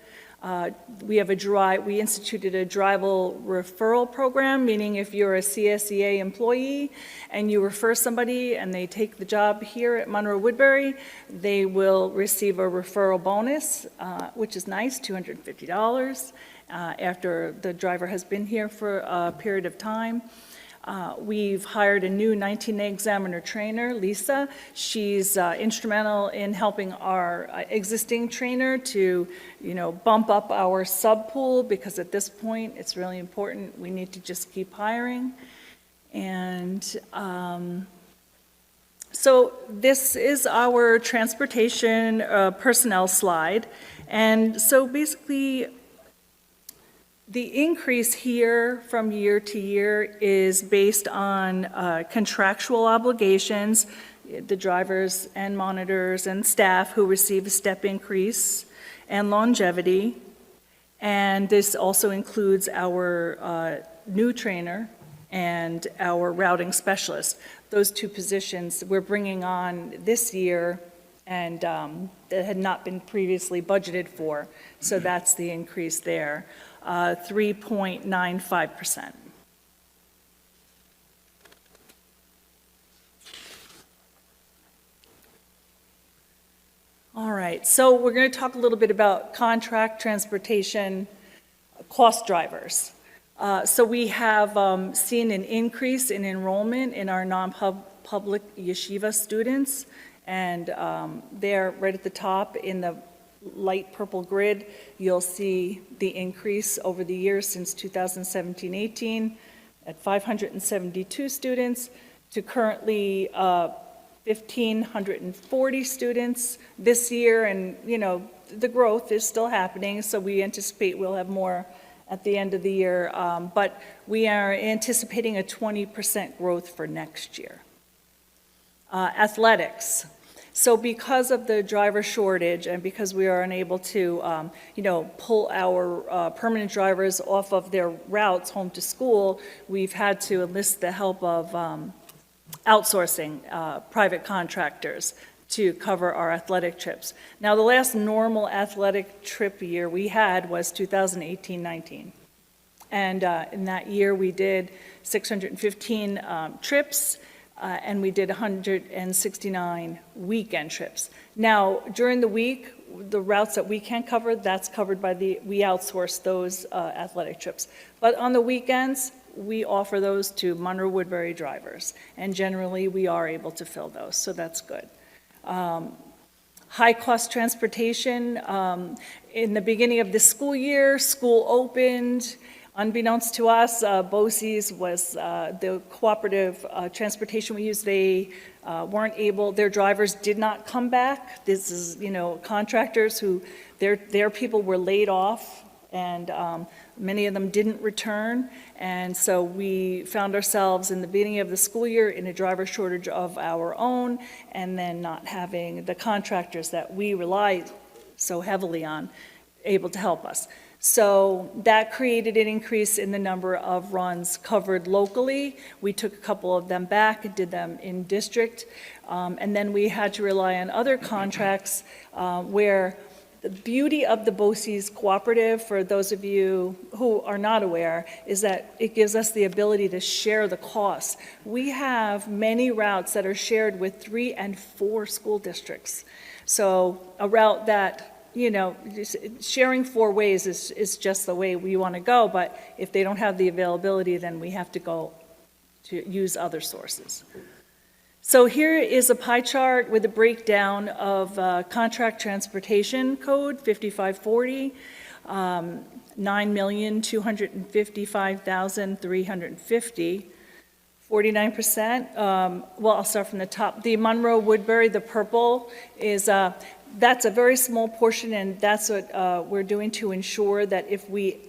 We instituted a driver referral program, meaning if you're a CSEA employee and you refer somebody and they take the job here at Monroe-Woodbury, they will receive a referral bonus, which is nice, $250, after the driver has been here for a period of time. We've hired a new 19A examiner trainer, Lisa. She's instrumental in helping our existing trainer to, bump up our sub pool, because at this point, it's really important. We need to just keep hiring. And so this is our transportation personnel slide. And so basically, the increase here from year to year is based on contractual obligations, the drivers and monitors and staff who receive a step increase, and longevity. And this also includes our new trainer and our routing specialist. Those two positions we're bringing on this year and that had not been previously budgeted for. So that's the increase there. 3.95%. All right, so we're going to talk a little bit about contract transportation cost drivers. So we have seen an increase in enrollment in our non-pub public yeshiva students, and there, right at the top in the light purple grid, you'll see the increase over the years since 2017-18 at 572 students to currently 1,540 students this year, and, you know, the growth is still happening, so we anticipate we'll have more at the end of the year, but we are anticipating a 20% growth for next year. Athletics. So because of the driver shortage and because we are unable to, pull our permanent drivers off of their routes home to school, we've had to enlist the help of outsourcing private contractors to cover our athletic trips. Now, the last normal athletic trip year we had was 2018-19. And in that year, we did 615 trips, and we did 169 weekend trips. Now, during the week, the routes that we can't cover, that's covered by we outsource those athletic trips. But on the weekends, we offer those to Monroe-Woodbury drivers, and generally, we are able to fill those, so that's good. High-cost transportation. In the beginning of the school year, school opened. Unbeknownst to us, BOCES was the cooperative transportation we used. They weren't able, their drivers did not come back. This is, contractors who, their people were laid off, and many of them didn't return. And so we found ourselves in the beginning of the school year in a driver shortage of our own, and then not having the contractors that we rely so heavily on able to help us. So that created an increase in the number of runs covered locally. We took a couple of them back and did them in district. And then we had to rely on other contracts where the beauty of the BOCES cooperative, for those of you who are not aware, is that it gives us the ability to share the costs. We have many routes that are shared with 3 and 4 school districts. So a route that, sharing 4 ways is just the way we want to go, but if they don't have the availability, then we have to go to use other sources. So here is a pie chart with a breakdown of contract transportation code 5540, 9,255,350, 49%. Well, I'll start from the top. The Monroe-Woodbury, the purple, is that's a very small portion, and that's what we're doing to ensure that if we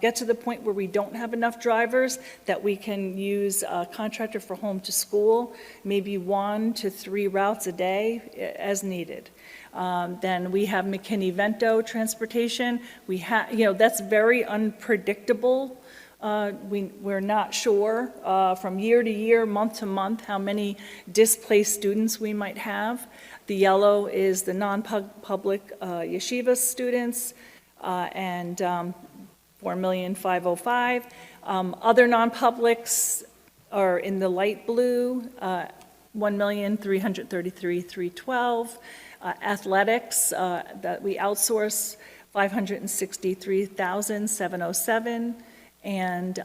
get to the point where we don't have enough drivers, that we can use a contractor for home to school, maybe 1 to 3 routes a day as needed. Then we have McKinney-Vento transportation. We have, that's very unpredictable. We're not sure from year to year, month to month, how many displaced students we might have. The yellow is the non-public yeshiva students, and 4,505,000. Other non-publics are in the light blue, 1,333,312. Athletics that we outsource, 563,707. And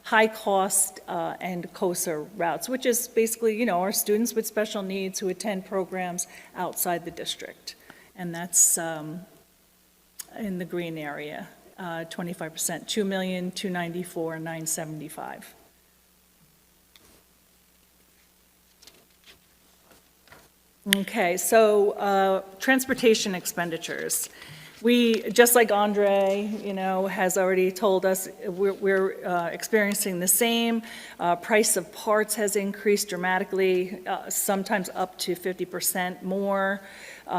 high cost and COSA routes, which is basically, our students with special needs who attend programs outside the district. And that's in the green area. 25%, 2,294,975. Okay, so transportation expenditures. We, just like Andre, has already told us, we're experiencing the same. Price of parts has increased dramatically, sometimes up to 50% more.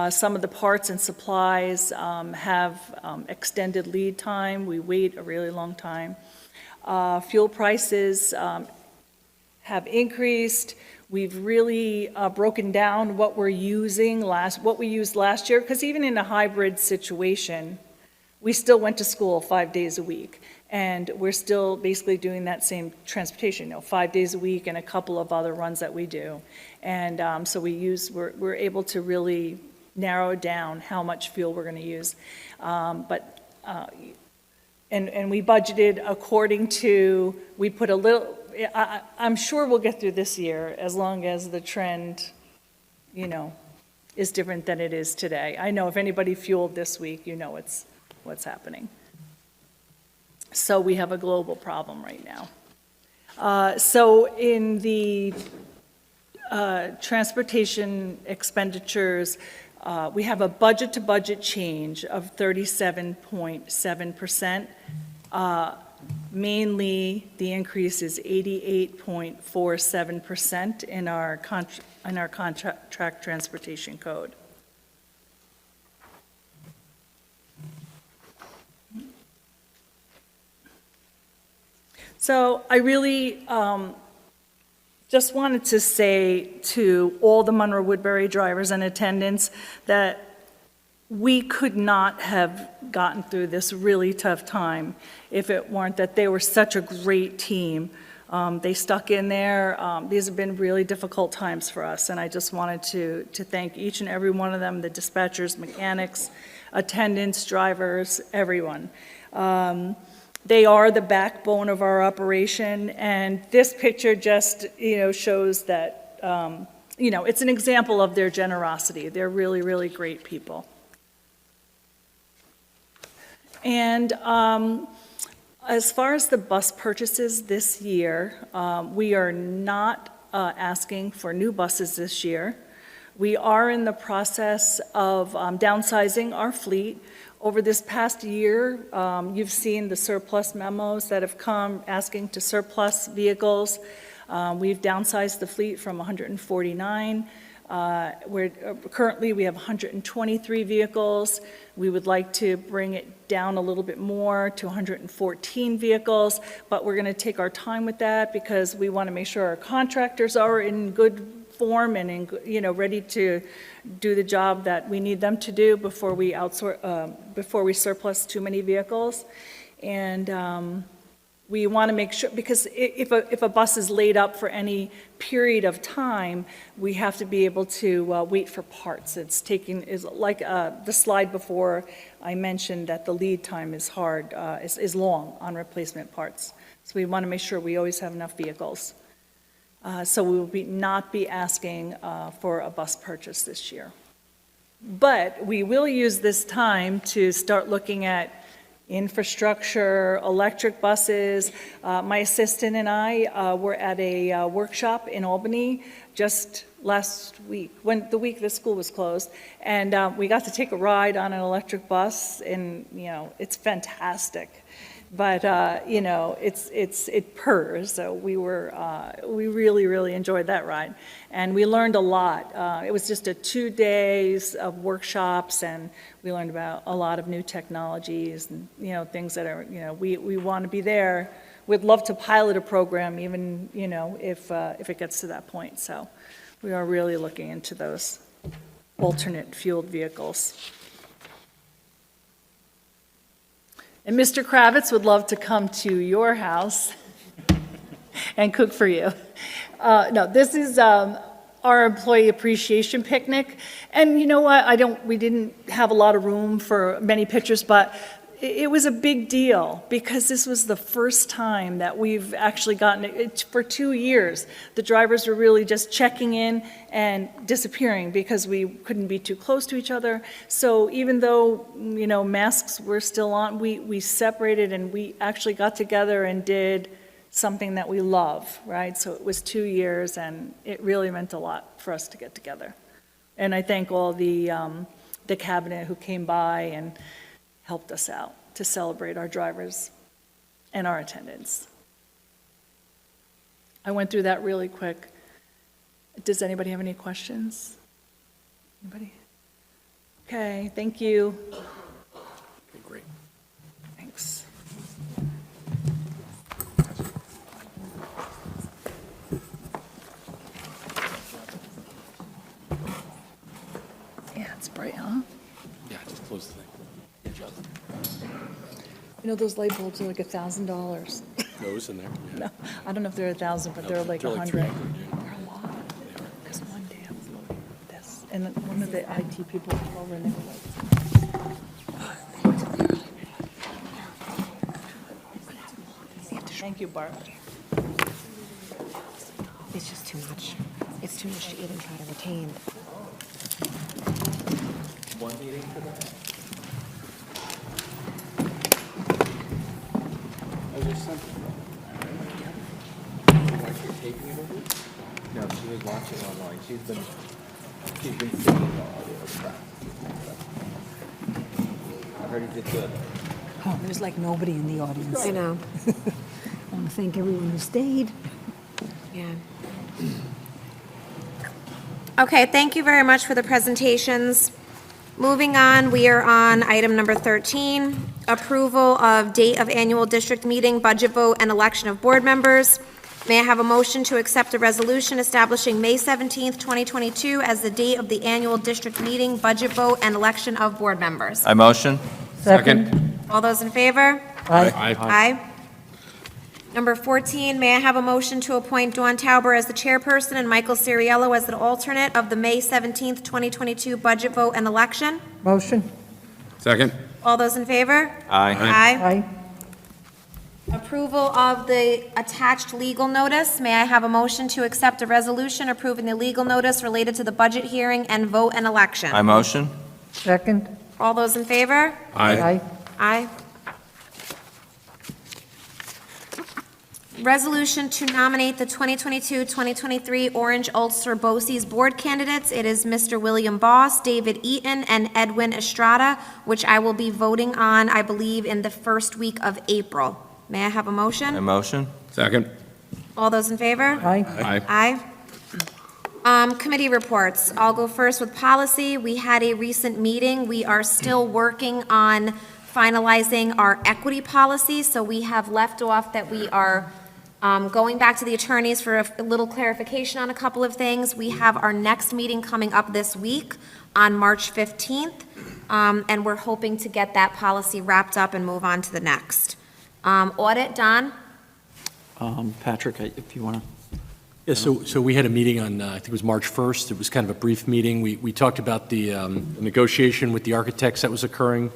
Some of the parts and supplies have extended lead time. We wait a really long time. Fuel prices have increased. We've really broken down what we used last year, because even in a hybrid situation, we still went to school 5 days a week, and we're still basically doing that same transportation, 5 days a week and a couple of other runs that we do. And so we're able to really narrow down how much fuel we're going to use. But and we budgeted according to, we put a little, I'm sure we'll get through this year as long as the trend, is different than it is today. I know if anybody fueled this week, what's happening. So we have a global problem right now. So in the transportation expenditures, we have a budget-to-budget change of 37.7%. Mainly, the increase is 88.47% in our contract transportation code. So I really just wanted to say to all the Monroe-Woodbury drivers and attendants that we could not have gotten through this really tough time if it weren't that they were such a great team. They stuck in there. These have been really difficult times for us, and I just wanted to thank each and every one of them, the dispatchers, mechanics, attendants, drivers, everyone. They are the backbone of our operation, and this picture just, shows that, it's an example of their generosity. They're really, really great people. And as far as the bus purchases this year, we are not asking for new buses this year. We are in the process of downsizing our fleet. Over this past year, you've seen the surplus memos that have come asking to surplus vehicles. We've downsized the fleet from 149. Currently, we have 123 vehicles. We would like to bring it down a little bit more to 114 vehicles, but we're going to take our time with that because we want to make sure our contractors are in good form and ready to do the job that we need them to do before we before we surplus too many vehicles. And we want to make sure, because if a bus is laid up for any period of time, we have to be able to wait for parts. It's like the slide before I mentioned that the lead time is is long on replacement parts. So we want to make sure we always have enough vehicles. So we will not be asking for a bus purchase this year. But we will use this time to start looking at infrastructure, electric buses. My assistant and I were at a workshop in Albany just last week, the week the school was closed, and we got to take a ride on an electric bus, and it's fantastic. But it purrs. So we really, really enjoyed that ride, and we learned a lot. It was just 2 days of workshops, and we learned about a lot of new technologies and things that are we want to be there. We'd love to pilot a program, even if it gets to that point. So we are really looking into those alternate fueled vehicles. And Mr. Kravitz would love to come to your house and cook for you. No, this is our employee appreciation picnic. And you know what? We didn't have a lot of room for many pictures, but it was a big deal because this was the first time that we've actually gotten it. For 2 years, the drivers were really just checking in and disappearing because we couldn't be too close to each other. So even though, masks were still on, we separated and we actually got together and did something that we love, right? So it was 2 years and it really meant a lot for us to get together. And I thank all the cabinet who came by and helped us out to celebrate our drivers and our attendants. I went through that really quick. Does anybody have any questions? Anybody? Okay, thank you. Okay, great. Thanks. Yeah, it's bright, huh? Yeah, just close the thing. Those light bulbs are like $1,000. Those in there? Yeah. No, I don't know if they're 1,000, but they're like 100. $300. They're a lot. Because one day I was looking at this, and then one of the IT people came over and they were like, Thank you, Barb. It's just too much. It's too much to even try to retain. One meeting for that? I just sent it. Like you're taping it over? No, she was watching online. She's been singing the audio track. I heard he did good. Oh, there's like nobody in the audience. I know. I want to thank everyone who stayed. Yeah. Okay, thank you very much for the presentations. Moving on, we are on item number 13, approval of date of annual district meeting, budget vote, and election of board members. May I have a motion to accept a resolution establishing May 17th, 2022 as the date of the annual district meeting, budget vote, and election of board members? I motion. Second. All those in favor? Aye. Aye. Number 14, may I have a motion to appoint Dawn Tauber as the chairperson and Michael Siriello as the alternate of the May 17th, 2022 budget vote and election? Motion. Second. All those in favor? Aye. Aye. Approval of the attached legal notice. May I have a motion to accept a resolution approving the legal notice related to the budget hearing and vote and election? I motion. Second. All those in favor? Aye. Aye. Resolution to nominate the 2022-2023 Orange Ulster BOCES board candidates. It is Mr. William Boss, David Eaton, and Edwin Estrada, which I will be voting on, I believe, in the first week of April. May I have a motion? I motion. Second. All those in favor? Aye. Aye. Committee reports. I'll go first with policy. We had a recent meeting. We are still working on finalizing our equity policy, so we have left off that we are going back to the attorneys for a little clarification on a couple of things. We have our next meeting coming up this week on March 15th, and we're hoping to get that policy wrapped up and move on to the next. Audit, Don? Patrick, if you want to. Yeah, so we had a meeting on, I think it was March 1st. It was kind of a brief meeting. We talked about the negotiation with the architects that was occurring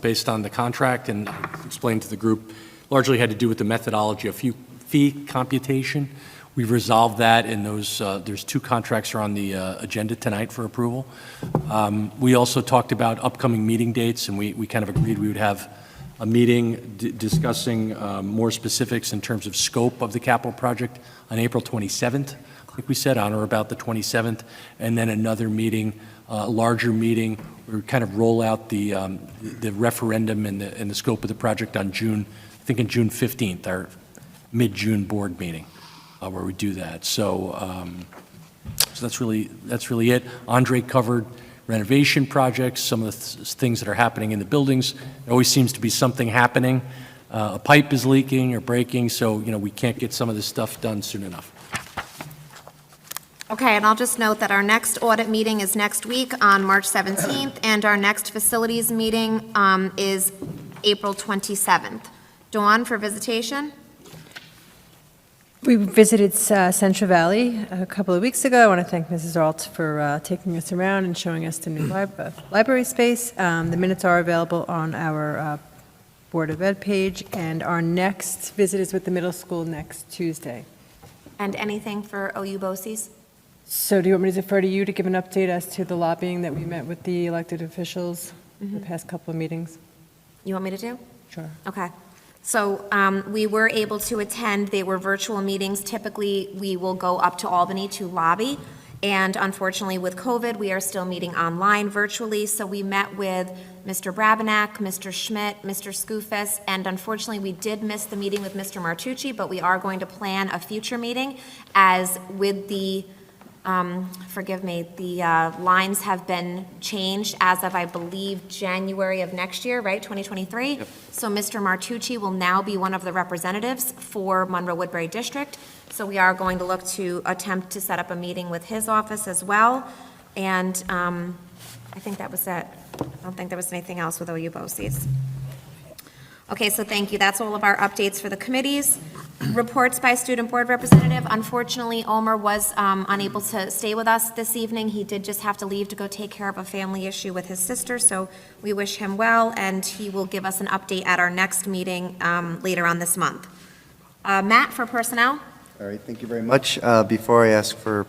based on the contract, and explained to the group, largely had to do with the methodology of fee computation. We've resolved that, and there's two contracts are on the agenda tonight for approval. We also talked about upcoming meeting dates, and we kind of agreed we would have a meeting discussing more specifics in terms of scope of the capital project on April 27th, like we said, on or about the 27th, and then another meeting, a larger meeting, where we kind of roll out the referendum and the scope of the project on June 15th, our mid-June board meeting, where we do that. So that's really it. Andre covered renovation projects, some of the things that are happening in the buildings. There always seems to be something happening. A pipe is leaking or breaking, so, we can't get some of this stuff done soon enough. Okay, and I'll just note that our next audit meeting is next week on March 17th, and our next facilities meeting is April 27th. Dawn, for visitation? We visited Central Valley a couple of weeks ago. I want to thank Mrs. Alt for taking us around and showing us the new library space. The minutes are available on our Board of Ed page, and our next visit is with the middle school next Tuesday. And anything for OU BOCES? So do you want me to defer to you to give an update as to the lobbying that we met with the elected officials the past couple of meetings? You want me to do? Sure. Okay. So we were able to attend. They were virtual meetings. Typically, we will go up to Albany to lobby. And unfortunately, with COVID, we are still meeting online virtually. So we met with Mr. Brabenak, Mr. Schmidt, Mr. Skoufis, and unfortunately, we did miss the meeting with Mr. Martucci, but we are going to plan a future meeting as with the the lines have been changed as of, I believe, January of next year, right, 2023? Yep. So Mr. Martucci will now be one of the representatives for Monroe-Woodbury District. So we are going to look to attempt to set up a meeting with his office as well. And I think that was it. I don't think there was anything else with OU BOCES. Okay, so thank you. That's all of our updates for the committees. Reports by student board representative. Unfortunately, Omer was unable to stay with us this evening. He did just have to leave to go take care of a family issue with his sister, so we wish him well, and he will give us an update at our next meeting later on this month. Matt for personnel. All right, thank you very much. Before I ask for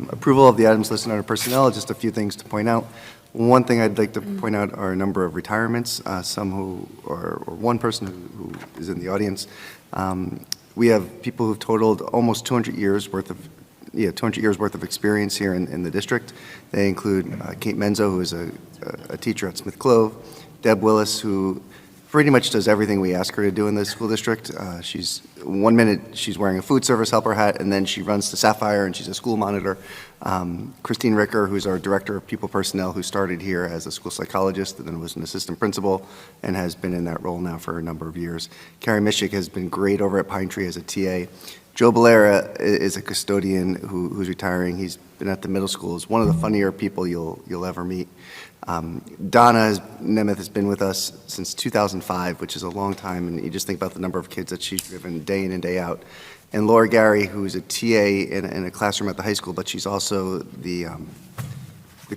approval of the items listed under personnel, just a few things to point out. One thing I'd like to point out are a number of retirements, some who, or one person who is in the audience. We have people who've totaled almost 200 years worth of experience here in the district. They include Kate Menzo, who is a teacher at Smith Clove, Deb Willis, who pretty much does everything we ask her to do in the school district. She's, one minute she's wearing a food service helper hat, and then she runs to Sapphire and she's a school monitor. Christine Ricker, who's our director of people personnel, who started here as a school psychologist and then was an assistant principal and has been in that role now for a number of years. Carrie Mishik has been great over at Pine Tree as a TA. Joe Balera is a custodian who's retiring. He's been at the middle school. He's one of the funnier people you'll ever meet. Donna Nemeth has been with us since 2005, which is a long time, and you just think about the number of kids that she's driven day in and day out. And Laura Gary, who's a TA in a classroom at the high school, but she's also the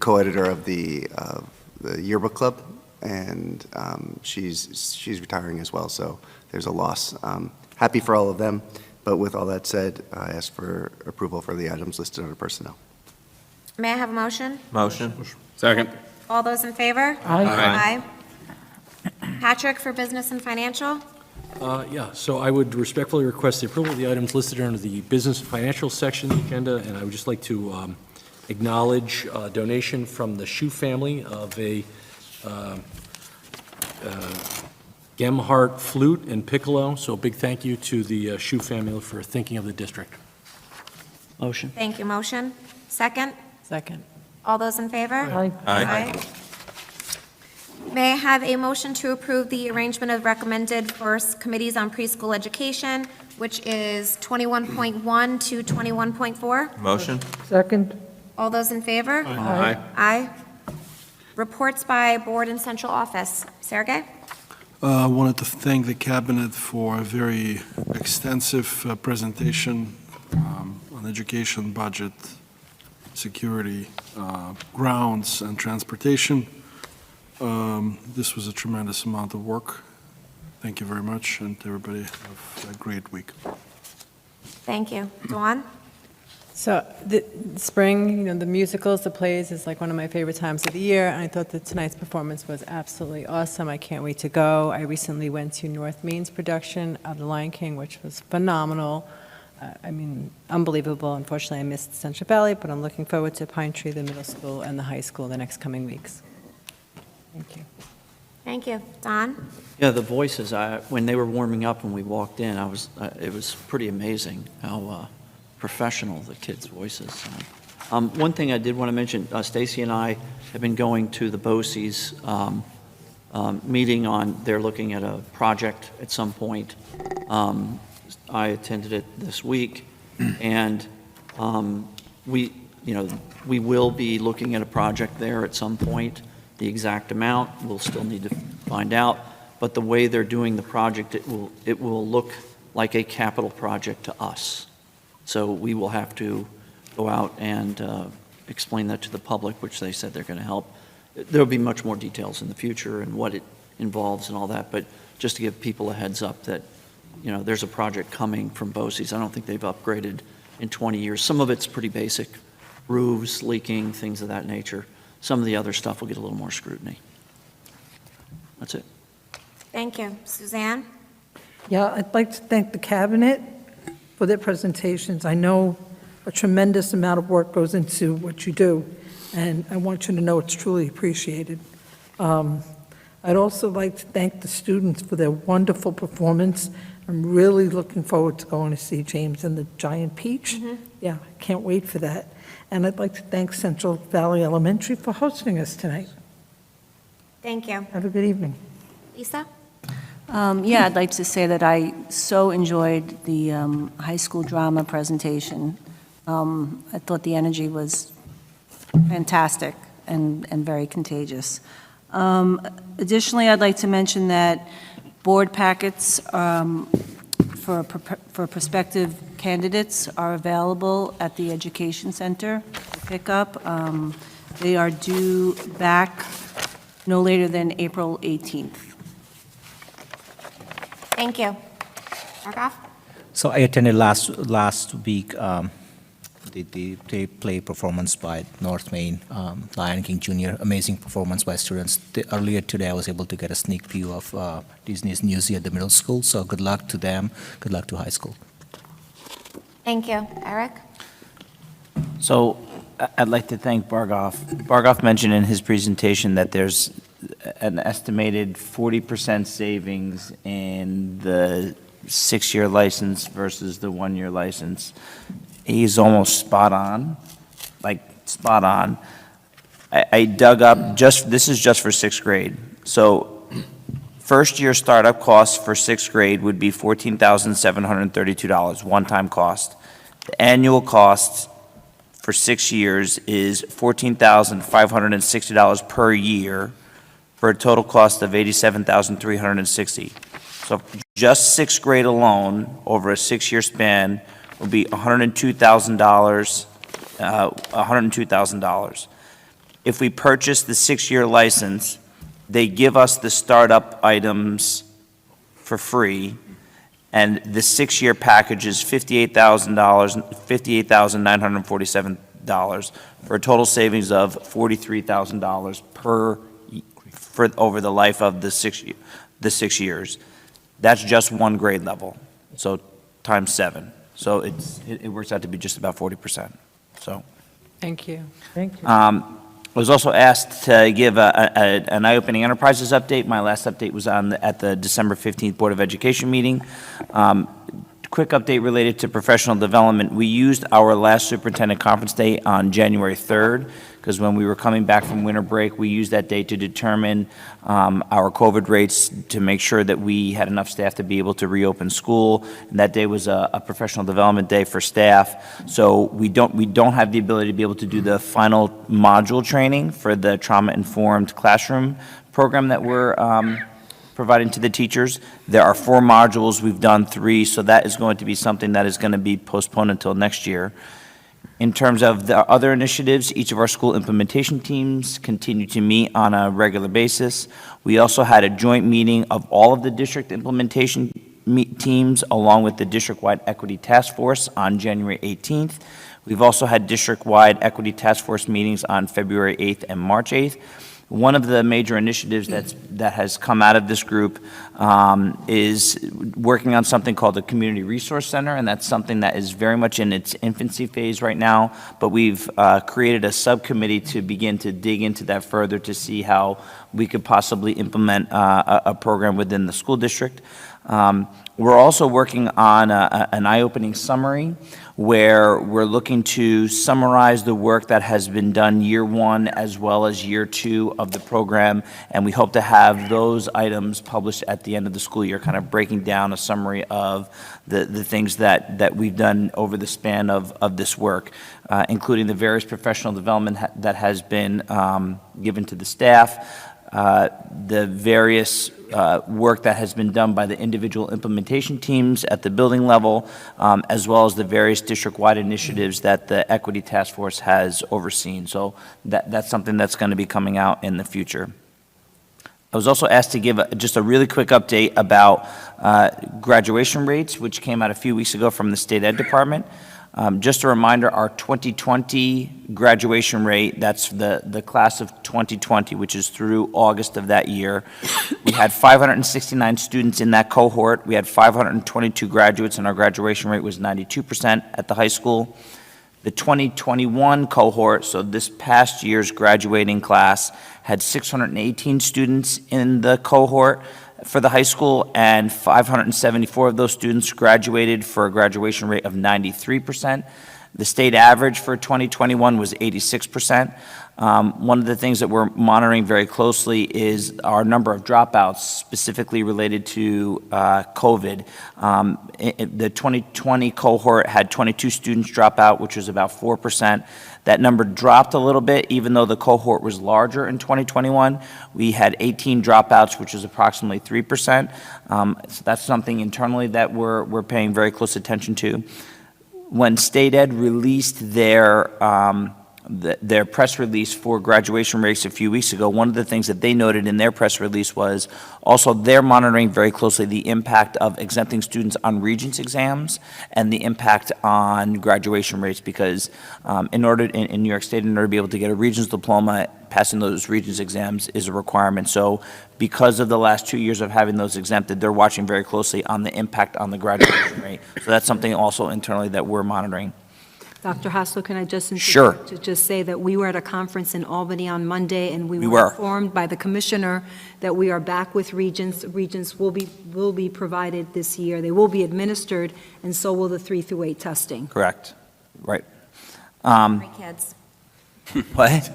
co-editor of the yearbook club, and she's retiring as well, so there's a loss. Happy for all of them, but with all that said, I ask for approval for the items listed under personnel. May I have a motion? Motion. Second. All those in favor? Aye. Patrick for business and financial. Yeah, so I would respectfully request the approval of the items listed under the business and financial section of the agenda, and I would just like to acknowledge a donation from the Shu family of a Gemhardt flute and piccolo, so a big thank you to the Shu family for thinking of the district. Motion. Thank you. Motion. Second. Second. All those in favor? Aye. Aye. May I have a motion to approve the arrangement of recommended first committees on preschool education, which is 21.1 to 21.4? Motion. Second. All those in favor? Aye. Aye. Reports by board and central office. Sergey? I wanted to thank the Cabinet for a very extensive presentation on education, budget, security, grounds, and transportation. This was a tremendous amount of work. Thank you very much, and everybody have a great week. Thank you. Dawn? So the spring, the musicals, the plays is like one of my favorite times of the year, and I thought that tonight's performance was absolutely awesome. I can't wait to go. I recently went to North Main's production of The Lion King, which was phenomenal. Unbelievable. Unfortunately, I missed Central Valley, but I'm looking forward to Pine Tree, the middle school, and the high school the next coming weeks. Thank you. Thank you. Don? Yeah, the voices, when they were warming up when we walked in, it was pretty amazing how professional the kids' voices. One thing I did want to mention, Stacy and I have been going to the BOCES meeting they're looking at a project at some point. I attended it this week, and we will be looking at a project there at some point. The exact amount, we'll still need to find out, but the way they're doing the project, it will look like a capital project to us. So we will have to go out and explain that to the public, which they said they're going to help. There'll be much more details in the future and what it involves and all that, but just to give people a heads up that there's a project coming from BOCES. I don't think they've upgraded in 20 years. Some of it's pretty basic, roofs, leaking, things of that nature. Some of the other stuff will get a little more scrutiny. That's it. Thank you. Suzanne? Yeah, I'd like to thank the Cabinet for their presentations. I know a tremendous amount of work goes into what you do, and I want you to know it's truly appreciated. I'd also like to thank the students for their wonderful performance. I'm really looking forward to going to see James and the Giant Peach. Yeah, I can't wait for that. And I'd like to thank Central Valley Elementary for hosting us tonight. Thank you. Have a good evening. Lisa? Yeah, I'd like to say that I so enjoyed the high school drama presentation. I thought the energy was fantastic and very contagious. Additionally, I'd like to mention that board packets for prospective candidates are available at the Education Center to pick up. They are due back no later than April 18th. Thank you. Markoff? So I attended last week the play performance by North Main, Lion King Jr. Amazing performance by students. Earlier today, I was able to get a sneak view of Disney's Newsy at the middle school. So good luck to them. Good luck to high school. Thank you. Eric? So I'd like to thank Bargoff. Bargoff mentioned in his presentation that there's an estimated 40% savings in the 6-year license versus the 1-year license. He's almost spot on, like spot on. I dug up, this is just for 6th grade. So first year startup costs for 6th grade would be $14,732, one-time cost. The annual cost for 6 years is $14,560 per year for a total cost of $87,360. So just 6th grade alone, over a 6-year span, will be $102,000. If we purchase the 6-year license, they give us the startup items for free, and the 6-year package is $58,947 for a total savings of $43,000 for over the life of the 6 years. That's just one grade level, so times 7. So it works out to be just about 40%. So. Thank you. Thank you. I was also asked to give an eye-opening enterprises update. My last update was at the December 15th Board of Education meeting. Quick update related to professional development. We used our last superintendent conference day on January 3rd, because when we were coming back from winter break, we used that day to determine our COVID rates to make sure that we had enough staff to be able to reopen school. And that day was a professional development day for staff. So we don't have the ability to be able to do the final module training for the trauma-informed classroom program that we're providing to the teachers. There are 4 modules. We've done 3, so that is going to be something that is going to be postponed until next year. In terms of the other initiatives, each of our school implementation teams continue to meet on a regular basis. We also had a joint meeting of all of the district implementation teams along with the district-wide equity task force on January 18th. We've also had district-wide equity task force meetings on February 8th and March 8th. One of the major initiatives that has come out of this group is working on something called the Community Resource Center, and that's something that is very much in its infancy phase right now, but we've created a subcommittee to begin to dig into that further to see how we could possibly implement a program within the school district. We're also working on an eye-opening summary where we're looking to summarize the work that has been done year 1 as well as year 2 of the program, and we hope to have those items published at the end of the school year, kind of breaking down a summary of the things that we've done over the span of this work, including the various professional development that has been given to the staff, the various work that has been done by the individual implementation teams at the building level, as well as the various district-wide initiatives that the Equity Task Force has overseen. So that's something that's going to be coming out in the future. I was also asked to give just a really quick update about graduation rates, which came out a few weeks ago from the State Ed Department. Just a reminder, our 2020 graduation rate, that's the class of 2020, which is through August of that year. We had 569 students in that cohort. We had 522 graduates, and our graduation rate was 92% at the high school. The 2021 cohort, so this past year's graduating class, had 618 students in the cohort for the high school, and 574 of those students graduated for a graduation rate of 93%. The state average for 2021 was 86%. One of the things that we're monitoring very closely is our number of dropouts, specifically related to COVID. The 2020 cohort had 22 students drop out, which was about 4%. That number dropped a little bit, even though the cohort was larger in 2021. We had 18 dropouts, which is approximately 3%. So that's something internally that we're paying very close attention to. When State Ed released their their press release for graduation rates a few weeks ago, one of the things that they noted in their press release was also they're monitoring very closely the impact of exempting students on Regents exams and the impact on graduation rates, because in New York State, in order to be able to get a Regents diploma, passing those Regents exams is a requirement. So because of the last 2 years of having those exempted, they're watching very closely on the impact on the graduation rate. So that's something also internally that we're monitoring. Dr. Hassler, can I just Sure. to just say that we were at a conference in Albany on Monday, and we We were were. informed by the commissioner that we are back with Regents. Regents will be provided this year. They will be administered, and so will the 3 through 8 testing. Correct. Right. Sorry, kids. What?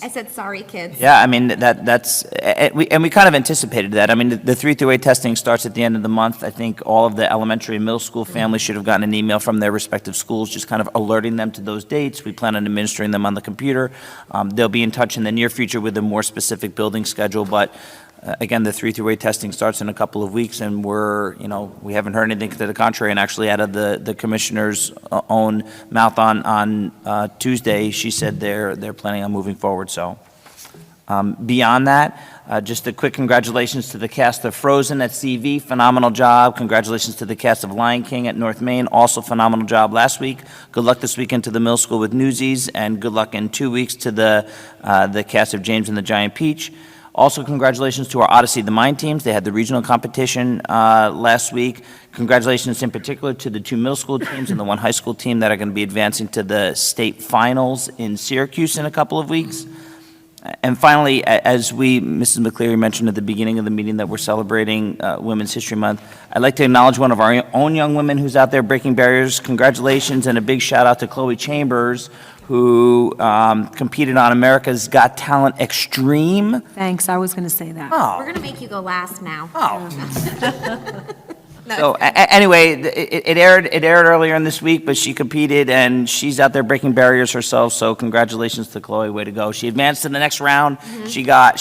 I said, sorry, kids. Yeah, I mean, we kind of anticipated that. I mean, the 3 through 8 testing starts at the end of the month. I think all of the elementary and middle school families should have gotten an email from their respective schools, just kind of alerting them to those dates. We plan on administering them on the computer. They'll be in touch in the near future with a more specific building schedule, but again, the 3 through 8 testing starts in a couple of weeks, and we haven't heard anything to the contrary. And actually, out of the commissioner's own mouth on Tuesday, she said they're planning on moving forward. So beyond that, just a quick congratulations to the cast of Frozen at CV, phenomenal job. Congratulations to the cast of Lion King at North Main, also phenomenal job last week. Good luck this weekend to the middle school with Newsies, and good luck in 2 weeks to the cast of James and the Giant Peach. Also, congratulations to our Odyssey the Mind teams. They had the regional competition last week. Congratulations in particular to the 2 middle school teams and the 1 high school team that are going to be advancing to the state finals in Syracuse in a couple of weeks. And finally, as Mrs. McCleary mentioned at the beginning of the meeting that we're celebrating Women's History Month, I'd like to acknowledge one of our own young women who's out there breaking barriers. Congratulations and a big shout out to Chloe Chambers, who competed on America's Got Talent Extreme. Thanks, I was going to say that. Oh. We're going to make you go last now. No, So anyway, it aired earlier in this week, but she competed and she's out there breaking barriers herself. So congratulations to Chloe, way to go! She advanced to the next round. Mm-hmm. She got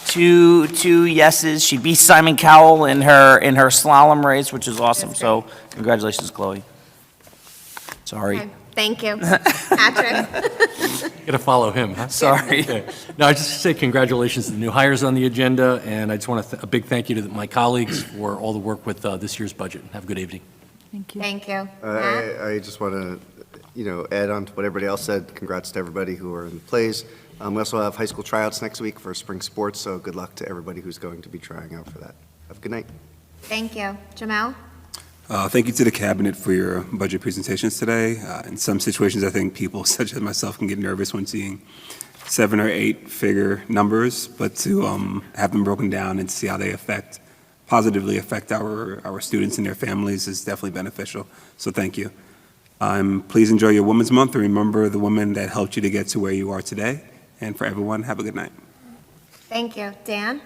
two yeses. She beat Simon Cowell in her slalom race, which is awesome. So congratulations, Chloe. Sorry. Okay, thank you. Patrick? Got to follow him, huh? Sorry. Okay. No, I just say congratulations to the new hires on the agenda, and I just want a big thank you to my colleagues for all the work with this year's budget. Have a good evening. Thank you. Thank you. Matt? I just want to, add on to what everybody else said. Congrats to everybody who are in the plays. We also have high school tryouts next week for spring sports, so good luck to everybody who's going to be trying out for that. Have a good night. Thank you. Jamel? Thank you to the cabinet for your budget presentations today. In some situations, I think people such as myself can get nervous when seeing 7 or 8 figure numbers, but to have them broken down and see how they positively affect our students and their families is definitely beneficial. So thank you. Please enjoy your Women's Month and remember the women that helped you to get to where you are today. And for everyone, have a good night. Thank you. Dan?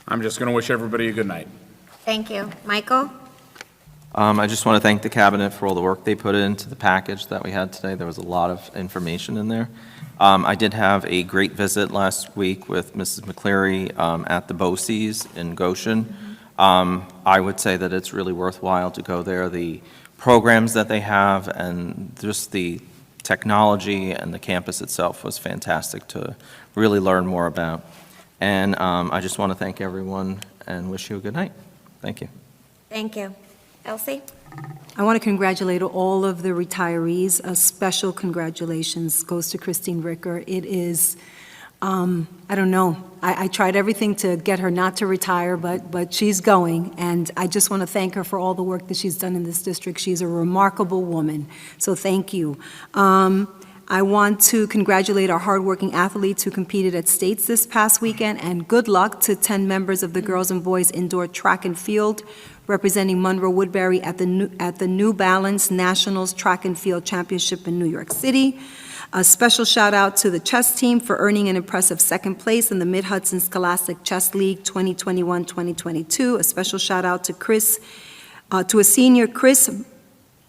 I'm just going to wish everybody a good night. Thank you. Michael? I just want to thank the cabinet for all the work they put into the package that we had today. There was a lot of information in there. I did have a great visit last week with Mrs. McCleary at the BOCES in Goshen. I would say that it's really worthwhile to go there. The programs that they have and just the technology and the campus itself was fantastic to really learn more about. And I just want to thank everyone and wish you a good night. Thank you. Thank you. Elsie? I want to congratulate all of the retirees. A special congratulations goes to Christine Ricker. It is, I don't know, I tried everything to get her not to retire, but she's going, and I just want to thank her for all the work that she's done in this district. She's a remarkable woman, so thank you. I want to congratulate our hardworking athletes who competed at states this past weekend, and good luck to 10 members of the girls and boys indoor track and field representing Monroe-Woodbury at the New Balance Nationals Track and Field Championship in New York City. A special shout out to the chess team for earning an impressive second place in the Mid-Hudson Scholastic Chess League 2021-2022. A special shout out to a senior, Chris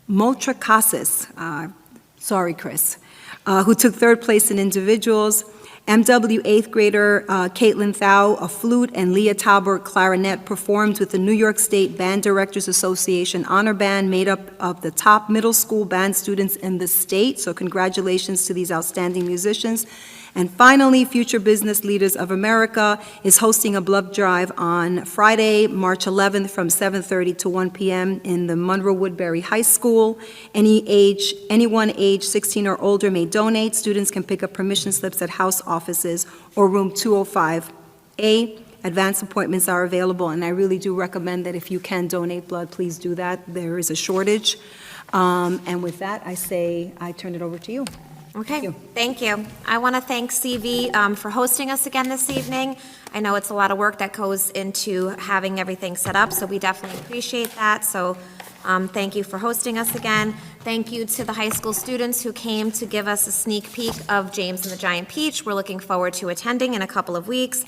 Motrakasis, sorry Chris, who took third place in individuals. MW 8th grader Caitlin Thau, a flute, and Leah Talbert, clarinet, performed with the New York State Band Directors Association Honor Band, made up of the top middle school band students in the state. So congratulations to these outstanding musicians. And finally, Future Business Leaders of America is hosting a blood drive on Friday, March 11th from 7:30 to 1 p.m. in the Monroe-Woodbury High School. Anyone age 16 or older may donate. Students can pick up permission slips at house offices or room 205A. Advance appointments are available, and I really do recommend that if you can donate blood, please do that. There is a shortage. And with that, I turn it over to you. Okay, thank you. I want to thank CV for hosting us again this evening. I know it's a lot of work that goes into having everything set up, so we definitely appreciate that. So thank you for hosting us again. Thank you to the high school students who came to give us a sneak peek of James and the Giant Peach. We're looking forward to attending in a couple of weeks.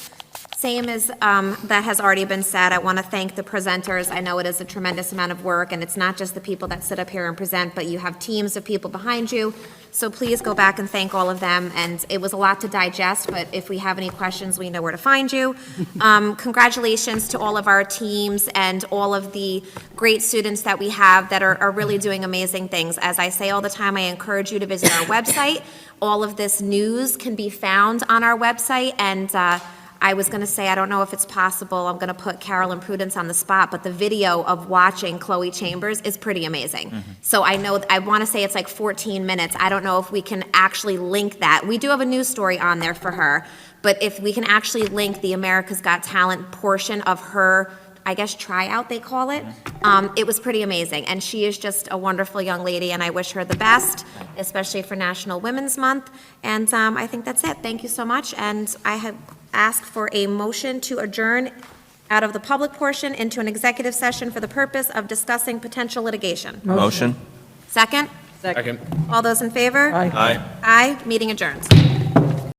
Same as that has already been said, I want to thank the presenters. I know it is a tremendous amount of work, and it's not just the people that sit up here and present, but you have teams of people behind you. So please go back and thank all of them. And it was a lot to digest, but if we have any questions, we know where to find you. Congratulations to all of our teams and all of the great students that we have that are really doing amazing things. As I say all the time, I encourage you to visit our website. All of this news can be found on our website, and I was going to say, I don't know if it's possible, I'm going to put Carol and Prudence on the spot, but the video of watching Chloe Chambers is pretty amazing. So I know, I want to say it's like 14 minutes. I don't know if we can actually link that. We do have a news story on there for her, but if we can actually link the America's Got Talent portion of her, I guess, tryout, they call it. It was pretty amazing, and she is just a wonderful young lady, and I wish her the best, especially for National Women's Month. And I think that's it. Thank you so much, and I have asked for a motion to adjourn out of the public portion into an executive session for the purpose of discussing potential litigation. Motion? Second? Second. All those in favor? Aye. Aye. Meeting adjourned.